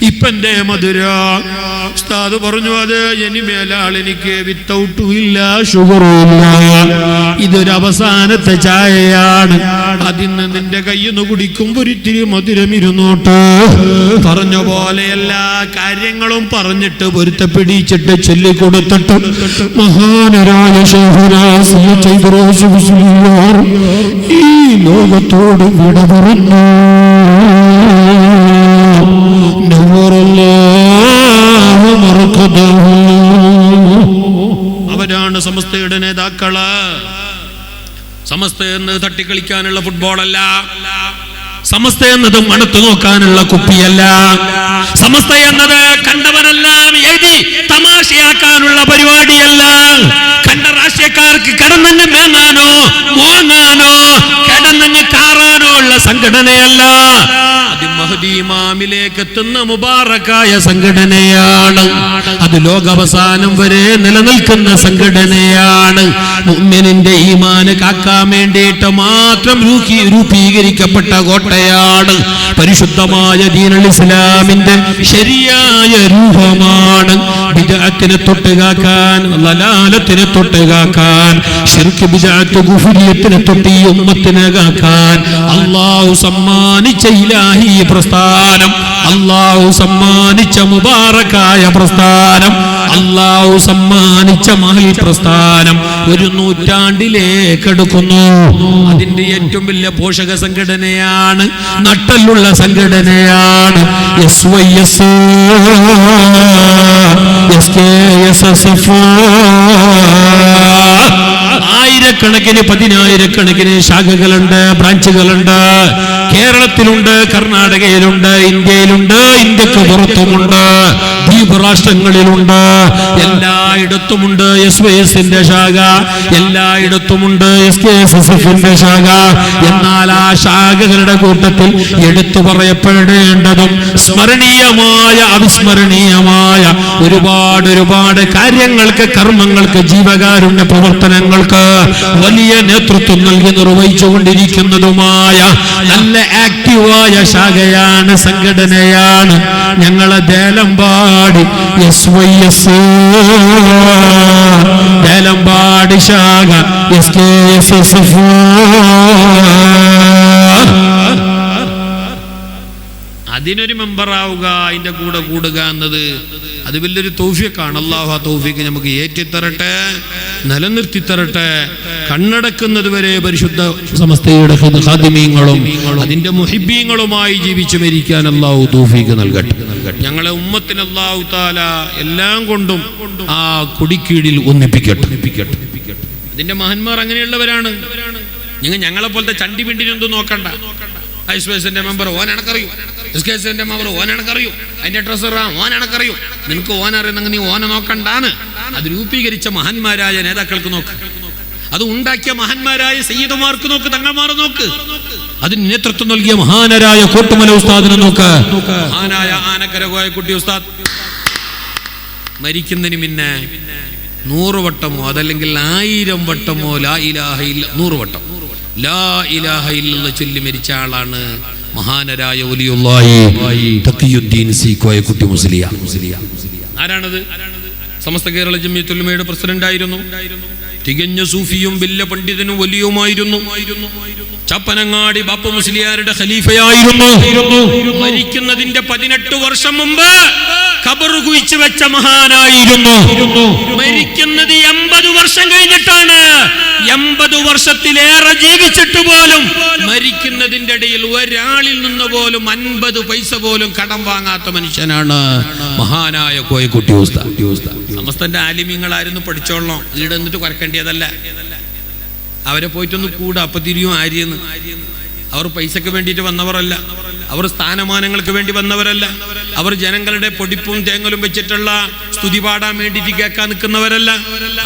S2: ഇപ്പന്റെ മധുര. ഉസ്താദ് പറഞ്ഞു അത് ഇനിമേലാൾ എനിക്ക് വിത്തൗട്ടും ഇല്ല ഷുഗറും ഇല്ല, ഇതൊരു അവസാനത്തെ ചായയാണ്. അതിന്ന് നിന്റെ കയ്യിന്ന് കുടിക്കുമ്പോ ഒരിത്തിരി മധുരം ഇരുന്നോട്ട്. പറഞ്ഞ പോലെ എല്ലാ കാര്യങ്ങളും പറഞ്ഞിട്ട് പൊരുത്തപ്പിടിച്ചിട്ട് ചൊല്ലിക്കൊടുത്തിട്ട് മഹാനരായ ഈ ലോകത്തോട് വിട പറഞ്ഞു. അവരാണ് സമസ്തയുടെ നേതാക്കള്. സമസ്ത എന്നത് തട്ടിക്കളിക്കാനുള്ള ഫുട്ബോളല്ല, സമസ്ത എന്നത് മണത്തു നോക്കാനുള്ള കുപ്പിയല്ല, സമസ്ത എന്നത് കണ്ടവനെല്ലാം എഴുതി തമാശയാക്കാനുള്ള പരിപാടിയല്ല, കണ്ട രാഷ്ട്രീയക്കാർക്ക് കിടന്നങ്ങ് മേങ്ങാനോ മോങ്ങാനോ കിടന്നങ്ങ് കാറാനോ ഉള്ള സംഘടനയല്ല. മഹ്ദി ഇമാമിലേക്ക് എത്തുന്ന മുബാറക്കായ സംഘടനയാണ്. അത് ലോകാവസാനം വരെ നിലനിൽക്കുന്ന സംഘടനയാണ്. മുഅ്മിനിന്റെ ഈമാന് കാക്കാൻ വേണ്ടിയിട്ട് മാത്രം രൂപീകരിക്കപ്പെട്ട കോട്ടയാണ്. പരിശുദ്ധമായ ദീനുൽ ഇസ്ലാമിന്റെ ശരിയായ രൂപമാണ്. ബിദ്അത്തിനെ തൊട്ടുകാക്കാൻ, ലലാലത്തിനെ തൊട്ടുകാക്കാൻ, ശിർക്ക് ബിദ്അത്ത് കുഫ്രിയത്തിനെ തൊട്ട് ഈ ഉമ്മത്തിനെ കാക്കാൻ അല്ലാഹു സമ്മാനിച്ച ഇലാഹി പ്രസ്ഥാനം, അല്ലാഹു സമ്മാനിച്ച മുബാറക്കായ പ്രസ്ഥാനം, അല്ലാഹു സമ്മാനിച്ച മഹൽ പ്രസ്ഥാനം ഒരു നൂറ്റാണ്ടിലേക്ക് എടുക്കുന്നു. അതിന്റെ ഏറ്റവും വലിയ പോഷക സംഘടനയാണ്, നട്ടലുള്ള സംഘടനയാണ് SYS, SKSSF. ആയിരക്കണക്കിന് പതിനായിരക്കണക്കിന് ശാഖകളുണ്ട്, ബ്രാഞ്ചുകളുണ്ട്. കേരളത്തിലുണ്ട്, കർണാടകയിലുണ്ട്, ഇന്ത്യയിലുണ്ട്, ഇന്ത്യക്ക് പുറത്തുമുണ്ട്, ദ്വീപ് രാഷ്ട്രങ്ങളിലുണ്ട്. എല്ലായിടത്തുമുണ്ട് SYSന്റെ ശാഖ, എല്ലായിടത്തുമുണ്ട് SKSSFന്റെ ശാഖ. എന്നാൽ ആ ശാഖകളുടെ കൂട്ടത്തിൽ എടുത്തു പറയപ്പെടേണ്ടതും സ്മരണീയമായ അവിസ്മരണീയമായ ഒരുപാട് കാര്യങ്ങൾക്ക്, കർമ്മങ്ങൾക്ക്, ജീവകാരുണ്യ പ്രവർത്തനങ്ങൾക്ക് വലിയ നേതൃത്വം നൽകി നിർവഹിച്ചുകൊണ്ടിരിക്കുന്നതുമായ നല്ല ആക്റ്റീവായ ശാഖയാണ്, സംഘടനയാണ് ഞങ്ങളെ ദേലമ്പാടി SYS, ദേലമ്പാടി ശാഖ SKSSF. അതിനൊരു മെമ്പറാവുക, അതിന്റെ കൂടെ കൂടുക എന്നത് അത് വലിയൊരു തൗഫീഖാണ്. അല്ലാഹു ആ തൗഫീഖ് നമുക്ക് ഏറ്റിത്തരട്ടെ, നിലനിർത്തി തരട്ടെ. കണ്ണടക്കുന്നത് വരെ പരിശുദ്ധ സമസ്തയുടെ ഖാദിമീങ്ങളും അതിന്റെ മുഹിബീങ്ങളുമായി ജീവിച്ചു മരിക്കാൻ അല്ലാഹു തൗഫീഖ് നൽകട്ടെ. ഞങ്ങളെ ഉമ്മത്തിന് അല്ലാഹു തആല എല്ലാം കൊണ്ടും ആ കൊടിക്കീഴിൽ ഒന്നിപ്പിക്കട്ടെ. അതിന്റെ മഹാന്മാർ അങ്ങനെയുള്ളവരാണ്. ഞങ്ങളെ പോലത്തെ ചണ്ടി പിണ്ടിനൊന്നും നോക്കണ്ട. SYSന്റെ മെമ്പർ ഓൻ എനക്കറിയും, SKSന്റെ മെമ്പർ ഓൻ എനക്കറിയും, അതിന്റെ ട്രഷറർ ഓൻ എനക്കറിയും. നിനക്ക് ഓൻ അറിയുന്നെങ്കിൽ നീ ഓനെ നോക്കണ്ടാണ്. അത് രൂപീകരിച്ച മഹാന്മാരായ നേതാക്കൾക്ക് നോക്ക്, അത് ഉണ്ടാക്കിയ മഹാന്മാരായ സയ്യിദുമാർക്ക് നോക്ക്, തങ്ങന്മാർ നോക്ക്, അതിന് നേതൃത്വം നൽകിയ മഹാനരായ കോട്ടുമല ഉസ്താദിനെ നോക്ക്. മഹാനായ ആനക്കര കോയക്കുട്ടി ഉസ്താദ് മരിക്കുന്നതിന് മുന്നേ 100 വട്ടമോ അതല്ലെങ്കിൽ 1000 വട്ടമോ ലാ ഇലാഹ ഇല്ല 100 വട്ടം ലാ ഇലാഹ ഇല്ലല്ലാഹ് ചൊല്ലി മരിച്ച ആളാണ് മഹാനരായ വലിയുള്ളാഹി തഖിയുദ്ദീൻ സി കോയക്കുട്ടി മുസ്ലിയാർ. ആരാണത്? സമസ്ത കേരള ജമിയത്തുൽ ഉലമയുടെ പ്രസിഡന്റ് ആയിരുന്നു. തികഞ്ഞ സൂഫിയും വലിയ പണ്ഡിതനും വലിയുമായിരുന്നു. ചപ്പനങ്ങാടി ബാപ്പ മുസ്ലിയാരുടെ ഖലീഫയായിരുന്നു. മരിക്കുന്നതിന്റെ 18 വർഷം മുമ്പ് ഖബർ കുഴിച്ചു വെച്ച മഹാനായിരുന്നു. മരിക്കുന്നത് 80 വർഷം കഴിഞ്ഞിട്ടാണ്. 80 വർഷത്തിലേറെ ജീവിച്ചിട്ട് പോലും മരിക്കുന്നതിന്റെ ഇടയിൽ ഒരാളിൽ നിന്ന് പോലും 50 പൈസ പോലും കടം വാങ്ങാത്ത മനുഷ്യനാണ് മഹാനായ കോയക്കുട്ടി ഉസ്താദ്. സമസ്തന്റെ ആലിമീങ്ങളായിരുന്നു, പഠിച്ചോളണം. ഈടെ എന്നിട്ട് കുറക്കേണ്ടിയതല്ല. അവരെ പോയിട്ടൊന്ന് കൂടാ, അപ്പൊ തിരിയും ആര്യെന്ന്. അവർ പൈസക്ക് വേണ്ടിയിട്ട് വന്നവരല്ല, അവർ സ്ഥാനമാനങ്ങൾക്ക് വേണ്ടി വന്നവരല്ല, അവർ ജനങ്ങളുടെ പൊടിപ്പും തേങ്ങലും വെച്ചിട്ടുള്ള സ്തുതി പാടാൻ വേണ്ടിയിട്ട് കേൾക്കാൻ നിൽക്കുന്നവരല്ല.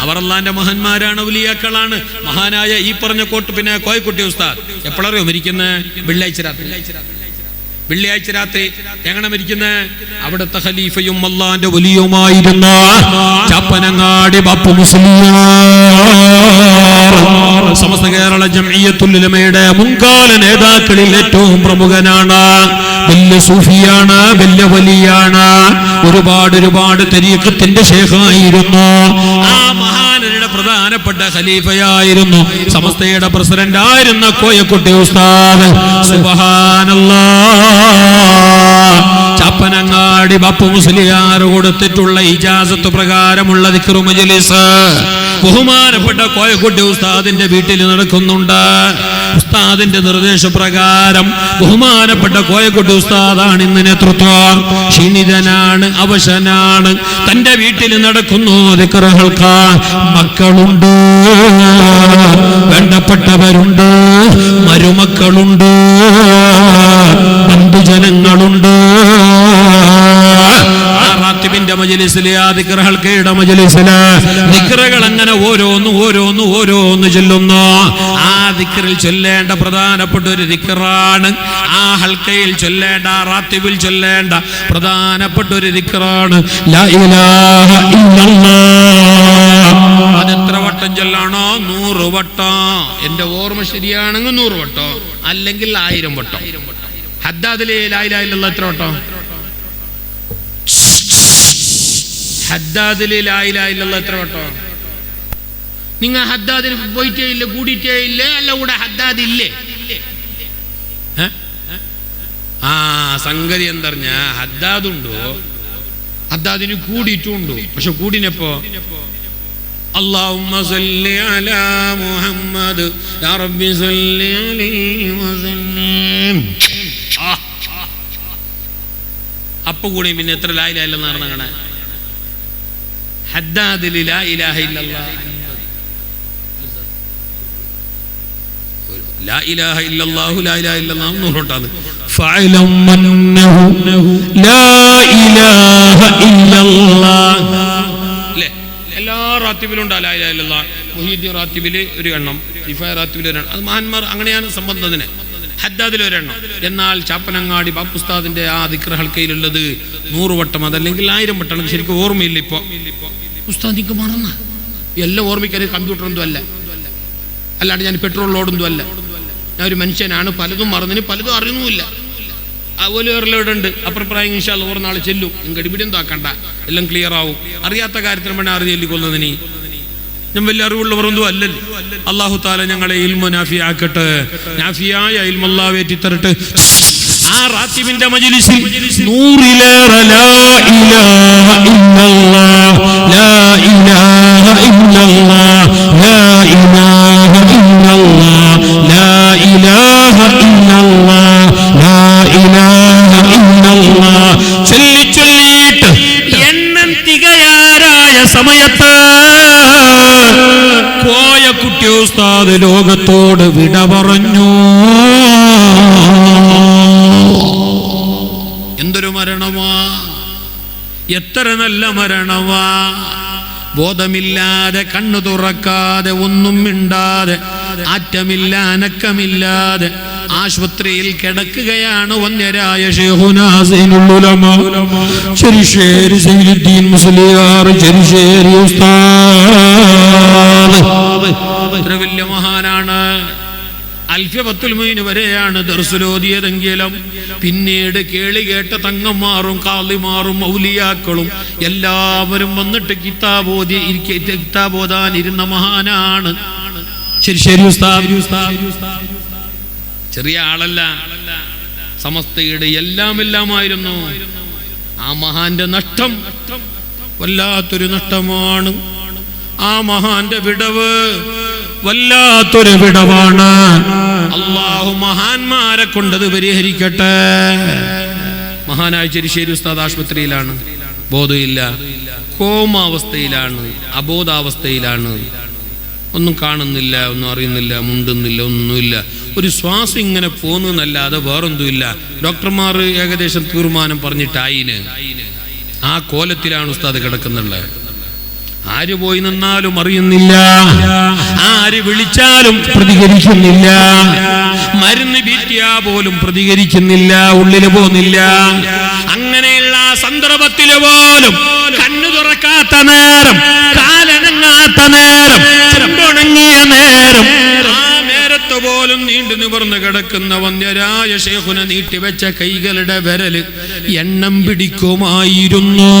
S2: അവർ അള്ളാന്റെ മഹാന്മാരാണ്, ഔലിയാക്കളാണ്. മഹാനായ ഈ പറഞ്ഞ പിന്നെ കോയക്കുട്ടി ഉസ്താദ് എപ്പോഴറിയോ മരിക്കുന്നത്? വെള്ളിയാഴ്ച രാത്രി. എങ്ങനെ മരിക്കുന്നത്? അവിടുത്തെ ഖലീഫയും അള്ളാന്റെ വലിയുമായിരുന്ന ചപ്പനങ്ങാടി ബാപ്പു മുസ്ലിയാർ സമസ്ത കേരള ജംഇയ്യത്തുൽ ഉലമയുടെ മുൻകാല നേതാക്കളിൽ ഏറ്റവും പ്രമുഖനാണ്. വലിയ സൂഫിയാണ്, വലിയ വലിയാണ്. ഒരുപാട് തരീഖത്തിന്റെ ശൈഖായിരുന്നു. ആ മഹാനരുടെ പ്രധാനപ്പെട്ട ഖലീഫയായിരുന്നു, സമസ്തയുടെ പ്രസിഡന്റ് ആയിരുന്ന കോയക്കുട്ടി ഉസ്താദ്. സുബ്ഹാനല്ലാഹ്. ചപ്പനങ്ങാടി ബാപ്പു മുസ്ലിയാർ കൊടുത്തിട്ടുള്ള ഇജാസത്ത് പ്രകാരമുള്ള ദിക്ർ മജ്ലിസ് ബഹുമാനപ്പെട്ട കോയക്കുട്ടി ഉസ്താദിന്റെ വീട്ടിൽ നടക്കുന്നുണ്ട്. ഉസ്താദിന്റെ നിർദ്ദേശപ്രകാരം ബഹുമാനപ്പെട്ട കോയക്കുട്ടി ഉസ്താദാണ് ഇന്ന് നേതൃത്വം. ക്ഷീണിതനാണ്, അവശനാണ്. തന്റെ വീട്ടിൽ നടക്കുന്നു ദിക്റുകൾക്ക്. മക്കളുണ്ട്, വേണ്ടപ്പെട്ടവരുണ്ട്, മരുമക്കളുണ്ട്, ബന്ധുജനങ്ങളുണ്ട്. റാത്തിബിന്റെ റാത്തീബിന്റെ മജ്ലിസിലെ ആ ദിക്ർ ഹൽക്കയുടെ മജ്ലിസില് ദിക്റുകൾ അങ്ങനെ ഓരോന്ന് ചൊല്ലുന്നു. ആ ദിക്റിൽ ചൊല്ലേണ്ട പ്രധാനപ്പെട്ട ഒരു ദിക്റാണ്, ആ ഹൽക്കയിൽ ചൊല്ലേണ്ട, ആ റാത്തീബിൽ ചൊല്ലേണ്ട പ്രധാനപ്പെട്ട ഒരു ദിക്റാണ് ലാ ഇലാഹ ഇല്ലല്ലാഹ്. അതെത്ര വട്ടം ചൊല്ലണോ? 100 വട്ടം. എന്റെ ഓർമ്മ ശരിയാണെങ്കിൽ 100 വട്ടം, അല്ലെങ്കിൽ 1000 വട്ടം. ഹദ്ദാദിലെ ലാ ഇലാഹ ഇല്ലല്ലാഹ് എത്ര വട്ടം? ഹദ്ദാദിലെ ലാ ഇലാഹ ഇല്ലല്ലാഹ് എത്ര വട്ടം? നിങ്ങൾ ഹദ്ദാദിന് പോയിട്ടേ ഇല്ല, കൂടിയിട്ടേ ഇല്ലേ? അല്ല കൂടെ ഹദ്ദാദ് ഇല്ലേ? ആ സംഗതി എന്തറിഞ്ഞ ഹദ്ദാദുണ്ടോ, ഹദ്ദാദിന് കൂടിയിട്ടുണ്ടോ. പക്ഷെ കൂടിനപ്പോ അല്ലാഹുമ്മ സല്ലി അലാ മുഹമ്മദ് യാ റബ്ബി സല്ലി അലൈഹി വസല്ലം. അപ്പൊ കൂടി പിന്നെ എത്ര ലാ ഇലാഹ ഇല്ലല്ലാഹ് നടന്നങ്ങനെ? ഹദ്ദാദിൽ ലാ ഇലാഹ ഇല്ലല്ലാഹ്, ലാ ഇലാഹ ഇല്ലല്ലാഹു ലാ ഇലാഹ ഇല്ലല്ലാഹു 100 വട്ടാണ്. ഫഅലം അന്നഹു ലാ ഇലാഹ ഇല്ലല്ലാഹ്. ല്ലേ എല്ലാ റാത്തിബിലും ഉണ്ട് ലാ ഇലാഹ ഇല്ലല്ലാഹ്. മുഹീദ്ദീൻ റാത്തിബിൽ ഒരു എണ്ണം, റിഫായ റാത്തിബിൽ ഒരു എണ്ണം. അത് മഹാന്മാർ അങ്ങനെയാണ് സംബന്ധത്തിന്. ഹദ്ദാദിൽ ഒരെണ്ണം. എന്നാൽ ചാപ്പനങ്ങാടി ബാപ്പുസ്താദിന്റെ ആ ദിക്ർ ഹൽക്കയിലുള്ളത് 100 വട്ടം, അതല്ലെങ്കിൽ 1000 വട്ടം. ശരിക്കും ഓർമ്മയില്ല ഇപ്പൊ. ഉസ്താദിക്ക് മറന്ന എല്ലാം ഓർമ്മിക്കാൻ കമ്പ്യൂട്ടർ ഒന്നും അല്ല, അല്ലാണ്ട് ഞാൻ പെട്രോൾ ലോഡൊന്നും അല്ല. ഞാൻ ഒരു മനുഷ്യനാണ്, പലതും മറന്നിന്, പലതും അറിയുന്നുമില്ല. അതുപോലെ ഉണ്ട് അഭിപ്രായം. ഇൻഷാ അല്ലാഹ് ഓരോ നാൾ ചെല്ലും. ഗടിപിടിയും താക്കണ്ട, എല്ലാം ക്ലിയർ ആവും. അറിയാത്ത കാര്യത്തിന് വേണ്ടി അറിഞ്ഞിക്കൊന്നതിന് ഞാൻ വലിയ അറിവുള്ളവരൊന്നും അല്ലല്ലോ. അല്ലാഹു തആല ഞങ്ങളെ ഇൽമു നാഫിയാക്കട്ടെ, നാഫിയായ ഇൽമു അല്ലാഹു ഏറ്റി തരട്ടെ. ആ റാത്തിബിന്റെ മജ്ലിസിൽ 100 ലാ ഇലാഹ ഇല്ലല്ലാഹ്, ലാ ഇലാഹ ഇല്ലല്ലാഹ്, ലാ ഇലാഹ ഇല്ലല്ലാഹ്, ലാ ഇലാഹ ഇല്ലല്ലാഹ്, ലാ ഇലാഹ ഇല്ലല്ലാഹ് ചൊല്ലിയിട്ട് എണ്ണം തികയാറായ സമയത്ത് കോയ കുട്ടി ഉസ്താദ് ലോകത്തോട് വിട പറഞ്ഞു. എന്തൊരു മരണമാ, എത്ര നല്ല മരണമാ. ബോധമില്ലാതെ, കണ്ണു തുറക്കാതെ, ഒന്നും മിണ്ടാതെ, ആറ്റമില്ല, അനക്കമില്ലാതെ ആശുപത്രിയിൽ കിടക്കുകയാണ് വന്യരായ ശൈഖുനാ സൈനുൽ ഉലമ ചെറിശ്ശേരി സൈനുദ്ദീൻ മുസ്ലിയാർ ചെറിശ്ശേരി ഉസ്താദ്. ഇത്ര വലിയ മഹാനാണ്. അൽഫിയത്തുൽ മുഈൻ വരെയാണ് ദർസുലോദിയതെങ്കിലും പിന്നീട് കേളി കേട്ട തങ്ങന്മാരും കാളിമാരും ഔലിയാക്കളും എല്ലാവരും വന്നിട്ട് കിതാബോദാൻ ഇരുന്ന മഹാനാണ് ശരി ഉസ്താദ്. ചെറിയ ആളല്ല, സമസ്തയുടെ എല്ലാമായിരുന്നു. ആ മഹാന്റെ നഷ്ടം വല്ലാത്തൊരു നഷ്ടമാണ്. ആ മഹാന്റെ വിടവ് വല്ലാത്തൊരു വിടവാണ്. അല്ലാഹു മഹാന്മാരെ കൊണ്ടത് പരിഹരിക്കട്ടെ. മഹാനായ ചെറിശ്ശേരി ഉസ്താദ് ആശുപത്രിയിലാണ്, ബോധമില്ല, കോമാവസ്ഥയിലാണ്, അബോധാവസ്ഥയിലാണ്. ഒന്നും കാണുന്നില്ല, ഒന്നും അറിയുന്നില്ല, മുണ്ടുന്നില്ല, ഒന്നുമില്ല. ഒരു ശ്വാസം ഇങ്ങനെ പോകുന്നല്ലാതെ വേറൊന്നുമില്ല. ഡോക്ടർമാർ ഏകദേശം തീരുമാനം പറഞ്ഞിട്ടായിന്. ആ കോലത്തിലാണ് ഉസ്താദ് കിടക്കുന്നുള്ളത്. ആര് പോയി നിന്നാലും അറിയുന്നില്ല, ആര് വിളിച്ചാലും പ്രതികരിക്കുന്നില്ല, മരുന്ന് വീട്ടിയാ പോലും പ്രതികരിക്കുന്നില്ല, ഉള്ളില് പോകുന്നില്ല. അങ്ങനെയുള്ള സന്ദർഭത്തില് പോലും കണ്ണു തുറക്കാത്ത നേരം, കാലനങ്ങാത്ത നേരം, ചെമ്പുണങ്ങിയ നേരം, ആ നേരത്ത് പോലും നീണ്ടു നിവർന്ന് കിടക്കുന്ന വന്യരായ ശൈഖുന നീട്ടിവെച്ച കൈകളുടെ വിരല് എണ്ണം പിടിക്കുമായിരുന്നു.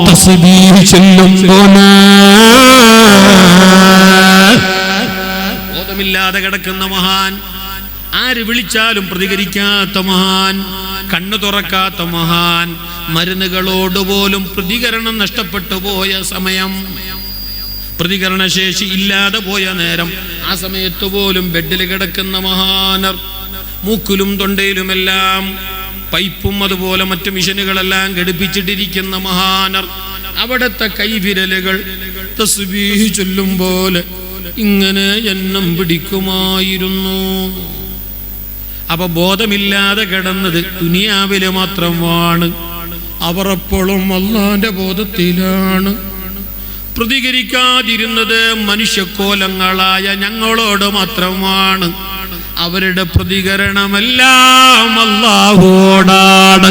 S2: തസ്ബീഹ് ചൊല്ലുമ്പോൾ ബോധമില്ലാതെ കിടക്കുന്ന മഹാൻ, ആര് വിളിച്ചാലും പ്രതികരിക്കാത്ത മഹാൻ, കണ്ണു തുറക്കാത്ത മഹാൻ, മരുന്നുകളോട് പോലും പ്രതികരണം നഷ്ടപ്പെട്ടു പോയ സമയം, പ്രതികരണശേഷി ഇല്ലാതെ പോയ നേരം, ആ സമയത്ത് പോലും ബെഡിൽ കിടക്കുന്ന മഹാനർ, മൂക്കിലും തൊണ്ടയിലുമെല്ലാം പൈപ്പും അതുപോലെ മറ്റു മിഷനുകളെല്ലാം ഘടിപ്പിച്ചിട്ടിരിക്കുന്ന മഹാനർ, അവിടുത്തെ കൈവിരലുകൾ തസ്ബീഹ് ചൊല്ലും പോലെ ഇങ്ങനെ എണ്ണം പിടിക്കുമായിരുന്നു. അപ്പൊ ബോധമില്ലാതെ കിടന്നത് ദുനിയാവില് മാത്രമാണ്. അവർ എപ്പോഴും അള്ളാന്റെ ബോധത്തിലാണ്. പ്രതികരിക്കാതിരുന്നത് മനുഷ്യക്കോലങ്ങളായ ഞങ്ങളോട് മാത്രമാണ്. അവരുടെ പ്രതികരണമെല്ലാം അല്ലാഹുവോടാണ്.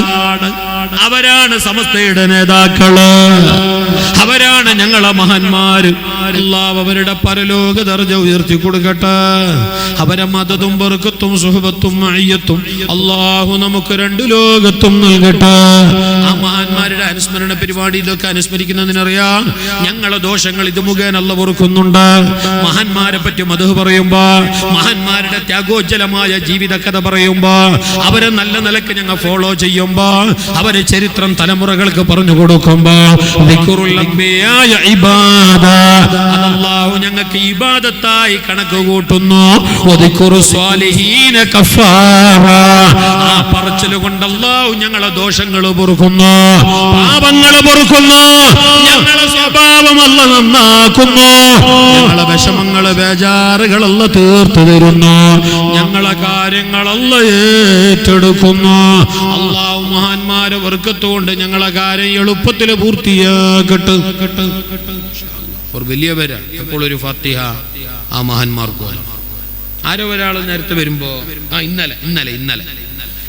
S2: അവരാണ് സമസ്തയുടെ നേതാക്കള്, അവരാണ് ഞങ്ങളെ മഹാന്മാര്. അല്ലാഹു അവരുടെ പരലോക ദർജ ഉയർത്തി കൊടുക്കട്ടെ. അവരെ മദതും ബർക്കത്തും സുഹബത്തും മഅയ്യത്തും അല്ലാഹു നമുക്ക് രണ്ട് ലോകത്തും നൽകട്ടെ. ആ മഹാന്മാരുടെ അനുസ്മരണ പരിപാടി ഇതൊക്കെ അനുസ്മരിക്കുന്നതിനറിയാം ഞങ്ങളെ ദോഷങ്ങൾ ഇത് മുഖേന അല്ലാഹു പൊറുക്കുന്നുണ്ട്. മഹാന്മാരെ പറ്റി മദ്ഹ് പറയുമ്പോ, മഹാന്മാരുടെ ത്യാഗോജ്ജലമായ ജീവിത കഥ പറയുമ്പോ, അവരെ നല്ല നിലക്ക് ഞങ്ങൾ ഫോളോ ചെയ്യുമ്പോ, അവരെ ചരിത്രം തലമുറകൾക്ക് പറഞ്ഞു കൊടുക്കുമ്പോ അല്ലാഹു ഞങ്ങൾക്ക് ഇബാദത്തായി കണക്ക് കൂട്ടുന്നു. ആ പറച്ചില് കൊണ്ട് അല്ലാഹു ഞങ്ങളെ ദോഷങ്ങൾ പൊറുക്കുന്നു, പാപങ്ങൾ പൊറുക്കുന്നു, ഞങ്ങളെ സ്വഭാവം അല്ലാഹു നന്നാക്കുന്നു, ഞങ്ങളെ വിഷമങ്ങള് ബേജാറുകൾ അല്ലാഹു തീർത്തു തരുന്നു, ഞങ്ങളെ കാര്യങ്ങൾ അല്ലാഹു ഏറ്റെടുക്കുന്നു. അല്ലാഹു മഹാന്മാരെ ബർക്കത്തുകൊണ്ട് ഞങ്ങളെ കാര്യം എളുപ്പത്തിൽ പൂർത്തിയാക്കട്ടെ. വലിയ പേരാ അപ്പോൾ ഒരു ഫാത്തിഹ ആ മഹാന്മാർക്കും. ആരോ ഒരാൾ നേരത്തെ വരുമ്പോ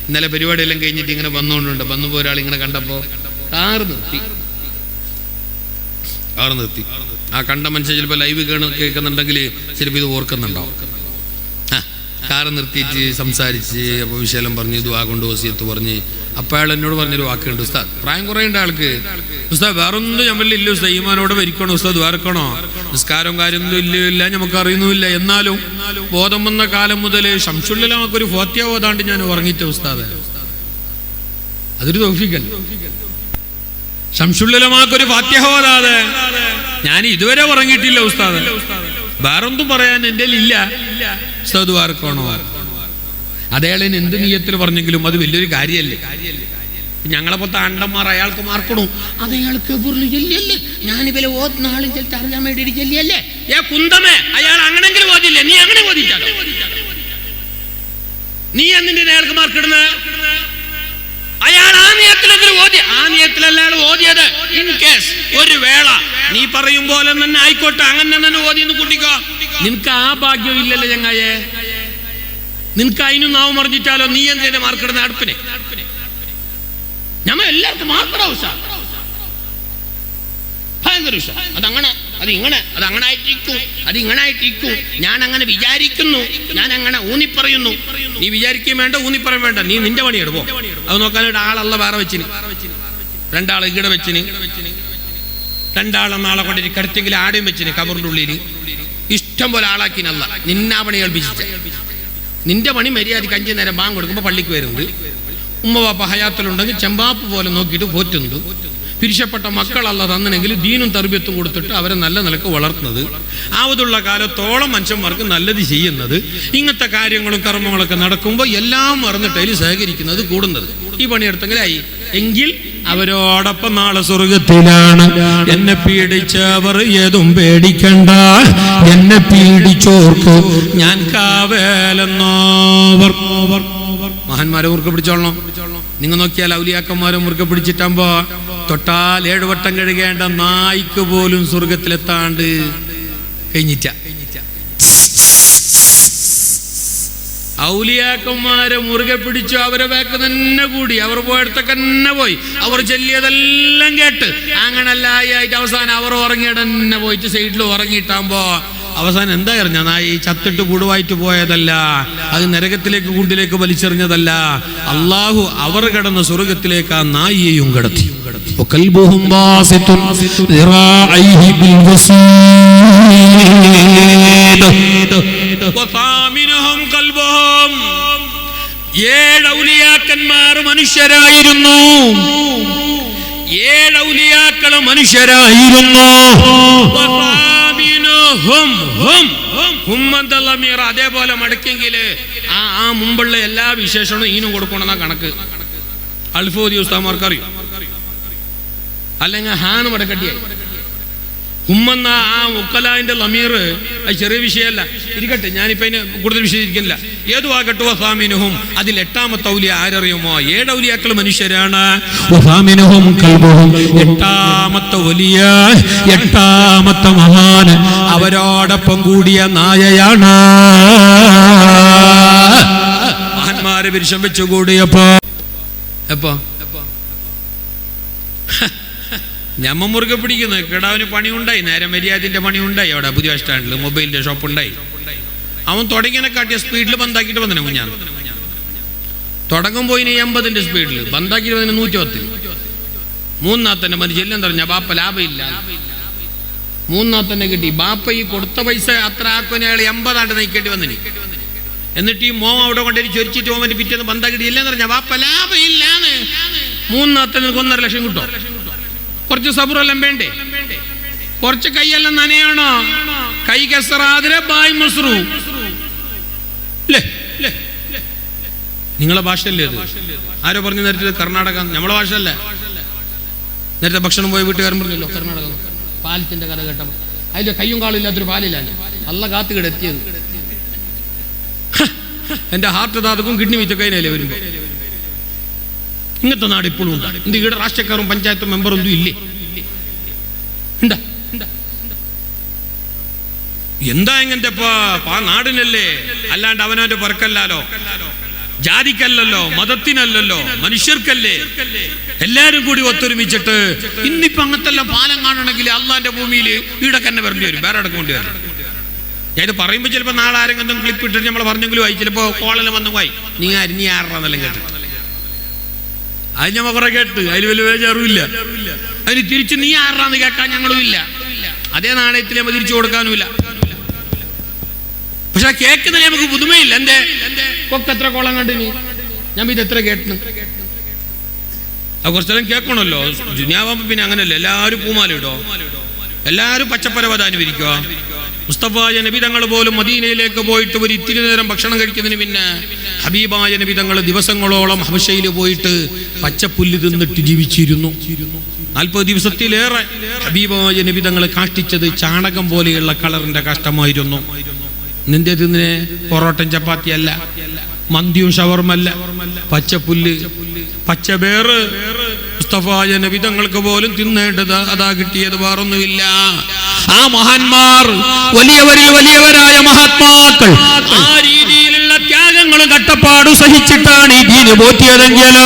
S2: ഇന്നലെ പരിപാടിയെല്ലാം കഴിഞ്ഞിട്ട് ഇങ്ങനെ വന്നുകൊണ്ടുണ്ട്. വന്നപ്പോ ഒരാൾ ഇങ്ങനെ കണ്ടപ്പോ കാറ് നിർത്തി. ആ കണ്ട മനുഷ്യൻ ചിലപ്പോ ലൈവ് കേൾക്കുന്നുണ്ടെങ്കിൽ ചിലപ്പോ ഇത് ഓർക്കുന്നുണ്ടാവും. കാറ് നിർത്തിയിട്ട് സംസാരിച്ച് അപ്പോൾ വിശേഷം പറഞ്ഞ് ദുആ കൊണ്ട് വസിയത്ത് പറഞ്ഞ്. അപ്പോൾ അയാൾ എന്നോട് പറഞ്ഞൊരു വാക്കുണ്ട്, ഉസ്താദ് പ്രായം കുറേ ഉണ്ട് ആൾക്ക്, ഉസ്താദ് വേറൊന്നും നമ്മളില്ല ഉസ്താദ്, ഈമാനോടെ വരിക്കണോ ഉസ്താദ്, വേർക്കണോ നിസ്കാരവും കാര്യമൊന്നും ഇല്ല നമുക്ക് അറിയുന്നുമില്ല, എന്നാലും ബോധം വന്ന കാലം മുതൽ ശംസുല്ലിൽ നമുക്കൊരു ഫാത്തിഹ ഓതാണ്ട് ഞാൻ ഉറങ്ങിച്ച ഉസ്താദ്. അതൊരു തൗഫീഖല്ലേ. ശംസുല്ലിലമാക്കൊരു ഫാത്തിഹ ഓതാതെ ഞാൻ ഇതുവരെ ഉറങ്ങിയിട്ടില്ല ഉസ്താദ്. വേറൊന്നും പറയാൻ എൻ്റെ ഇല്ല ഉസ്താദ്, വാർക്കണോ. അതയാളിന് എന്ത് നീയത്തിൽ പറഞ്ഞെങ്കിലും അത് വലിയൊരു കാര്യമല്ലേ. ഞങ്ങളെ പോലത്തെ അണ്ടന്മാർ അയാൾക്ക് മാർക്കണു, അതയാൾക്ക് ചെല്ലിയല്ലേ, ഞാനിവരെ ഓതുന്ന ആളും ചെലുത്ത് അറിയാൻ വേണ്ടി ചെല്ലിയല്ലേ. കുന്തമേ അയാൾ അങ്ങനെങ്കിലും ഓതില്ലേ, നീ അങ്ങനെ ഓതിച്ചാലോ, നീ എന്നിന്റെ അയാൾക്ക് മാർക്കിടുന്ന. അയാൾ ആ നിയത്തിലെങ്കിലും ഓതി, ആ നിയത്തിലല്ല അയാൾ ഓതിയത്. ഇൻ കേസ് ഒരു വേള നീ പറയും പോലെ തന്നെ ആയിക്കോട്ടെ, അങ്ങനെ തന്നെ ഓതി എന്ന് കൂട്ടിക്കോ. നിനക്ക് ആ ഭാഗ്യം ഇല്ലല്ലോ ചങ്ങായേ, നിനക്ക് അതിനും നാവ് മറിഞ്ഞിട്ടാലോ. നീ എന്തിന്റെ മാർക്കിടുന്ന അടുപ്പിനെ? ഞമ്മ എല്ലാവർക്കും മാർക്കിടാം ഉഷാർ, ഭയങ്കര ഉഷാർ. അതങ്ങനെ അതിങ്ങനെ അതങ്ങനെ ആയിട്ടിരിക്കും, അതിങ്ങനെ ആയിട്ടിരിക്കും, ഞാൻ അങ്ങനെ വിചാരിക്കുന്നു, ഞാൻ അങ്ങനെ ഊന്നിപ്പറയുന്നു. നീ വിചാരിക്കുകയും വേണ്ട, ഊന്നിപ്പറയും വേണ്ട, നീ നിന്റെ പണി എടുപ്പോ. അത് നോക്കാനായിട്ട് ആളല്ല വേറെ വെച്ചിന്, രണ്ടാൾ ഇവിടെ വെച്ചിന്, രണ്ടാളെ നാളെ കൊണ്ടിട്ട് കടുത്തെങ്കിൽ ആടെയും വെച്ചിന് കബറിന്റെ ഉള്ളിൽ. ഇഷ്ടം പോലെ ആളാക്കിനല്ല നിന്നാ പണി ഏൽപ്പിച്ച. നിന്റെ പണി മര്യാദയ്ക്ക് 5 നേരം ബാങ്ക് കൊടുക്കുമ്പോൾ പള്ളിക്ക് വരുന്നത്, ഉമ്മ വാപ്പ ഹയാത്തിലുണ്ടെങ്കിൽ ചെമ്പാപ്പ് പോലെ നോക്കിയിട്ട് പോറ്റുന്നത്, പിരിശപ്പെട്ട മക്കളല്ല തന്നെങ്കിൽ ദീനും തർബിയത്തും കൊടുത്തിട്ട് അവരെ നല്ല നിലക്ക് വളർത്തുന്നത്, ആവതുള്ള കാലത്തോളം മനുഷ്യന്മാർക്ക് നല്ലത് ചെയ്യുന്നത്, ഇങ്ങനത്തെ കാര്യങ്ങളും കർമ്മങ്ങളൊക്കെ നടക്കുമ്പോൾ എല്ലാം മറന്നിട്ട് അതിൽ സഹകരിക്കുന്നത് കൂടുന്നത്. ഈ പണിയെടുത്തെങ്കിലായി എങ്കിൽ അവരോടൊപ്പം നാളെ സ്വർഗത്തിലാണ്. എന്നെ പീഡിച്ചവർ ഏതും പേടിക്കണ്ട, എന്നെ പീഡിച്ചോർക്ക് ഞാൻ കാവേലെന്നോവർ. മഹാന്മാരെ മുറുക്കെ പിടിച്ചോളണം. നിങ്ങൾ നോക്കിയാൽ ഔലിയാക്കന്മാരെ മുറുക്കെ പിടിച്ചിട്ടാകുമ്പോ തൊട്ടാൽ 7 വട്ടം കഴുകേണ്ട നായ്ക്ക് പോലും സ്വർഗത്തിലെത്താണ്ട് കഴിഞ്ഞിട്ട. ഔലിയാക്കന്മാരെ മുറുകെ പിടിച്ചു, അവരെ വേക്ക് തന്നെ കൂടി, അവർ പോയടത്തൊക്കെ തന്നെ പോയി, അവർ ചൊല്ലിയതെല്ലാം കേട്ട് അങ്ങനല്ല ആയിട്ട് അവസാനം അവർ ഉറങ്ങിയിടന്നെ പോയിട്ട് സൈഡിൽ ഉറങ്ങിയിട്ടാകുമ്പോ അവസാനം എന്താ അറിഞ്ഞ, നായി ചത്തിട്ട് കൂടുവായിട്ട് പോയതല്ല, അത് നരകത്തിലേക്ക് കൂട്ടിലേക്ക് വലിച്ചെറിഞ്ഞതല്ല. അള്ളാഹു അവർ കിടന്ന സ്വർഗത്തിലേക്ക് ആ നായിയെയും കടത്തി. ഔലിയാക്കന്മാർ മനുഷ്യരായിരുന്നു, 7 ഔലിയാക്കള് മനുഷ്യരായിരുന്നു. അതേപോലെ മടക്കെങ്കില് ആ മുമ്പുള്ള എല്ലാ വിശേഷണവും ഈനും കൊടുക്കണമെന്ന കണക്ക് അൽഫോദി ഉസ്താദ്മാർക്ക് അറിയും. അല്ലെങ്കിൽ ഹാന്ന് മടക്കട്ടിയായി ഹുമ്മെന്ന ആ മുക്കലാന്റെ ലമീർ അത് ചെറിയ വിഷയമല്ല. ഇരിക്കട്ടെ, ഞാനിപ്പോ അതിന് കൂടുതൽ വിശദീകരിക്കുന്നില്ല. ഏതു ആകട്ടെ വസാമിനുഹും, അതിൽ 8ാമത്തെ ഔലിയ ആരറിയുമോ? 7 ഔലിയാക്കൾ മനുഷ്യരാണ്. വസാമിനുഹും കൽബുഹും, 8ാമത്തെ വലിയ 8ാമത്തെ മഹാൻ അവരോടൊപ്പം കൂടിയ നായയാണ്. മഹാന്മാരെ വിരിശം വെച്ചു കൂടിയപ്പോ എപ്പോ ഞമ്മ മുറുകെ പിടിക്കുന്നത് കിടാവിന് പണിയുണ്ടായി, നേരെ മര്യാദന്റെ പണിയുണ്ടായി. അവിടെ പുതിയ ബസ് സ്റ്റാൻഡിൽ മൊബൈലിന്റെ ഷോപ്പുണ്ടായി. അവൻ തുടങ്ങിയനെ കാട്ടിയ സ്പീഡിൽ ബന്ധാക്കിയിട്ട് വന്നെ കുഞ്ഞാൻ. തുടങ്ങുമ്പോൾ ഇനി 80ന്റെ സ്പീഡിൽ ബന്ധാക്കിയിട്ട് വന്നെ 110. മൂന്നാത്തന്നെ മതി ചെല്ലാൻ പറഞ്ഞ ബാപ്പ ലാഭമില്ല. മൂന്നാത്തന്നെ കിട്ടി. ബാപ്പ ഈ കൊടുത്ത പൈസ അത്ര ആക്കുനെ അയാൾ 80 നയിക്കേണ്ടി വന്നിനി. എന്നിട്ട് ഈ മോൻ അവിടെ കൊണ്ടുപോയി ചൊരിച്ചിട്ട് പോകാൻ വേണ്ടി പിറ്റേന്ന് ബന്ധാക്കിയിട്ട് ഇല്ലെന്ന് പറഞ്ഞ ബാപ്പ ലാഭമില്ലാന്ന്. മൂന്നാത്തന്നെ 1.5 ലക്ഷം കിട്ടും. കുറച്ച് സബറെല്ലാം വേണ്ടേ? കുറച്ച് കൈയെല്ലാം നനയാണോ? കൈ കെസറാതിരെ ബായ് മസ്റൂ. നിങ്ങളെ ഭാഷയല്ലേ അത്? ആരോ പറഞ്ഞു നേരത്തെ കർണാടക, നമ്മളെ ഭാഷ അല്ലേ? നേരത്തെ ഭക്ഷണം പോയി വീട്ടുകാരൻ പറഞ്ഞല്ലോ കർണാടക. പാലത്തിന്റെ കഥ കേട്ട അതിന്റെ കയ്യും കാളും ഇല്ലാത്തൊരു പാലിലാണ് അല്ല കാത്തുകിടെ എത്തിയത്. എന്റെ ഹാർട്ട് ദാതക്കും കിഡ്നി വീച്ചക്കൈനല്ലേ വരുമ്പോ. ഇങ്ങനത്തെ നാട് ഇപ്പോഴും ഉണ്ട്. ഇന്ത്യ ഇവിടെ രാഷ്ട്രീയക്കാരും പഞ്ചായത്ത് മെമ്പറൊന്നും ഇല്ലേ? എന്താ ഇങ്ങനത്തെ നാടിനല്ലേ, അല്ലാണ്ട് അവനവന്റെ പുറക്കല്ലോ, ജാതിക്കല്ലല്ലോ, മതത്തിനല്ലല്ലോ, മനുഷ്യർക്കല്ലേ. എല്ലാരും കൂടി ഒത്തൊരുമിച്ചിട്ട് ഇന്നിപ്പോ അങ്ങനത്തെ പാലം കാണണമെങ്കിൽ അള്ളാന്റെ ഭൂമിയിൽ ഇവിടെ തന്നെ വരേണ്ടി വരും, വേറെ അടക്കം കൊണ്ടുവരും. ഞാൻ ഇത് പറയുമ്പോ ചിലപ്പോ നാളെ ആരെങ്കിലും ക്ലിപ്പ് ഇട്ടിട്ട് നമ്മൾ പറഞ്ഞെങ്കിലും ആയി, ചിലപ്പോ കോളെല്ലാം വന്നു പോയി നീ ആറാന്നെല്ലാം കേട്ടു. അത് ഞമ്മ കുറെ കേട്ട്, അതിൽ വലിയ വേജാറുമില്ല. അതിന് തിരിച്ച് നീ ആറാന്ന് കേൾക്കാൻ ഞങ്ങളും ഇല്ല, അതേ നാണയത്തിൽ നമ്മൾ തിരിച്ചു കൊടുക്കാനുമില്ല. പക്ഷെ കേൾക്കുന്നതിന് നമുക്ക് പുതുമയില്ല. എന്തേ കൊക്കെത്ര കോളം കണ്ടിനി, ഞാൻ ഇത് എത്ര കേട്ടു. അത് കുറച്ചെല്ലാം കേൾക്കണമല്ലോ. ദുനിയാവുമ്പോ പിന്നെ അങ്ങനെയല്ല, എല്ലാവരും പൂമാലിടോ, എല്ലാവരും പച്ചപ്പരവതാനുവരിക്കുക. മുസ്തഫായ നബി തങ്ങൾ പോലും മദീനയിലേക്ക് പോയിട്ട് ഒരു ഇത്തിരി നേരം ഭക്ഷണം കഴിക്കുന്നതിന് പിന്നെ ഹബീബായ നബി തങ്ങൾ ദിവസങ്ങളോളം ഹബശയിൽ പോയിട്ട് പച്ചപ്പുല്ല് തിന്നിട്ട് ജീവിച്ചിരുന്നു. 40 ദിവസത്തിലേറെ ഹബീബായ നബി തങ്ങൾ കാഷ്ടിച്ചത് ചാണകം പോലെയുള്ള കളറിന്റെ കാഷ്ടമായിരുന്നു. നിന്റെ തിന്നെ പൊറോട്ടൻ ചപ്പാത്തി അല്ല, മന്തിയും ഷവർമല്ല, പച്ചപ്പുല്ല്, പച്ചബേറ്. മുസ്തഫായ നബി തങ്ങൾക്ക് പോലും തിന്നേണ്ടത് അതാ കിട്ടിയത്, വേറൊന്നുമില്ല. ആ മഹാന്മാർ വലിയവരിൽ വലിയവരായ മഹാത്മാക്കൾ ആ രീതിയിലുള്ള ത്യാഗങ്ങളും കട്ടപ്പാടും സഹിച്ചിട്ടാണ് ഈ ദീന് പോറ്റിയതെങ്കിൽ,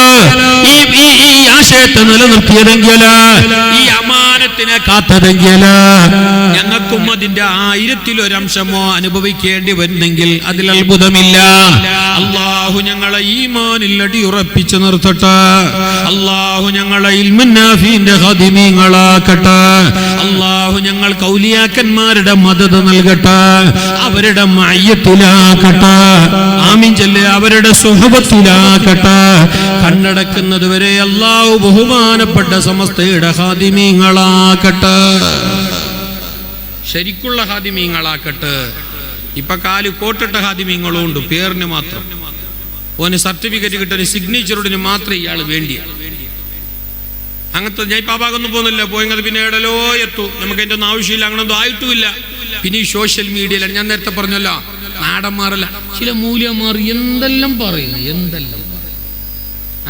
S2: ഈ ആശയത്തെ നിലനിർത്തിയതെങ്കിൽ, ഈ അമാനത്തിനെ കാത്തതെങ്കിൽ, ഞങ്ങൾക്കും അതിന്റെ 1000-ൽ 1 അനുഭവിക്കേണ്ടി വരുന്നെങ്കിൽ അതിൽ അത്ഭുതമില്ല. അള്ളാഹു ഞങ്ങളെ ഈമാനിൽ അടിയുറപ്പിച്ചു നിർത്തട്ടെ. അള്ളാഹു ഞങ്ങളെ ഇൽമുൻ നാഫിന്റെ ഖാദിമീങ്ങളാക്കട്ടെ. അള്ളാഹു ഞങ്ങൾ ഔലിയാക്കന്മാരുടെ മദദ് നൽകട്ടെ, അവരുടെ മയ്യത്തിലാക്കട്ടെ. ആമീൻ ചൊല്ല്. അവരുടെ സുഹബത്തിലാക്കട്ടെ. കണ്ണടക്കുന്നത് വരെ അള്ളാഹു ബഹുമാനപ്പെട്ട സമസ്തയുടെ ഖാദിമീങ്ങളാക്കട്ടെ, ശരിക്കുള്ള ഖാദിമീങ്ങളാക്കട്ടെ. ഇപ്പൊ കാല് കോട്ടിട്ട ഖാദിമീങ്ങളും ഉണ്ട്, പേരിന് മാത്രം. ഓന് സർട്ടിഫിക്കറ്റ് കിട്ടാൻ സിഗ്നേച്ചറിന് മാത്രമേ ഇയാൾ വേണ്ടിയ. അങ്ങനത്തെ ഞാൻ ഇപ്പൊ ആ ഭാഗമൊന്നും പോകുന്നില്ല, പോയെങ്കിൽ പിന്നെ എടലോ എത്തു, നമുക്ക് അതിന്റെ ഒന്നും ആവശ്യമില്ല, അങ്ങനൊന്നും ആയിട്ടുമില്ല. പിന്നെ ഈ സോഷ്യൽ മീഡിയയിലാണ് ഞാൻ നേരത്തെ പറഞ്ഞല്ലോ, നാടന്മാരല്ല ചില മൂല്യന്മാർ എന്തെല്ലാം പറയുന്നു, എന്തെല്ലാം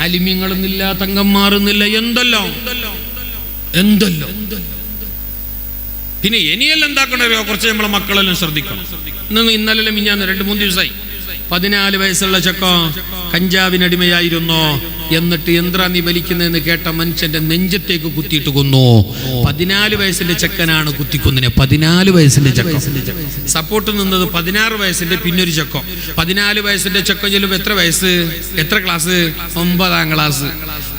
S2: അലിമ്യങ്ങളൊന്നില്ല, തങ്കന്മാരൊന്നില്ല, എന്തെല്ലാം എന്തെല്ലാം. പിന്നെ ഇനിയെല്ലാം എന്താക്കണോ കുറച്ച് നമ്മളെ മക്കളെല്ലാം ശ്രദ്ധിക്കണം. ഇന്നലെ മിഞ്ഞാന്ന് 2-3 ദിവസമായി 14 വയസ്സുള്ള ചക്ക കഞ്ചാവിനടിമയായിരുന്നു. എന്നിട്ട് യന്ത്ര നീ വലിക്കുന്നതെന്ന് കേട്ട മനുഷ്യന്റെ നെഞ്ചത്തേക്ക് കുത്തിയിട്ട് കൊന്നു. 14 വയസ്സിന്റെ ചെക്കനാണ് കുത്തിക്കൊന്നിനെ. 14 വയസ്സിന്റെ ചക്ക സപ്പോർട്ട് നിന്നത് 16 വയസ്സിന്റെ പിന്നൊരു ചക്കം. 14 വയസ്സിന്റെ ചക്ക ചെല്ലുമ്പോ എത്ര വയസ്സ്, എത്ര ക്ലാസ്? 9ാം ക്ലാസ്.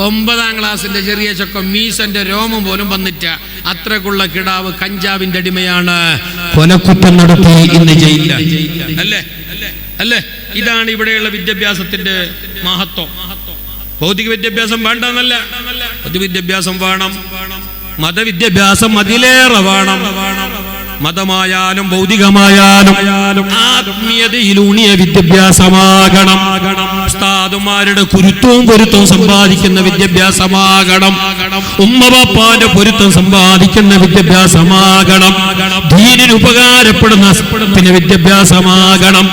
S2: 9ാം ക്ലാസ്സിന്റെ ചെറിയ ചക്കം മീസന്റെ രോമം പോലും വന്നിട്ട അത്രക്കുള്ള കിടാവ് കഞ്ചാവിന്റെ അടിമയാണ്. കൊലക്കുറ്റം നടത്തി ഇന്ന് ജയിലില്ല. അല്ലേ അല്ലേ? ഇതാണ് ഇവിടെയുള്ള വിദ്യാഭ്യാസത്തിന്റെ മഹത്വം. ഭൗതിക വിദ്യാഭ്യാസം വേണ്ടെന്നല്ല, പൊതുവിദ്യാഭ്യാസം വേണം, മതവിദ്യാഭ്യാസം അതിലേറെ വേണം. മതമായാലും ഭൗതികമായാലും ആത്മീയതയിലൂന്നിയ വിദ്യാഭ്യാസമാകണം. ഉസ്താദുമാരുടെ പൊരുത്തവും സമ്പാദിക്കുന്ന വിദ്യാഭ്യാസമാകണം. ഉമ്മബാപ്പാന്റെ പൊരുത്തം സമ്പാദിക്കുന്ന വിദ്യാഭ്യാസമാകണം. ദീനിന് ഉപകാരപ്പെടുന്ന പിന്നെ വിദ്യാഭ്യാസമാകണം.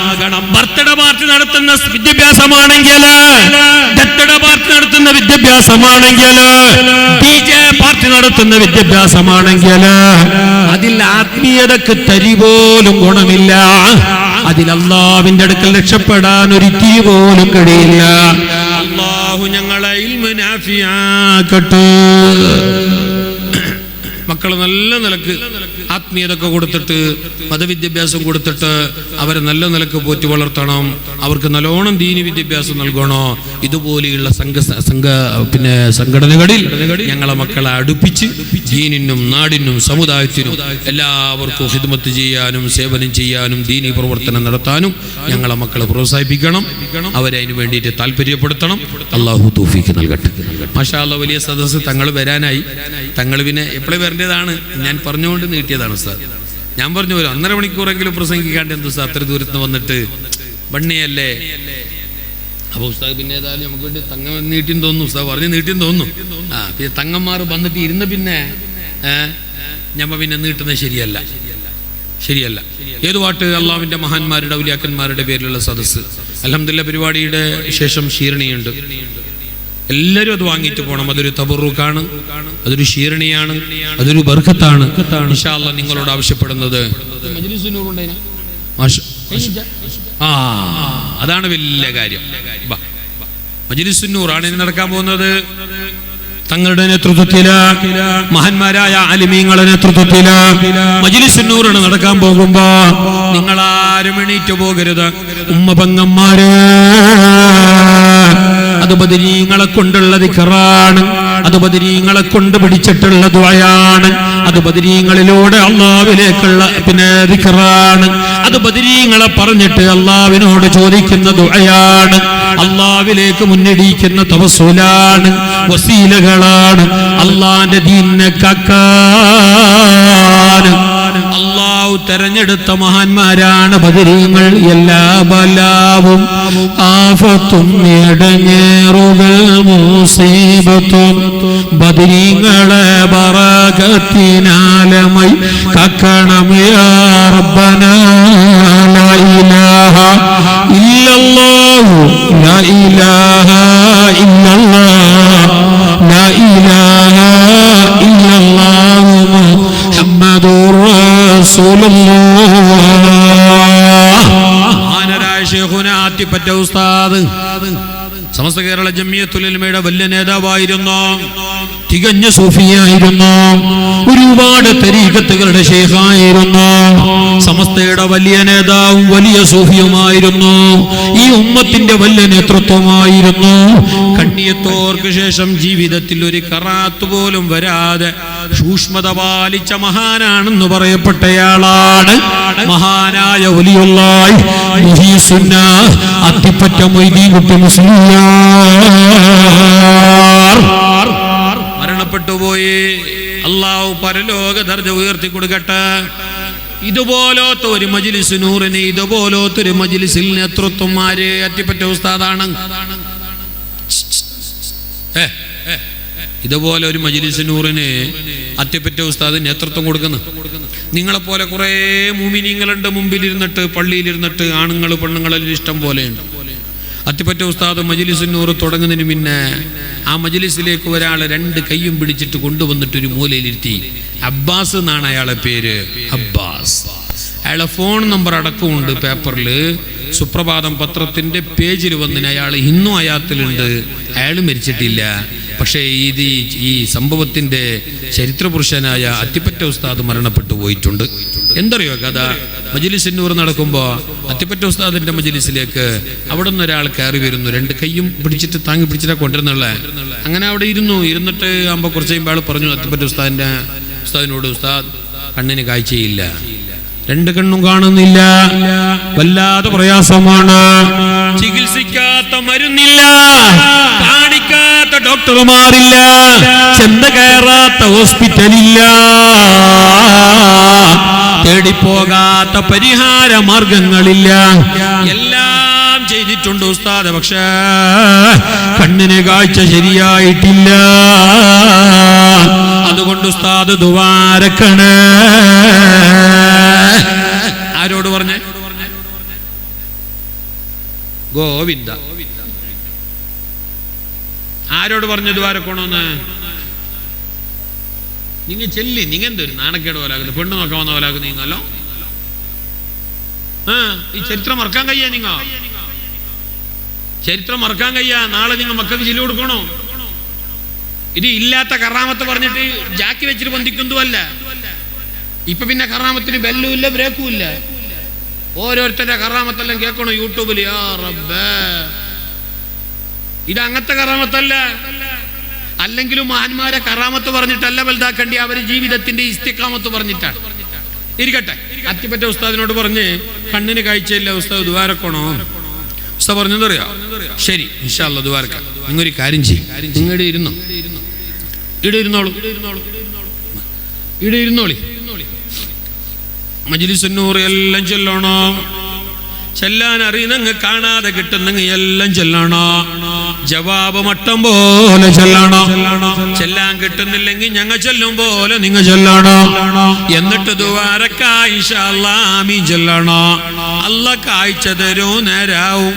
S2: ബർത്ത്ഡേ പാർട്ടി നടത്തുന്ന വിദ്യാഭ്യാസമാണെങ്കിൽ, ദത്തട പാർട്ടി നടത്തുന്ന വിദ്യാഭ്യാസമാണെങ്കിൽ, DJ പാർട്ടി നടത്തുന്ന വിദ്യാഭ്യാസമാണെങ്കിൽ അതിൽ ആത്മീയതക്ക് തരി പോലും ഗുണമില്ല. അതിൽ അല്ലാഹുവിന്റെ അടുക്കൽ രക്ഷപ്പെടാൻ ഒരിത്തിരി പോലും കഴിയില്ല. അല്ലാഹു ഞങ്ങളെ ഇൽമു നാഫിയാക്കട്ടെ. മക്കൾ നല്ല നിലക്ക് ആത്മീയതൊക്കെ കൊടുത്തിട്ട് മതവിദ്യാഭ്യാസം കൊടുത്തിട്ട് അവരെ നല്ല നിലക്ക് പോറ്റി വളർത്തണം. അവർക്ക് നല്ലോണം ദീനി വിദ്യാഭ്യാസം നൽകണോ. ഇതുപോലെയുള്ള സംഘടനകളിൽ ഞങ്ങളെ മക്കളെ അടുപ്പിച്ച് ദീനിനും നാടിനും സമുദായത്തിനും എല്ലാവർക്കും ഖിദ്മത്ത് ചെയ്യാനും സേവനം ചെയ്യാനും ദീനി പ്രവർത്തനം നടത്താനും ഞങ്ങളെ മക്കളെ പ്രോത്സാഹിപ്പിക്കണം. അവരെ അതിന് വേണ്ടിയിട്ട് താല്പര്യപ്പെടുത്തണം. അള്ളാഹു തൗഫീഖ് നൽകട്ടെ. മാഷാ അല്ലാഹ്, വലിയ സദസ്സ് തങ്ങൾ വരാനായി. തങ്ങൾ പിന്നെ എപ്പോഴും വരേണ്ടതാണ്. ഞാൻ പറഞ്ഞുകൊണ്ട് നീട്ടിയതാണ് ഉസ്താദ്. ഞാൻ പറഞ്ഞു ഒരു 1.5 മണിക്കൂറെങ്കിലും പ്രസംഗിക്കാണ്ട് എന്ത് ഉസ്താദ് അത്ര ദൂരത്ത് വന്നിട്ട് ബണ്ണിയല്ലേ. അപ്പൊ ഉസ്താദ് പിന്നെ ഏതായാലും നമുക്ക് വേണ്ടി തങ്ങം നീട്ടിയും തോന്നുന്നു. ഉസ്താദ് പറഞ്ഞ് നീട്ടിയും തോന്നുന്നു. പിന്നെ തങ്ങന്മാർ വന്നിട്ട് ഇരുന്ന് പിന്നെ ഞമ്മ പിന്നെ നീട്ടുന്നത് ശരിയല്ല. ഏത് പാട്ട് അള്ളാഹുവിന്റെ മഹാന്മാരുടെ ഔലിയാക്കന്മാരുടെ പേരിലുള്ള സദസ്സ്. അൽഹംദുലില്ലാഹ് പരിപാടിയുടെ ശേഷം ഷീർണിയുണ്ട്. എല്ലാവരും അത് വാങ്ങിയിട്ട് പോകണം. അതൊരു തബറുക്കാണ്, അതൊരു ഷീർണിയാണ്, അതൊരു ബർക്കത്താണ്. ഇൻഷാ അല്ലാഹ് നിങ്ങളോട് ആവശ്യപ്പെടുന്നത് അതാണ് വലിയ കാര്യം. മജ്ലിസുന്നൂറാണ് ഇനി നടക്കാൻ പോകുന്നത്. തങ്ങളുടെ നേതൃത്വത്തില്, മഹാന്മാരായ ആലിമീങ്ങളുടെ നേതൃത്വത്തില് മജ്ലിസുന്നൂറാണ് നടക്കാൻ പോകുമ്പോ നിങ്ങളാരും എണീറ്റ് പോകരുത്. ഉമ്മ പെങ്ങന്മാര്, അത് ബദരീങ്ങളെ കൊണ്ടുള്ള ദിക്റാണ്, അത് ബദരീങ്ങളെ കൊണ്ട് പിടിച്ചിട്ടുള്ള ദുആയാണ്, അത് ബദരീങ്ങളിലൂടെ അല്ലാഹുവിലേക്കുള്ള പിന്നെ ദിക്റാണ്, അത് ബദരീങ്ങളെ പറഞ്ഞിട്ട് അല്ലാഹുവിനോട് ചോദിക്കുന്ന ദുആയാണ്, അല്ലാഹുവിലേക്ക് മുന്നടിക്കുന്ന തവസ്സുലാണ്, വസീലകളാണ്. അല്ലാഹുവിന്റെ ദീനിനെ കാക്കാൻ അല്ലാഹു തെരഞ്ഞെടുത്ത മഹാന്മാരാണ് ബദരീങ്ങൾ. എല്ലാ ബലാവും ആഫത്തും ഇടങ്ങേറുകൾ മുസീബത്തും ബദരീങ്ങളെ ബറകത്തിനാലമൈ കാക്കണം യാ റബ്ബനാ. ലാ ഇലാഹ ഇല്ലല്ലാഹു ലാ ഇലാഹ ഇല്ലല്ലാഹ് ലാ ഇലാഹ ഇല്ലല്ലാഹു മുഹമ്മദുർ റസൂലുള്ളാഹ്. ശൈഖുന ആത്തിപ്പറ്റ ഉസ്താദ് സമസ്ത കേരള ജമിയത്തുൽ ഉലമയുടെ വലിയ നേതാവായിരുന്നു. തികഞ്ഞ സൂഫിയായിരുന്നു. ഒരുപാട് തരീഖത്തുകളുടെ ശൈഖായിരുന്നു. സമസ്തയുടെ വലിയ നേതാവും വലിയ സൂഫിയുമായിരുന്നു. ഈ ഉമ്മത്തിന്റെ വലിയ നേതൃത്വമായിരുന്നു. കണ്ണിയത്തോർക്ക് ശേഷം ജീവിതത്തിൽ ഒരു കറാത്ത് പോലും വരാതെ സൂക്ഷ്മത പാലിച്ച മഹാനാണെന്ന് പറയപ്പെട്ടയാളാണ് മഹാനായ വലിയുള്ളാഹി മുഹീസുന്ന അത്തിപ്പറ്റ മൊയ്തീൻ കുട്ടി മുസ്ലിയാർ. മരണപ്പെട്ടുപോയി. അല്ലാഹു പരലോക ദർജ ഉയർത്തി കൊടുക്കട്ടെ. ഇതുപോലത്തെ ഒരു മജ്ലിസ് നൂറിന്, ഇതുപോലത്തെ ഒരു മജ്ലിസിൽ നേതൃത്വമാര് അത്തിപ്പറ്റ ഉസ്താദാണ്. ഇതുപോലെ ഒരു മജ്ലിസ് നൂറിന് അത്തിപ്പറ്റ ഉസ്താദ് നേതൃത്വം കൊടുക്കുന്നു. നിങ്ങളെപ്പോലെ കുറേ മുഅ്മിനീങ്ങളുണ്ട് മുമ്പിലിരുന്നിട്ട്, പള്ളിയിലിരുന്നിട്ട്, ആണുങ്ങൾ പെണ്ണുങ്ങളെല്ലാം ഇഷ്ടം പോലെയുണ്ട്. അത്തിപ്പറ്റ ഉസ്താദ് മജ്ലിസ് നൂറ് തുടങ്ങുന്നതിന് മുന്നേ ആ മജ്ലിസിലേക്ക് ഒരാളെ 2 കൈയും പിടിച്ചിട്ട് കൊണ്ടുവന്നിട്ട് ഒരു മൂലയിലിരുത്തി. അബ്ബാസ് എന്നാണ് അയാളെ പേര്. അബ്ബാസ്. അയാളെ ഫോൺ നമ്പർ അടക്കമുണ്ട് പേപ്പറിൽ. സുപ്രഭാതം പത്രത്തിന്റെ പേജിൽ വന്നിന് അയാൾ ഹിന്ദു ആയാത്തിലുണ്ട്. അയാൾ മരിച്ചിട്ടില്ല. പക്ഷേ ഈ സംഭവത്തിന്റെ ചരിത്രപുരുഷനായ അത്തിപ്പറ്റ ഉസ്താദ് മരണപ്പെട്ടു പോയിട്ടുണ്ട്. എന്തറിയോ കഥ? മജ്ലിസ് നൂർ നടക്കുമ്പോ അത്തിപ്പറ്റ ഉസ്താദിന്റെ മജ്ലിസിലേക്ക് അവിടെ നിന്ന് ഒരാൾ കയറി വരുന്നു. 2 കൈയും പിടിച്ചിട്ട് താങ്ങി പിടിച്ചിട്ടാ കൊണ്ടിരുന്നുള്ള. അങ്ങനെ അവിടെ ഇരുന്നിട്ട് ആകുമ്പോ കുറച്ച് കഴിയുമ്പോൾ ആൾ പറഞ്ഞു അത്തിപ്പറ്റ ഉസ്താദിനോട്, ഉസ്താദ് കണ്ണിന് കാഴ്ചയില്ല, 2 കണ്ണും കാണുന്നില്ല, വല്ലാതെ പ്രയാസമാണ്, ചികിത്സിക്കാത്ത മരുന്നില്ല, കാണിക്കാത്ത ഡോക്ടർമാരില്ല, ചെന്ന് കയറാത്ത ഹോസ്പിറ്റലില്ല, തേടിപ്പോകാത്ത പരിഹാര മാർഗങ്ങളില്ല. എല്ലാം ചെയ്തിട്ടുണ്ട് ഉസ്താദ്, പക്ഷേ കണ്ണിന് കാഴ്ച ശരിയായിട്ടില്ല. അതുകൊണ്ട് ഉസ്താദ് ദുആരക്കണേ. ആരോട് പറഞ്ഞേ? ഗോവിന്ദ. ആരോട് പറഞ്ഞു ദുആരക്കണോന്ന്? നിങ്ങൾ ചെല്ലി. നിങ്ങൾ എന്തൊരു നാണക്കേട് പോലാകുന്നു, പെണ്ണ് നോക്കാൻ വന്ന പോലാകുന്നു നിങ്ങളല്ലോ. ഈ ചരിത്രം മറക്കാൻ കഴിയാ? നിങ്ങൾ ചരിത്രം മറക്കാൻ കഴിയാ? നാളെ നിങ്ങൾ മക്കൾക്ക് ചെല്ലു കൊടുക്കണോ? ഇത് ഇല്ലാത്ത കറാമത്ത് പറഞ്ഞിട്ട് ജാക്കി വെച്ചിട്ട് ബന്ധിക്കുന്നതുമല്ല. ഇപ്പൊ പിന്നെ കറാമത്തിന് ബെല്ലും ഇല്ല, ബ്രേക്കും ഇല്ല. ഓരോരുത്തരുടെ കറാമത്തെല്ലാം കേൾക്കണോ യൂട്യൂബിൽ. യാ റബ്ബേ, ഇത് അങ്ങനത്തെ കറാമത്തല്ല. അല്ലെങ്കിലും മഹാന്മാരെ കറാമത്ത് പറഞ്ഞിട്ടല്ല വലുതാക്കണ്ടി, അവര് ജീവിതത്തിന്റെ ഇസ്തിഖാമത്ത് പറഞ്ഞിട്ടാണ്. ഇരിക്കട്ടെ, അത്തിപ്പറ്റ ഉസ്താദിനോട് പറഞ്ഞ് കണ്ണിന് കാഴ്ചയില്ല ഉസ്താദ് ദുആരക്കണോ? ഉസ്താദ് പറഞ്ഞതറിയാ? ശരി, ഇൻഷാ അല്ലാഹ് ദുആരക്കാം. നിങ്ങൊരു കാര്യം ചെയ്യും, നിങ്ങളുടെ ഇരുന്നോ, ഇവിടെ ഇരുന്നോളി. മജ്ലിസുൻ നൂർ എല്ലാം ചൊല്ലണോ? ചെല്ലാൻ അറിയുന്നെങ്കിൽ കാണാതെ കിട്ടുന്നെങ്കിൽ എല്ലാം ചെല്ലണോ? ജവാബ് മട്ടം പോലെ ചെല്ലണോ? ചെല്ലാൻ കിട്ടുന്നില്ലെങ്കിൽ ഞങ്ങൾ ചെല്ലും പോലെ നിങ്ങൾ ചെല്ലണോ? എന്നിട്ട് ദുആരക്കാ ഇൻഷാ അല്ലാഹ് ആമീൻ ചെല്ലണോ? അല്ലാഹ് കാഴ്ച തരൂ, നേരാവും.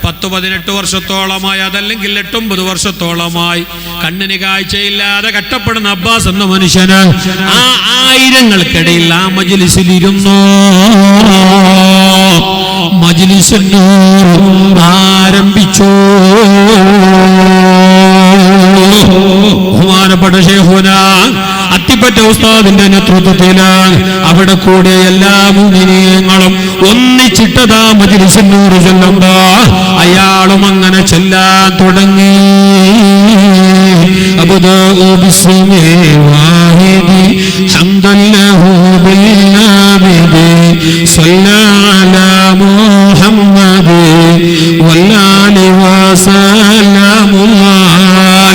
S2: 10-18 വർഷത്തോളമായി, അതല്ലെങ്കിൽ 8-9 വർഷത്തോളമായി കണ്ണിന് കാഴ്ചയില്ലാതെ കഷ്ടപ്പെടുന്ന അബ്ബാസ് എന്ന മനുഷ്യന് ആ ആയിരങ്ങൾക്കിടയിൽ ആ മജ്ലിസിൽ ഇരുന്നു. മജ്ലിസ് ആരംഭിച്ചു. ബഹുമാനപ്പെട്ട ശൈഖുന അത്തിപ്പറ്റ ഉസ്താദിന്റെ നേതൃത്വത്തിലാണ് അവിടെ കൂടെ എല്ലാ മുഅ്മിനീങ്ങളും ഒന്നിച്ചിട്ടതാ മജ്ലിസ് നൂർ ചൊല്ലുമ്പോ അയാളും അങ്ങനെ ചൊല്ലാൻ തുടങ്ങി. അബ്ദു ബിസ്മി വാഹിദി ഹംദൻ ലഹു ബിൽനാബിദി സല്ലല്ലാ മുഹമ്മദ് വല്ലാലി വസല്ലമു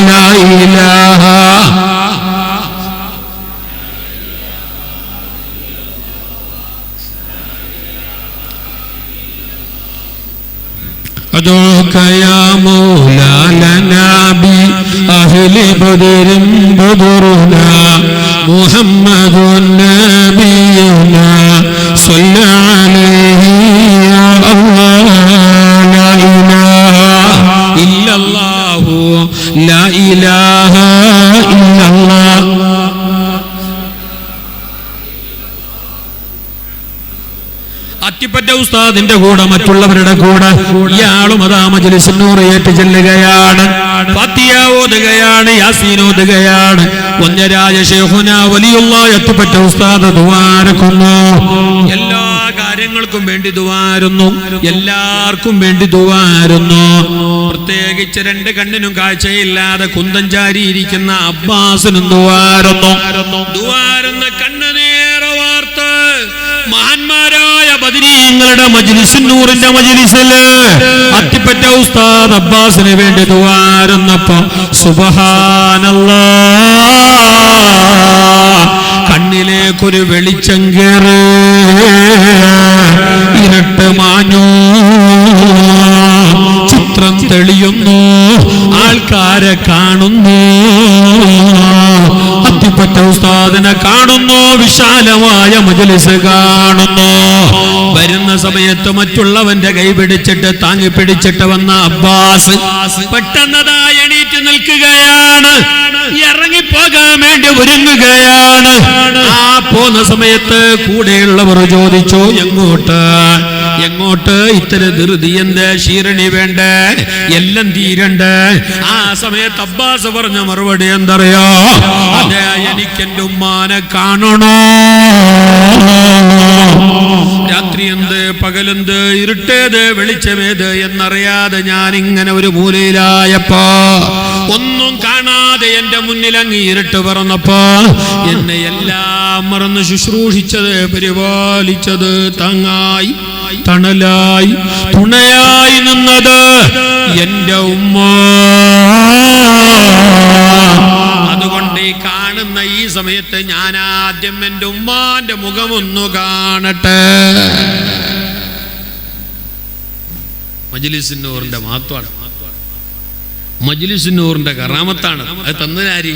S2: ലാ ഇലാഹ أدعوك يا مولا لنا بأهل بدر بدرنا محمد نبينا صلى عليه يا الله لا إله إلا الله لا إله إلا الله. അത്തിപ്പറ്റ ഉസ്താദിന്റെ കൂടെ മറ്റുള്ളവരുടെ കൂടെ ഇയാളും അതാ മജ്ലിസുൻ നൂർ ഏറ്റ് ചെല്ലുകയാണ്. ഫാത്തിഹ ഓതുകയാണ്, യാസീൻ ഓതുകയാണ്. വന്യരാജ ശൈഖുന വലിയുള്ളാഹി അത്തിപ്പറ്റ ഉസ്താദ് ദുആരക്കുന്നു. എല്ലാ കാര്യങ്ങൾക്കും വേണ്ടി ദുആരുന്നു, എല്ലാവർക്കും വേണ്ടി ദുആരുന്നു. പ്രത്യേകിച്ച് 2 കണ്ണിനും കാഴ്ചയില്ലാതെ കുന്തം ചാരിയിരിക്കുന്ന അബ്ബാസിനും ദുആരുന്നു. ദുആരുന്ന കണ്ണ് നേരെ വാർത്ത് മഹാന്മാരായ ബദരീങ്ങളുടെ മജ്ലിസുൻ നൂറിന്റെ മജ്ലിസില് അത്തിപ്പറ്റ ഉസ്താദ് അബ്ബാസിന് വേണ്ടി ദുആരുന്നപ്പോ സുബ്ഹാനല്ലാഹ് കണ്ണിലേക്കൊരു വെളിച്ചം കേറി, ഇരുട്ട് മാഞ്ഞു, ചിത്രം തെളിയുന്നു, ആൾക്കാരെ കാണുന്നു. അത്തിപ്പറ്റ ഉസ്താദിനെ കാണുന്നു, വിശാലമായ മജ്ലിസ് കാണുന്നു. വരുന്ന സമയത്ത് മറ്റുള്ളവന്റെ കൈ പിടിച്ചിട്ട് താങ്ങി പിടിച്ചിട്ട് വന്ന അബ്ബാസ് പെട്ടെന്നതാ എണീറ്റ് നിൽക്കുകയാണ്, ഇറങ്ങിപ്പോകാൻ വേണ്ടി ഒരുങ്ങുകയാണ്. ആ പോന്ന സമയത്ത് കൂടെയുള്ളവർ ചോദിച്ചു, എങ്ങോട്ട് ഇത്ര ധൃതി, എന്ത് ശീരണി വേണ്ടേ, എല്ലാം തീരണ്ടേ? ആ സമയത്ത് അബ്ബാസ് പറഞ്ഞ മറുപടി എന്തറിയോ? അതെ, എനിക്കെന്റെ ഉമ്മാനെ കാണണോ. രാത്രി എന്ത് പകലെന്ത്, ഇരുട്ടേത് വെളിച്ചമേത് എന്നറിയാതെ ഞാൻ ഇങ്ങനെ ഒരു മൂലയിലായപ്പോ, ഒന്നും കാണാതെ എന്റെ മുന്നിൽ അങ്ങ് ഇരുട്ട് പറന്നപ്പോ എന്നെ എല്ലാം മറന്ന് ശുശ്രൂഷിച്ചത്, പരിപാലിച്ചത്, താങ്ങായി തണലായി തുണയായി നിന്നത് എന്റെ ഉമ്മ. അതുകൊണ്ട് ഈ കാണുന്ന ഈ സമയത്ത് ഞാൻ ആദ്യം എൻ്റെ ഉമ്മാന്റെ മുഖമൊന്നു കാണട്ടെ. മജ്ലിസുന്നൂറിന്റെ മഹത്വമാണ്, മജ്ലിസുന്നൂറിന്റെ കറാമത്താണ്. അത് തന്നതിനാര്?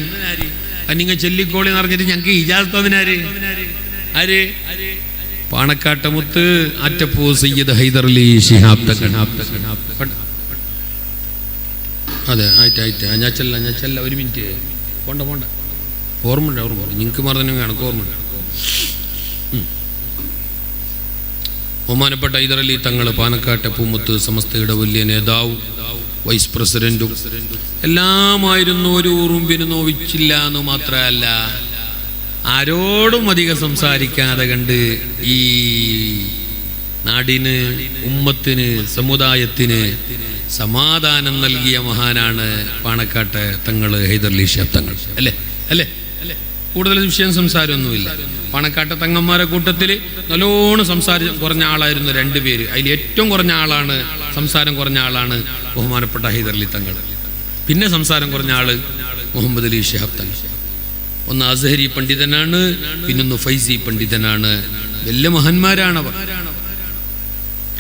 S2: നിങ്ങൾ ചെല്ലിക്കോളി എന്ന് പറഞ്ഞിട്ട് ഞങ്ങൾക്ക് ഇജാസത്ത് തന്നതിനാര്? ആര്? പാണക്കാട്ട് മുത്ത് ആറ്റപ്പൂ സയ്യിദ് ഹൈദരലി ശിഹാബ് തങ്ങൾ. അതെ, ആയിട്ട് ഞാൻ ചെല്ല ഒരു മിനിറ്റ്. പോണ്ട ഓർമ്മ നിങ്ങൾക്ക് മറന്നു കാണും. ഓർമ്മ ബഹുമാനപ്പെട്ട ഹൈദരലി തങ്ങൾ പാണക്കാട്ടെ പൂമുത്ത് സമസ്തയുടെ വലിയ നേതാവും വൈസ് പ്രസിഡന്റും എല്ലാമായിരുന്നു. ഒരു ഉറുമ്പിന് നോവിച്ചില്ല എന്ന് മാത്രമല്ല, ആരോടും അധികം സംസാരിക്കാതെ കണ്ട് ഈ നാടിന്, ഉമ്മത്തിന്, സമുദായത്തിന് സമാധാനം നൽകിയ മഹാനാണ് പാണക്കാട്ടെ തങ്ങള് ഹൈദരലി ശിഹാബ് തങ്ങൾ. അല്ലേ? കൂടുതൽ വിഷയം സംസാരമൊന്നുമില്ല. പാണക്കാട്ടെ തങ്ങന്മാരെ കൂട്ടത്തിൽ നല്ലോണം സംസാരം കുറഞ്ഞ ആളായിരുന്നു 2 പേര്. അതിൽ ഏറ്റവും കുറഞ്ഞ ആളാണ്, സംസാരം കുറഞ്ഞ ആളാണ് ബഹുമാനപ്പെട്ട ഹൈദരലി തങ്ങൾ. പിന്നെ സംസാരം കുറഞ്ഞ ആള് മുഹമ്മദ് അലി ശിഹാബ് തങ്ങൾ. ഒന്ന് അസ്ഹരി പണ്ഡിതനാണ്, പിന്നൊന്ന് ഫൈസി പണ്ഡിതനാണ്. വലിയ മഹാന്മാരാണവർ.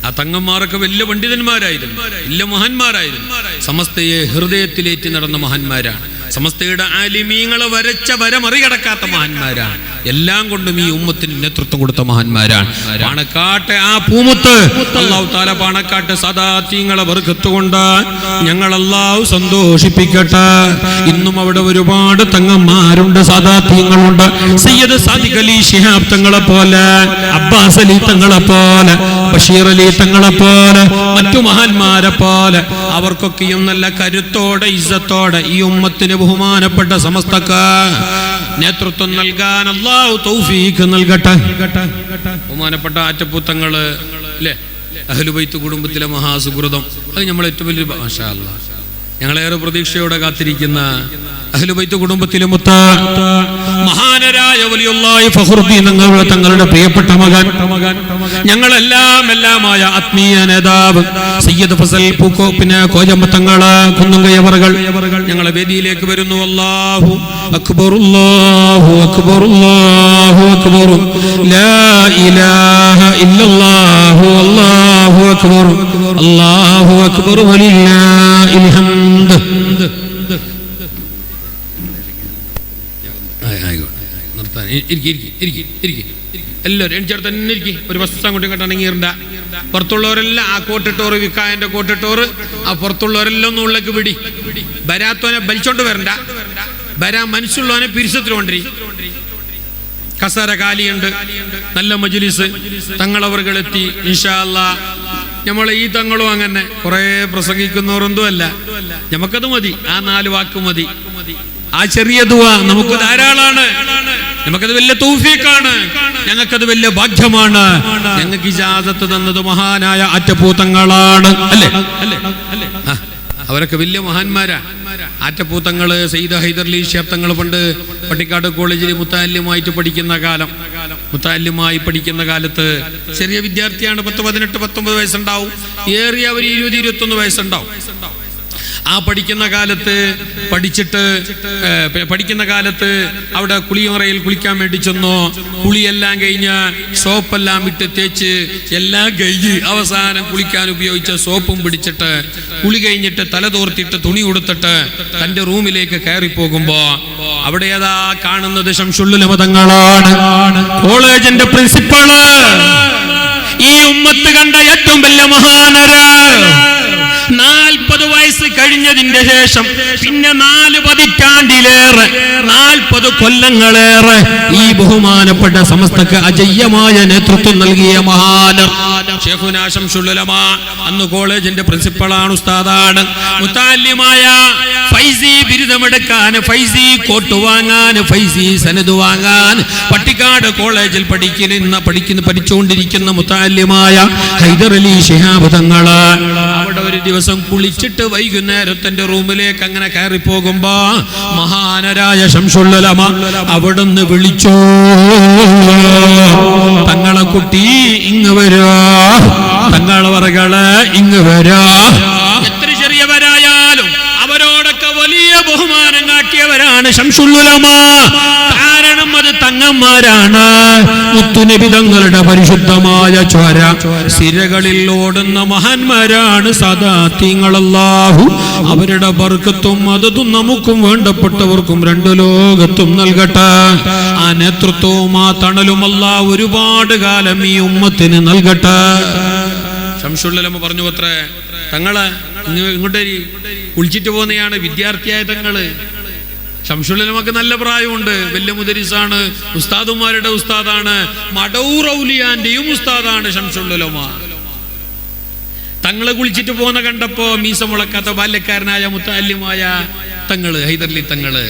S2: ആ തങ്ങന്മാരൊക്കെ വലിയ പണ്ഡിതന്മാരായിരുന്നു, വലിയ മഹാന്മാരായിരുന്നു. സമസ്തയെ ഹൃദയത്തിലേറ്റി നടന്ന മഹാന്മാരാണ്. സമസ്തയുടെ ആലിമീങ്ങളെ വരച്ച വര മറികടക്കാത്ത മഹാന്മാരാണ്. എല്ലാം കൊണ്ടും ഈ ഉമ്മത്തിന് നേതൃത്വം കൊടുത്ത മഹാന്മാരാണ്. പാണക്കാട്ടെ ആ പൂമുത്ത് അല്ലാഹു തആല പാണക്കാട്ടെ സദാത്യങ്ങളെ ബർക്കത്ത് കൊണ്ട് ഞങ്ങൾ അല്ലാഹു സന്തോഷിപ്പിക്കട്ടെ. ഇന്നും അവിടെ ഒരുപാട് തങ്ങന്മാരുണ്ട്, സദാത്യങ്ങളുണ്ട്. സയ്യിദ് സാദിഖ് അലി ശിഹാബ് തങ്ങളെ പോലെ, അബ്ബാസ് അലി തങ്ങളെ പോലെ, ബഷീർ അലി തങ്ങളെ പോലെ, മറ്റു മഹാന്മാരെ പോലെ അവർക്കൊക്കെയും നല്ല കരുത്തോടെ ഇസ്സത്തോടെ ഈ ഉമ്മത്തിന് ബഹുമാനപ്പെട്ട സമസ്തക്ക് നേതൃത്വം നൽകാൻ അല്ലാഹു തൗഫീഖ് നൽകട്ടെ. ബഹുമാനപ്പെട്ട ആറ്റപ്പൂത്തങ്ങള് അല്ലേ, അഹ്ലുബൈത്ത് കുടുംബത്തിലെ മഹാസുഹൃതം. അത് നമ്മൾ ഏറ്റവും വലിയ മാഷാ അല്ലാഹ് ഞങ്ങളേറെ പ്രതീക്ഷയോടെ കാത്തിരിക്കുന്ന അഹ്ലുബൈത്ത് കുടുംബത്തിലെ മുത്ത മഹാനരായ വലിയുള്ളാഹി ഫഖറുദ്ദീൻ തങ്ങളുടെ പ്രിയപ്പെട്ട മകൻ, ഞങ്ങളെല്ലാമായ ആത്മീയ നേതാവ് സയ്യിദ് ഫസൽ പൂക്കോ പിന്നെ കോജമ്പത്തങ്ങള് കുന്നുങ്കയവറുകൾ ഞങ്ങളെ വേദിയിലേക്ക് വരുന്നു. അല്ലാഹു അക്ബർ, അല്ലാഹു അക്ബർ, അല്ലാഹു അക്ബർ, ലാ ഇലാഹ ഇല്ലല്ലാഹു, അല്ലാഹു അക്ബർ, അല്ലാഹു അക്ബർ വലില്ലാഹിൽ ഹംദ്. എല്ലാവരും എണിച്ചേർത്ത് തന്നെ ഇരിക്കും. ഒരു ബസ് അങ്ങോട്ടും ഇങ്ങോട്ട് ഇറങ്ങിയിരണ്ട. പുറത്തുള്ളവരെല്ലാം ആ കോട്ടിട്ടോറ് വിക്കായന്റെ കോട്ടിട്ടോറ്, ആ പുറത്തുള്ളവരെല്ലാം ഒന്നും ഉള്ളിലേക്ക് പിടി. വരാത്തവനെ വലിച്ചോണ്ട് വരണ്ട, വരാൻ മനസ്സുള്ളവനെ പിരിച്ചത്തിലുകൊണ്ടിരി. കസേര കാലിയുണ്ട്, നല്ല മജ്ലിസ്. തങ്ങളവറുകളെത്തി ഇൻഷാ അല്ലാഹ്. നമ്മളെ ഈ തങ്ങളും അങ്ങനെ കുറെ പ്രസംഗിക്കുന്നവരൊന്നും അല്ല, നമുക്കത് മതി. ആ 4 വാക്ക് മതി. ആ ചെറിയ ദുആ നമുക്ക് ധാരാളാണ്. നമുക്കത് വലിയ തൗഫീഖാണ്, ഞങ്ങൾക്കത് വലിയ ഭാഗ്യമാണ്. ഞങ്ങൾക്ക് ഇജാസത്ത് തന്നത് മഹാനായ ആറ്റപ്പൂത്തങ്ങളാണ്. അല്ലേ? അവരൊക്കെ വലിയ മഹാന്മാരാ. ആറ്റപ്പൂത്തങ്ങള് സയ്യിദ് ഹൈദരലി ശിഹാബ് തങ്ങൾ പണ്ട് പട്ടിക്കാട് കോളേജിൽ മുത്തഅല്ലിമായിട്ട് പഠിക്കുന്ന കാലം, മുത്തഅല്ലിമായി പഠിക്കുന്ന കാലത്ത് ചെറിയ വിദ്യാർത്ഥിയാണ്. 10, 18, 19 വയസ്സുണ്ടാവും. ഏറിയ ഒരു 20, 21 വയസ്സുണ്ടാവും. ആ പഠിക്കുന്ന കാലത്ത് അവിടെ കുളിമുറയിൽ കുളിക്കാൻ വേണ്ടി ചെന്നു. കുളിയെല്ലാം കഴിഞ്ഞ് സോപ്പെല്ലാം ഇട്ട് തേച്ച് എല്ലാം കഴിഞ്ഞ് അവസാനം കുളിക്കാൻ ഉപയോഗിച്ച സോപ്പും പിടിച്ചിട്ട് കുളി കഴിഞ്ഞിട്ട് തല തോർത്തിട്ട് തുണി ഉടുത്തിട്ട് തന്റെ റൂമിലേക്ക് കയറി പോകുമ്പോ അവിടെ ഏതാ കാണുന്നത്? ശംസുൽ ഉലമ തങ്ങളാണ്, കോളേജിന്റെ പ്രിൻസിപ്പള്. ഈ ഉമ്മത്ത് കണ്ട ഏറ്റവും വലിയ മഹാനര്. 40 വയസ്സ് കഴിഞ്ഞതിന്റെ ശേഷം പിന്നെ 4 പതിറ്റാണ്ടിലേറെ, 40 കൊല്ലങ്ങളേറെ ഈ ബഹുമാനപ്പെട്ട സമസ്തക്ക് അജയ്യമായ നേതൃത്വം നൽകിയ മഹാനർ ശൈഖുനാ ശംസുൽ ഉലമ. അന്ന് കോളേജിന്റെ പ്രിൻസിപ്പളാണ്, ഉസ്താദാണ്. മുത്തഅല്ലിമായ ഫൈസി ബിരുദമെടുക്കാൻ, ഫൈസി കോട്ട് വാങ്ങാൻ, ഫൈസി സനദ് വാങ്ങാൻ പട്ടിക്കാട് കോളേജിൽ പഠിച്ചുകൊണ്ടിരിക്കുന്ന മുത്തഅല്ലിമായ ഹൈദരലി ശിഹാബ് തങ്ങള് അവിടെ ഒരു ദിവസം കുളിച്ചിട്ട് വൈകുന്നേരം തന്റെ റൂമിലേക്ക് അങ്ങനെ കയറി പോകുമ്പോ മഹാനരായ ശംസുൽ ഉലമ അവിടുന്ന് വിളിച്ചോ, തങ്ങളെ കുട്ടി ഇങ്ങ് വരോ, തങ്ങളവറുകള് ഇങ്ങ് വരോ. എത്ര ചെറിയവരായാലും അവരോടൊക്കെ വലിയ ബഹുമാനം ഉണ്ടാക്കിയവരാണ് ശംസുൽ ഉലമ. കാരണം അത് തങ്ങന്മാരാണ്. മുത്തുനബി തങ്ങളുടെ പരിശുദ്ധമായ ചോര സിരകളിൽ ഓടുന്ന മഹാന്മാരാണ് സദാത്യങ്ങൾ. അല്ലാഹു അവരുടെ ബർക്കത്തും മദതും നമുക്കും വേണ്ടപ്പെട്ടവർക്കും രണ്ടു ലോകത്തും നൽകട്ടെ. ആ നേതൃത്വവും ആ തണലും അല്ലാഹു ഒരുപാട് കാലം ഈ ഉമ്മത്തിന് നൽകട്ടെ. ശംസുൽ ഉലമ പറഞ്ഞു അത്രേ, തങ്ങളെ ഇങ്ങോട്ട് കുളിച്ചിട്ട് പോകുന്നതാണ് വിദ്യാർത്ഥിയായ തങ്ങള്. ശംസുൽ ഉലമക്ക് നല്ല പ്രായമുണ്ട്, വലിയ മുദരിസാണ്, ഉസ്താദുമാരുടെ ഉസ്താദാണ്, മടവൂർ ഔലിയാന്റെയും ഉസ്താദാണ് ശംസുൽ ഉലമ. തങ്ങള് കുളിച്ചിട്ട് പോകുന്ന കണ്ടപ്പോ മീസ മുളക്കാത്ത ബാല്യക്കാരനായ മുത്തല്ലിമായ തങ്ങള് ഹൈദർലി തങ്ങള്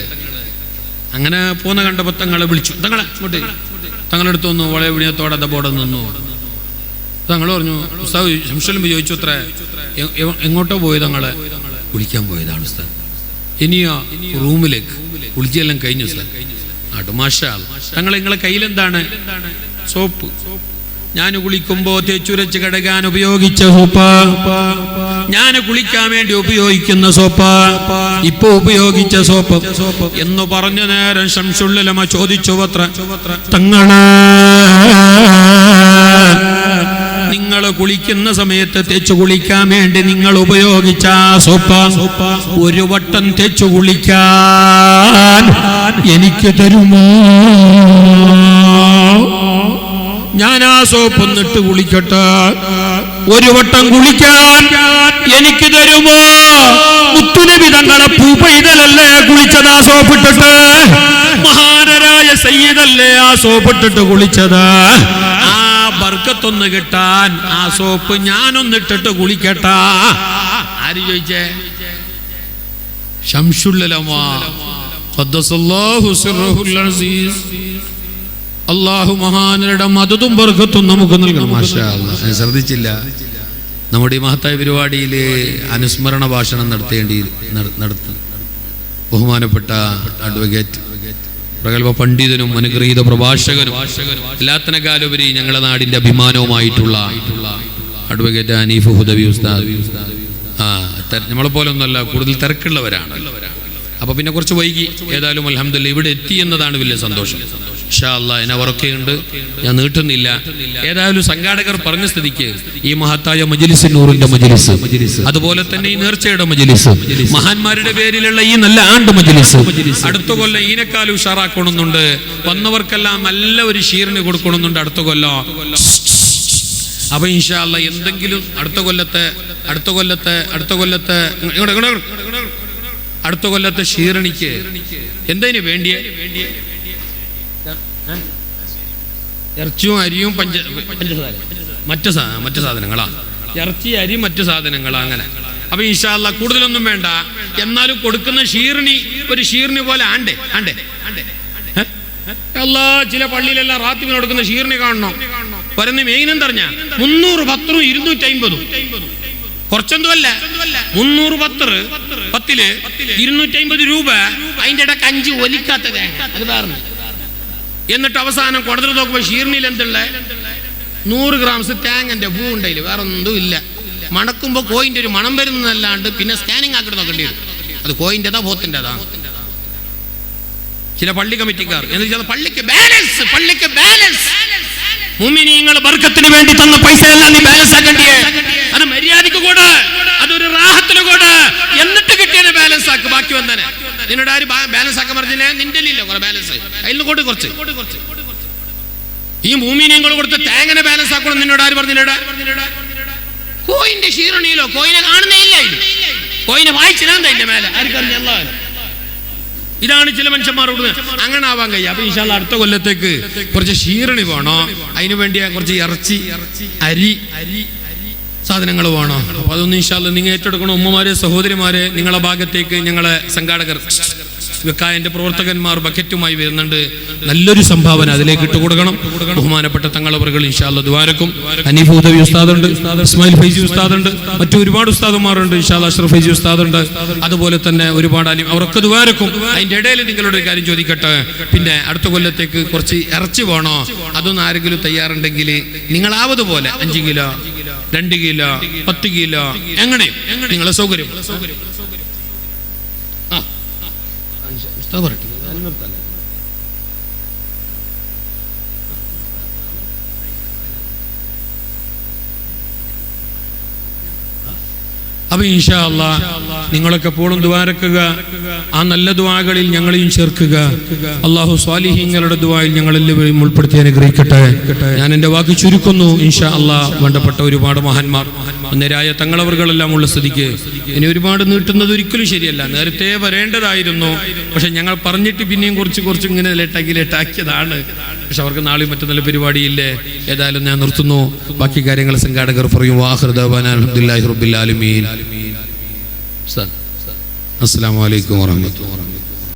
S2: അങ്ങനെ പോകുന്ന കണ്ടപ്പോ തങ്ങളെ വിളിച്ചു. തങ്ങളെ ഇങ്ങോട്ട് തങ്ങളെടുത്ത് വന്നു, വളരെ വിനയത്തോടെ ബോർഡ് നിന്നു. തങ്ങൾ പറഞ്ഞു, ഉസ്താദ് ശംസുൽ ഉലമ ചോദിച്ചു അത്ര, എങ്ങോട്ടോ പോയി? തങ്ങളെ കുളിക്കാൻ പോയതാണ് ഉസ്താദ്. ഇനിയോ? റൂമിലേക്ക്. കുളിച്ചെല്ലാം കഴിഞ്ഞു ഉസ്താദ്. മാഷാ അല്ലാഹ്. തങ്ങളെ നിങ്ങളെ കയ്യിലെന്താണ്? സോപ്പ്. ഞാൻ കുളിക്കുമ്പോ തേച്ചുരച്ച് കഴുകാൻ ഉപയോഗിച്ച സോപ്പ്, ഞാൻ കുളിക്കാൻ വേണ്ടി ഉപയോഗിക്കുന്ന സോപ്പ്, ഇപ്പൊ ഉപയോഗിച്ച സോപ്പ് എന്ന് പറഞ്ഞ നേരം ശംസുൽ ഉലമ ചോദിച്ചു അത്ര, തങ്ങളെ നിങ്ങൾ കുളിക്കുന്ന സമയത്ത് തേച്ചു കുളിക്കാൻ വേണ്ടി നിങ്ങൾ ഉപയോഗിച്ച സോപ്പ് ഒരു വട്ടം തേച്ചു കുളിക്കാൻ എനിക്ക് തരുമോ? ഞാൻ ആ സോപ്പ് ഒന്നിട്ട് കുളിക്കട്ടെ. ഒരു വട്ടം കുളിക്കാൻ എനിക്ക് തരുമോ? മുത്തുനബി തങ്ങളെ പൂപ്പൈതലല്ലേ കുളിച്ചത് ആ സോപ്പിട്ടിട്ട്? മഹാനരായ സയ്യിദല്ലേ ആ സോപ്പിട്ടിട്ട് കുളിച്ചത്? ആ ബർക്കത്തൊന്ന് കിട്ടാൻ ആ സോപ്പ് ഞാനൊന്നിട്ടിട്ട് കുളിക്കട്ടാ. ആര് ചോദിച്ചേ? ശംസുൽ ഉലമ ഖദ്ദസല്ലാഹു സിർറഹുൽ അസീസ്. അല്ലാഹു മഹാനരുടെ മദതും ബർക്കത്തും നമുക്ക് നൽകണം. മാഷാ അല്ലാഹ്. ശ്രദ്ധിച്ചില്ല, നമ്മുടെ ഈ മഹത്തായ പരിപാടിയിൽ അനുസ്മരണ ഭാഷണം നടത്തും ബഹുമാനപ്പെട്ട അഡ്വക്കേറ്റ് പ്രഗത്ഭ പണ്ഡിതനും അനുഗ്രഹീത പ്രഭാഷകനും എല്ലാത്തിനേക്കാളുപരി ഞങ്ങളുടെ നാടിന്റെ അഭിമാനവുമായിട്ടുള്ള അഡ്വക്കേറ്റ് ഹനീഫ് ഹുദവി ഉസ്താദ്. നമ്മളെ പോലെ ഒന്നല്ല, കൂടുതൽ തിരക്കുള്ളവരാണ്. അപ്പൊ പിന്നെ കുറച്ച് വൈകി. ഏതായാലും അൽഹംദുലില്ലാഹ് ഇവിടെ എത്തി എന്നതാണ് വലിയ സന്തോഷം. ഇൻഷാ അല്ലാഹ് എന്നെ ഉറക്കെയുണ്ട്, ഞാൻ നീട്ടുന്നില്ല. ഏതായാലും സംഘാടകർ പറഞ്ഞ സ്ഥിതിക്ക് ഈ മഹത്തായ മജ്ലിസ്, നൂറിന്റെ മജ്ലിസ്, അതുപോലെ തന്നെ ഈ നേർച്ചയുടെ മജ്ലിസ്, മഹാന്മാരുടെ പേരിലുള്ള ഈ നല്ല ആണ്ട് മജ്ലിസ് അടുത്ത കൊല്ലം ഈനക്കാലം ഉഷാറാക്കണമെന്നുണ്ട്. വന്നവർക്കെല്ലാം നല്ല ഒരു ഷീറിന് കൊടുക്കണമെന്നുണ്ട് അടുത്ത കൊല്ലം. അപ്പൊ ഇൻഷാ അല്ലാഹ് എന്തെങ്കിലും അടുത്ത കൊല്ലത്തെ ഷീറണിക്ക് എന്തതിന് വേണ്ടിയേ? ഇറച്ചിയും അരിയും മറ്റു സാധനങ്ങളാ. ഇറച്ചി, അരി, മറ്റു സാധനങ്ങളാ. അങ്ങനെ. അപ്പൊ ഇൻഷാ അല്ലാഹ് കൂടുതലൊന്നും വേണ്ട, എന്നാലും കൊടുക്കുന്ന ഷീറിനി ഒരു ഷീറിനി പോലെ ആണ്ടേ. ചില പള്ളിയിലെല്ലാം റാത്തിമിന് കൊടുക്കുന്ന ഷീറിനി കാണണം. വരുന്ന മെയിനും പറഞ്ഞ 300 പത്തറും 250 കുറച്ചൊന്നുമല്ല. 300 പത്തില് 250 രൂപ. അതിന്റെ ഇടക്ക് 5 ഒലിക്കാത്ത തേങ്ങ, അത് പറഞ്ഞു. എന്നിട്ട് അവസാനം കൊടുത്തു നോക്കുമ്പോ ഷീർണിയിൽ എന്തുള്ള 100 ഗ്രാംസ് തേങ്ങന്റെ പൂ ഉണ്ടായില്ല, വേറെ ഒന്നും ഇല്ല. മണക്കുമ്പോ കോയിന്റെ ഒരു മണം വരുന്നതല്ലാണ്ട് പിന്നെ സ്കാനിങ് ആക്കിട്ട് നോക്കേണ്ടി വരും. അത് കോയിന്റെതാ പോത്തിൻ്റെതാ. ചില പള്ളി കമ്മിറ്റിക്കാർ പള്ളിക്ക് ബാലൻസ് മുഅ്മിനീങ്ങൾ ബർക്കത്തിന് വേണ്ടി തന്ന പൈസ എല്ലാം നീ ബാലൻസ് ആക്കണ്ടിയേ. അത് മര്യാദക്ക് കൂടെ, അതൊരു റാഹത്തിന് കൂടെ, എന്നിട്ട് കിട്ടിയതിനെ ബാലൻസ് ആക്ക്. ബാക്കി വന്നനെ നിന്നോട് ആര് ബാലൻസ് ആക്കാൻ പറഞ്ഞില്ലേ? നിന്റെ ഇല്ല കുറെ ബാലൻസ്, അതിൽ കൊണ്ട് കുറച്ച്. ഈ മുഅ്മിനീങ്ങൾ കൊടുത്ത് തേങ്ങനെ ബാലൻസ് ആക്കണം നിന്നോട് ആര് പറഞ്ഞില്ലടാ? കോയിന്റെ ഷീറണിയിലോ കോയിനെ കാണുന്നേ ഇല്ല, കോയിനെ വായിച്ചിനാന്താ ഇതിന്റെ മേലെ ആർക്കറിഞ്ഞല്ല. ഇതാണ് ചില മനുഷ്യന്മാരോട് അങ്ങനെ ആവാൻ കഴിയും. അപ്പൊ ഇൻഷാ അല്ലാഹ് അടുത്ത കൊല്ലത്തേക്ക് കുറച്ച് ഷീറണി വേണോ, അതിനു വേണ്ടി കുറച്ച് ഇറച്ചി, അരി സാധനങ്ങൾ വേണോ. അപ്പൊ അതൊന്നും ഇൻഷാ അല്ലാഹ് നിങ്ങൾ ഏറ്റെടുക്കണം. ഉമ്മമാരെ, സഹോദരിമാരെ, നിങ്ങളെ ഭാഗത്തേക്ക് ഞങ്ങളെ സംഘാടകർ വിക്കായന്റെ പ്രവർത്തകന്മാർ ബക്കറ്റുമായി വരുന്നുണ്ട്. നല്ലൊരു സംഭാവന അതിലേക്ക് ഇട്ടുകൊടുക്കണം. ബഹുമാനപ്പെട്ട തങ്ങളവറുകൾ ഇൻഷാ അല്ലാഹ് ദ്വാരക്കും. ഹനീഫ് ഹുദവി ഉസ്താദുണ്ട്, ഇസ്മായിൽ ഫൈസി ഉസ്താദുണ്ട്, മറ്റു ഒരുപാട് ഉസ്താദുമാരുണ്ട്. ഇൻഷാ അല്ലാഹ് അഷ്റഫ് ഫൈസി ഉസ്താദുണ്ട്, അതുപോലെ തന്നെ ഒരുപാട് അവരൊക്കെ ദ്വാരക്കും. അതിന്റെ ഇടയിൽ നിങ്ങളോട് ഒരു കാര്യം ചോദിക്കട്ടെ, പിന്നെ അടുത്ത കൊല്ലത്തേക്ക് കുറച്ച് ഇറച്ചി വേണോ? അതൊന്നും ആരെങ്കിലും തയ്യാറുണ്ടെങ്കിൽ നിങ്ങളാവതുപോലെ 5 കിലോ, 2 കിലോ, 10 കിലോ, എങ്ങനെ നിങ്ങളെ സൗകര്യം. അപ്പൊ ഇൻഷാ അല്ലാഹ് നിങ്ങളൊക്കെ എപ്പോഴും ദുആരക്കുക. ആ നല്ല ദുആകളിൽ ഞങ്ങളെയും ചേർക്കുക. അല്ലാഹു സ്വാലിഹീങ്ങളുടെ ദുആയിൽ ഞങ്ങളെല്ലാവരെയും ഉൾപ്പെടുത്തി അനുഗ്രഹിക്കട്ടെ. ഞാൻ എൻ്റെ വാക്ക് ചുരുക്കുന്നു. ഇൻഷാ അല്ലാഹ് വേണ്ടപ്പെട്ട ഒരുപാട് മഹാന്മാർ അന്നേരായ തങ്ങളവറുകളെല്ലാം ഉള്ള സ്ഥിതിക്ക് ഇനി ഒരുപാട് നീട്ടുന്നത് ഒരിക്കലും ശരിയല്ല. നേരത്തെ വരേണ്ടതായിരുന്നു. പക്ഷെ ഞങ്ങൾ പറഞ്ഞിട്ട് പിന്നെയും കുറച്ച് ഇങ്ങനെ ലേട്ടാക്കിയതാണ്. പക്ഷെ അവർക്ക് നാളെയും മറ്റു പരിപാടിയില്ലേ. ഏതായാലും ഞാൻ നിർത്തുന്നു. ബാക്കി കാര്യങ്ങൾ സംഘാടകർ പറയും. വാഖിറു ദഅ്വാനാ അൽഹംദുലില്ലാഹി റബ്ബിൽ ആലമീൻ. അസ്സലാമു അലൈക്കും വറഹ്മത്തുള്ളാഹി.